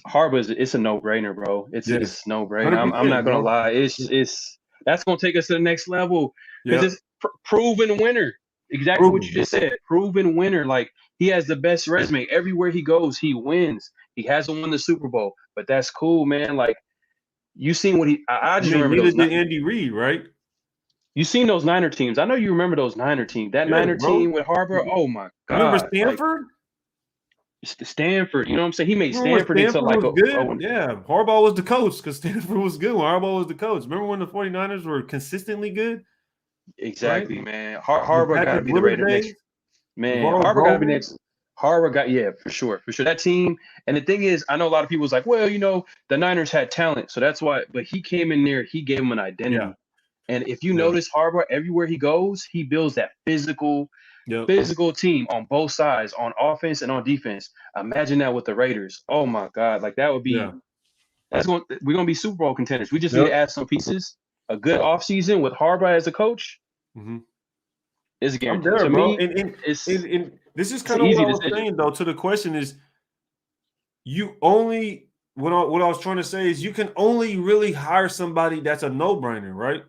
Harbaugh's it's a no-brainer, bro. It's a no-brainer. I'm not gonna lie. It's that's gonna take us to the next level because it's proven winner. Exactly what you just said. Proven winner. Like he has the best resume everywhere he goes. He wins. He hasn't won the Super Bowl, but that's cool, man. Like you seen what I just remember those. Andy Reid, right? You seen those Niner teams. I know you remember those Niner teams. That Niner team with Harbaugh. Oh my God. Remember Stanford? Stanford, you know what I'm saying? He made Stanford into like good. Harbaugh was the coach because Stanford was good when Harbaugh was the coach. Remember when the 49ers were consistently good? Exactly, right? Man. Harbaugh got to be the Raider next. Man, Harbaugh got to be next. For sure. That team, and the thing is, I know a lot of people was like, well, you know, the Niners had talent, so that's why. But he came in there, he gave him an identity. Yeah. And if you notice Harbaugh, everywhere he goes, he builds that physical, Yep. Physical team on both sides, on offense and on defense. Imagine that with the Raiders. Oh my God, like that would be. Yeah. We're gonna be Super Bowl contenders. We just need Yep. to add some pieces. A good offseason with Harbaugh as a coach is a I'm guarantee. there, To bro. me, And it's this is an kind of what easy I was decision. saying, though, to the question is you only what I was trying to say is you can only really hire somebody that's a no-brainer, right?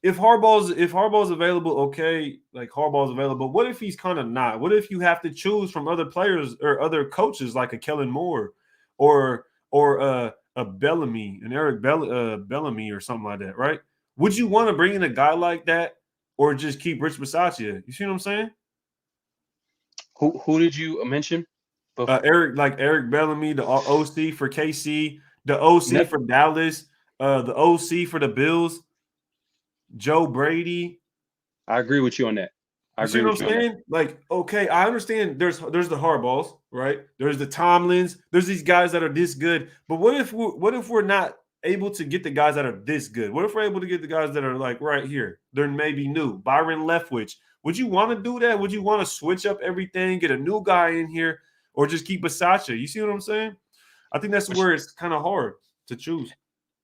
If Harbaugh's available, okay, like Harbaugh's available. What if he's kind of not? What if you have to choose from other players or other coaches like a Kellen Moore or a Bellamy, an Bellamy or something like that, right? Would you want to bring in a guy like that or just keep Rich Bisaccia? You see what I'm saying? Who did you mention? Eric Bellamy, the OC for KC, the OC Ne- for Dallas, the OC for the Bills, Joe Brady. I agree with you on that. I You see agree what with I'm you on that. saying? Like, okay, I understand. There's the Harbaughs, right? There's the Tomlins. There's these guys that are this good. But what if we're not able to get the guys that are this good? What if we're able to get the guys that are like right here? They're maybe new. Byron Leftwich. Would you want to do that? Would you want to switch up everything, get a new guy in here, or just keep Bisaccia? You see what I'm saying? I think that's where it's kind of hard to choose.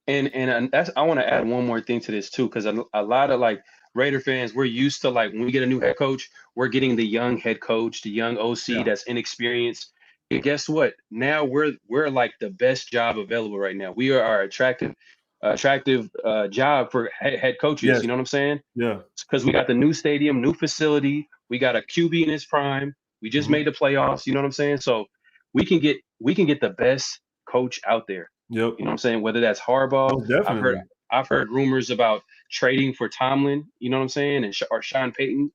And that's I want to add one more thing to this too, because a lot of like Raider fans, we're used to like when we get a new head coach, we're getting the young head coach, the young OC Yeah. that's inexperienced. And guess what? Now we're like the best job available right now. We are our attractive job for head coaches. Yes. You know what I'm saying? Yeah. Because we got the new stadium, new facility, we got a QB in his prime. We just made the playoffs. You know what I'm saying? So we can get the best coach out there. Yep. You know what I'm saying? Whether that's Harbaugh, Most definitely. I've heard rumors about trading for Tomlin. You know what I'm saying? And or Sean Payton.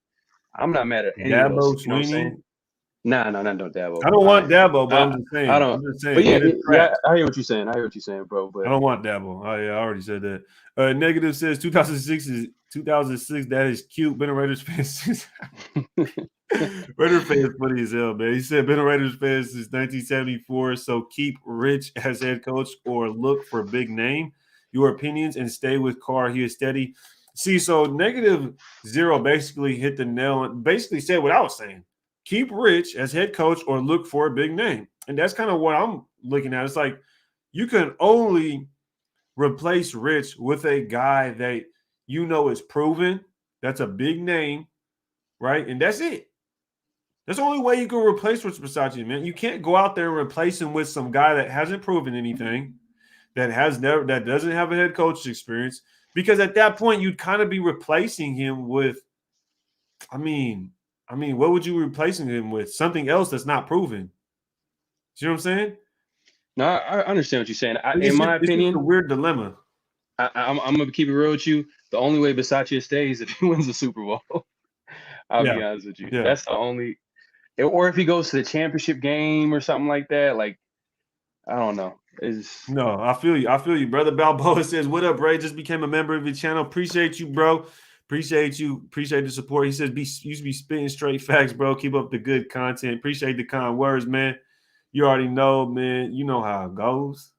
I'm not mad at any of those. Dabo You know what I'm Sweeney. saying? Nah, no, no Dabo. I don't want Dabo, but I'm just saying. I don't. I'm just saying. But yeah, Get it yeah, trapped. I hear what you're saying. I hear what you're saying, bro. But I don't want Dabo. Oh yeah, I already said that. Negative says 2006. That is cute. Been a Raiders fan since. Raiders fans funny as hell, man. He said been a Raiders fan since 1974. So keep Rich as head coach or look for a big name. Your opinions and stay with Carr. He is steady. See, so -0 basically hit the nail and basically said what I was saying. Keep Rich as head coach or look for a big name. And that's kind of what I'm looking at. It's like you can only replace Rich with a guy that you know is proven. That's a big name, right? And that's it. That's the only way you can replace Rich Bisaccia, man. You can't go out there and replace him with some guy that hasn't proven anything, that doesn't have a head coach's experience. Because at that point, you'd kind of be replacing him with, I mean, what would you replacing him with? Something else that's not proven. See what I'm saying? no, I understand what you're saying. It's In my just a opinion, weird dilemma. I'm gonna keep it real with you. The only way Bisaccia stays if he wins the Super Bowl. I'll be honest with you. Yeah. That's the only. Or if he goes to the championship game or something like that, like I don't know. No, I feel you. Brother Balboa says, "What up, Ray? Just became a member of your channel. Appreciate you, bro. Appreciate you. Appreciate the support." He says, "You should be spitting straight facts, bro. Keep up the good content. Appreciate the kind words, man. You already know, man. You know how it goes.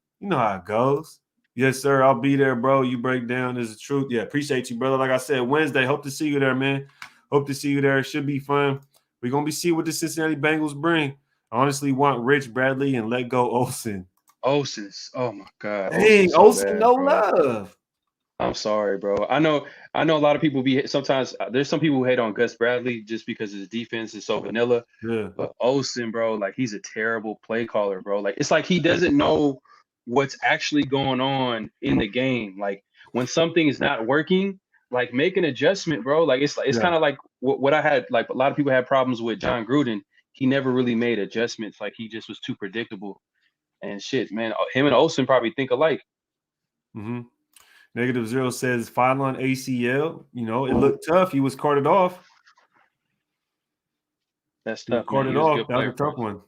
Yes, sir. I'll be there, bro. You break down is the truth. Yeah, appreciate you, brother. Like I said, Wednesday. Hope to see you there, man. Hope to see you there. It should be fun. We're gonna see what the Cincinnati Bengals bring. I honestly want Rich Bradley and let go Olsen. Osis. Oh my God. Dang, so Olsen, bad, no bro. love. I'm sorry, bro. I know a lot of people sometimes there's some people who hate on Gus Bradley just because his defense is so vanilla. Yeah. But Olsen, bro, like he's a terrible play caller, bro. Like it's like he doesn't know what's actually going on in the game. Like when something is not working, like make an adjustment, bro. Like it's kind of like what I had, like a lot of people had problems with John Gruden. He never really made adjustments. Like he just was too predictable. And shit, man, him and Olsen probably think alike. Mm-hmm. -0 says final on ACL. You know, it looked tough. He was carted off. That's tough, man. Carted He was a off. good That player. was a tough one.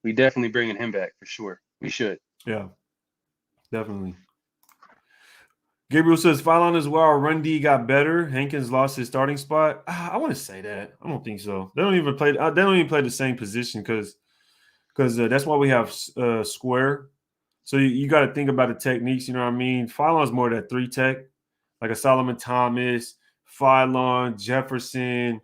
We definitely bringing him back for sure. We should. Yeah, definitely. Gabriel says Fallon as well. Our run D got better. Hankins lost his starting spot. I want to say that. I don't think so. They don't even play. They don't even play the same position because that's why we have square. So you got to think about the techniques. You know what I mean? Fallon's more that 3 tech, like a Solomon Thomas, Phylon, Jefferson,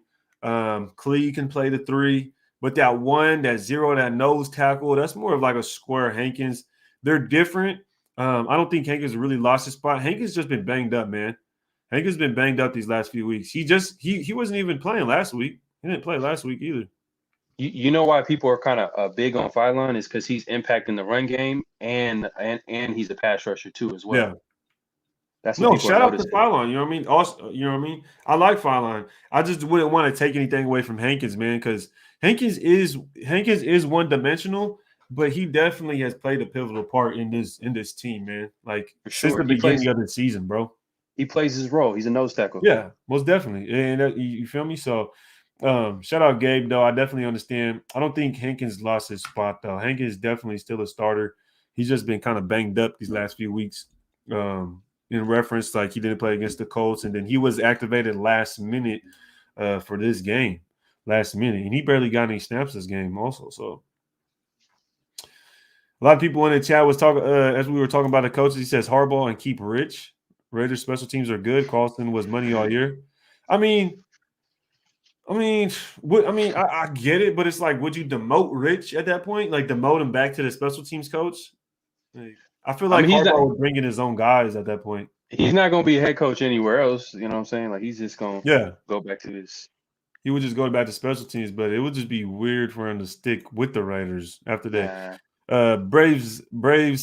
Clee can play the 3, but that 1, that 0, that nose tackle, that's more of like a square Hankins. They're different. I don't think Hankins really lost his spot. Hankins just been banged up, man. Hankins been banged up these last few weeks. He wasn't even playing last week. He didn't play last week either. You know why people are kind of big on Phylon is because he's impacting the run game and he's a pass rusher too as well. Yeah. That's what people shout are out to Phylon. You know what I mean? Also, you know what I mean? I like Phylon. I just wouldn't want to take anything away from Hankins, man, because Hankins is one dimensional, but he definitely has played a pivotal part in this team, man. Like since the beginning of the season, bro. He plays his role. He's a nose tackle. Yeah, most definitely. And you feel me? So shout out Gabe, though. I definitely understand. I don't think Hankins lost his spot, though. Hankins is definitely still a starter. He's just been kind of banged up these last few weeks. In reference, like he didn't play against the Colts, and then he was activated last minute for this game. Last minute. And he barely got any snaps this game also. So a lot of people in the chat was talking as we were talking about the coaches. He says Harbaugh and keep Rich. Raiders special teams are good. Carlson was money all year. I get it, but it's like, would you demote Rich at that point? Like demote him back to the special teams coach? Like, I feel like Harbaugh was bringing his own guys at that point. He's not going to be a head coach anywhere else. You know what I'm saying? Like he's just going to go back to this. He would just go back to special teams, but it would just be weird for him to stick with the Raiders after that. Braves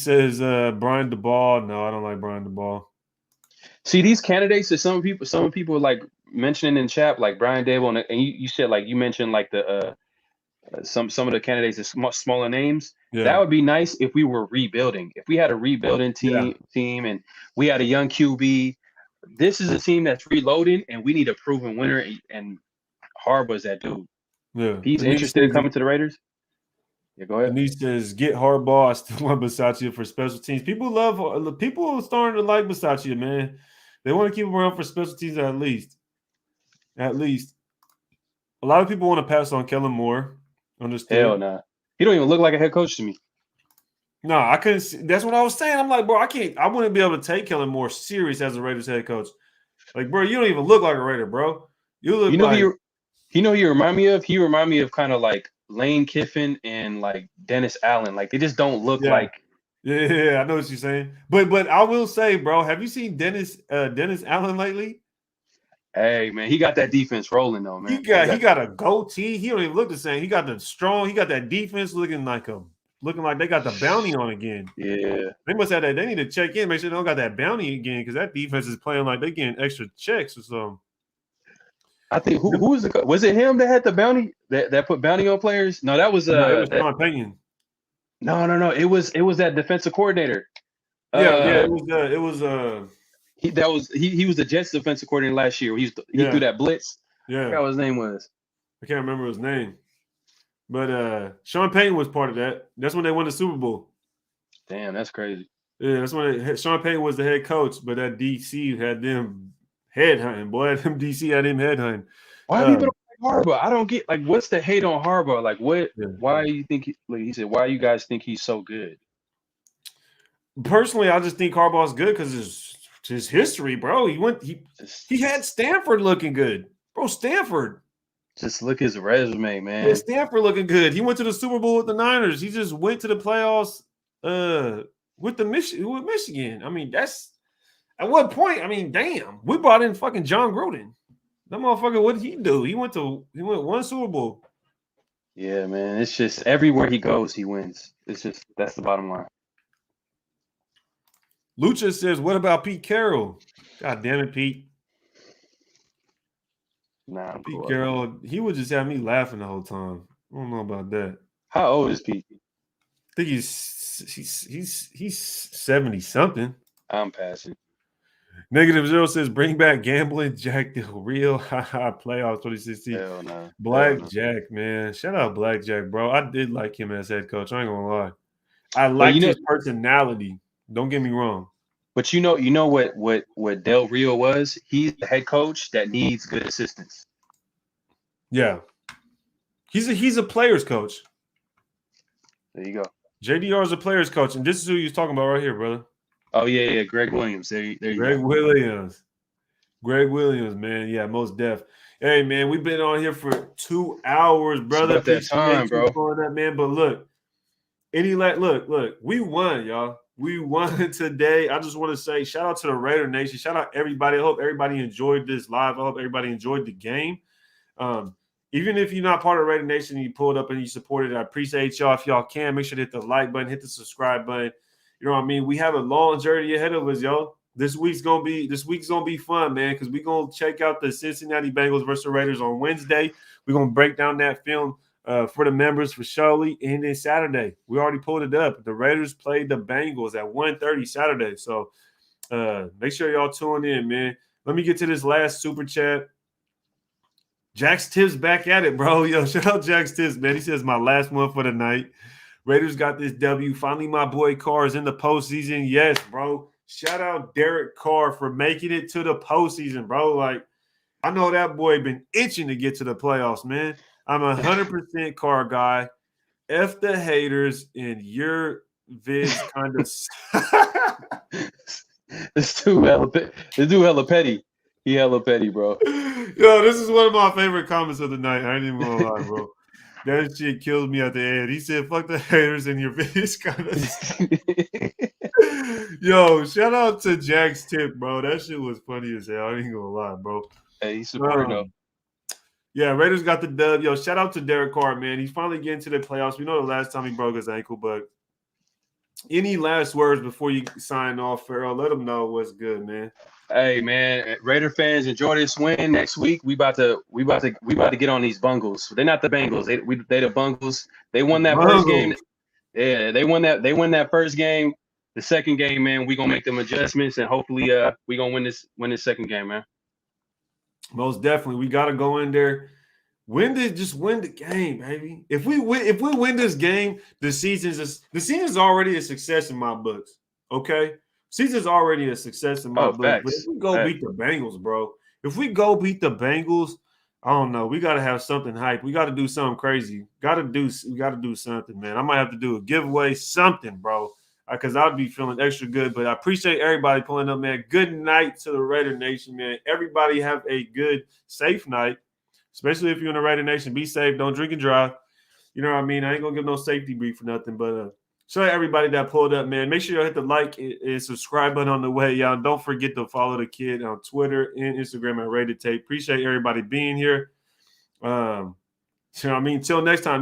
says Brian DeBall. No, I don't like Brian DeBall. See, these candidates that some people like mentioning in chat, like Brian Dable, and you said like you mentioned like the some of the candidates are smaller names. Yeah. That would be nice if we were rebuilding. If we had a rebuilding team and we had a young QB. This is a team that's reloading, and we need a proven winner. And Harbaugh's that dude. Yeah, he's interested in coming to the Raiders. Yeah, go ahead. And he says, "Get Harbaugh." I still want Bisaccia for special teams. People are starting to like Bisaccia, man. They want to keep him around for special teams at least. At least. A lot of people want to pass on Kellen Moore. Understand? Hell nah. He don't even look like a head coach to me. No, I couldn't see. That's what I was saying. I'm like, bro, I wouldn't be able to take Kellen Moore serious as a Raiders head coach. Like, bro, you don't even look like a Raider, bro. You look like he remind me of? He remind me of kind of like Lane Kiffin and like Dennis Allen. Like they just don't look like. Yeah, I know what you're saying. But I will say, bro, have you seen Dennis Allen lately? Hey man, he got that defense rolling though, man. He got a goatee. He don't even look the same. He got that defense looking like they got the bounty on again. Yeah. They must have that. They need to check in, make sure they don't got that bounty again, because that defense is playing like they getting extra checks or something. I think who was it him that had the bounty that put bounty on players? No, that was it was Sean Payton. No. It was that defensive coordinator. It was he was the Jets defensive coordinator last year. He threw that blitz. Yeah. I forgot what his name was. I can't remember his name. But Sean Payton was part of that. That's when they won the Super Bowl. Damn, that's crazy. Yeah, that's when Sean Payton was the head coach, but that DC had them headhunting. Boy, them DC had him headhunting. Why people don't like Harbaugh? I don't get like what's the hate on Harbaugh? Like what? Yeah. Why do you think he said? Why you guys think he's so good? Personally, I just think Harbaugh's good because his history, bro. He had Stanford looking good, bro. Stanford. Just look his resume, man. Yeah, Stanford looking good. He went to the Super Bowl with the Niners. He just went to the playoffs with Michigan. I mean, that's at what point? I mean, damn, we brought in fucking John Gruden. That motherfucker, what did he do? He went one Super Bowl. Yeah, man. It's just everywhere he goes, he wins. It's just that's the bottom line. Lucha says, "What about Pete Carroll?" God damn it, Pete. Nah, Pete Carroll, he would just have me laughing the whole time. I don't know about that. How old is Pete? I think he's 70 something. I'm passing. -0 says, "Bring back gambling, Jack Del Rio." Playoffs 2016. Hell no. Blackjack, man. Shout out Blackjack, bro. I did like him as head coach. I ain't gonna lie. I liked his personality. Don't get me wrong. But you know what Del Rio was? He's the head coach that needs good assistants. Yeah. He's a player's coach. There you go. JDR is a player's coach, and this is who you're talking about right here, brother. Oh, yeah, Greg Williams. There you go. Greg Williams, man. Yeah, most def. Hey, man, we've been on here for 2 hours, brother. It's about that time, Appreciate you bro. for that, man. But look, look, we won, y'all. We won today. I just want to say shout out to the Raider Nation. Shout out everybody. I hope everybody enjoyed this live. I hope everybody enjoyed the game. Even if you're not part of Raider Nation and you pulled up and you supported it, I appreciate y'all. If y'all can, make sure to hit the like button, hit the subscribe button. You know what I mean? We have a long journey ahead of us, yo. This week's gonna be fun, man, because we're gonna check out the Cincinnati Bengals versus Raiders on Wednesday. We're gonna break down that film for the members for Shirley, and then Saturday. We already pulled it up. The Raiders played the Bengals at 1:30 Saturday. So make sure y'all tune in, man. Let me get to this last super chat. Jax Tips back at it, bro. Yo, shout out Jax Tips, man. He says my last one for the night. Raiders got this W. Finally, my boy Carr is in the postseason. Yes, bro. Shout out Derek Carr for making it to the postseason, bro. Like, I know that boy been itching to get to the playoffs, man. I'm 100% Carr guy. F the haters in your vids kind of. This dude hella petty. He hella petty, bro. Yo, this is one of my favorite comments of the night. I ain't even gonna lie, bro. That shit kills me at the end. He said, fuck the haters in your vids kind of. Yo, shout out to Jack's tip, bro. That shit was funny as hell. I ain't gonna lie, bro. Hey, he's supporting though. Yeah, Raiders got the dub. Yo, shout out to Derek Carr, man. He's finally getting to the playoffs. We know the last time he broke his ankle, but any last words before you sign off, Farrell? Let them know what's good, man. Hey, man, Raider fans, enjoy this win. Next week, we about to get on these Bengals. They're not the Bengals. They the Bengals. They won that first game. Yeah, they won that first game. The second game, man, we gonna make them adjustments, and hopefully, we gonna win this second game, man. Most definitely, we gotta go in there. Just win the game, baby. If we win this game, the season's already a success in my books. Okay, season's already a success in my books. Facts. But if we go beat the Bengals, bro, if we go beat the Bengals, I don't know. We gotta have something hype. We gotta do something crazy. We gotta do something, man. I might have to do a giveaway, something, bro, because I'd be feeling extra good. But I appreciate everybody pulling up, man. Good night to the Raider Nation, man. Everybody have a good, safe night. Especially if you're in the Raider Nation, be safe. Don't drink and drive. You know what I mean? I ain't going to give no safety brief for nothing. But shout out everybody that pulled up, man. Make sure you hit the like and subscribe button on the way, y'all. And don't forget to follow the kid on Twitter and Instagram at Rated Tape. Appreciate everybody being here. You know what I mean? Till next time.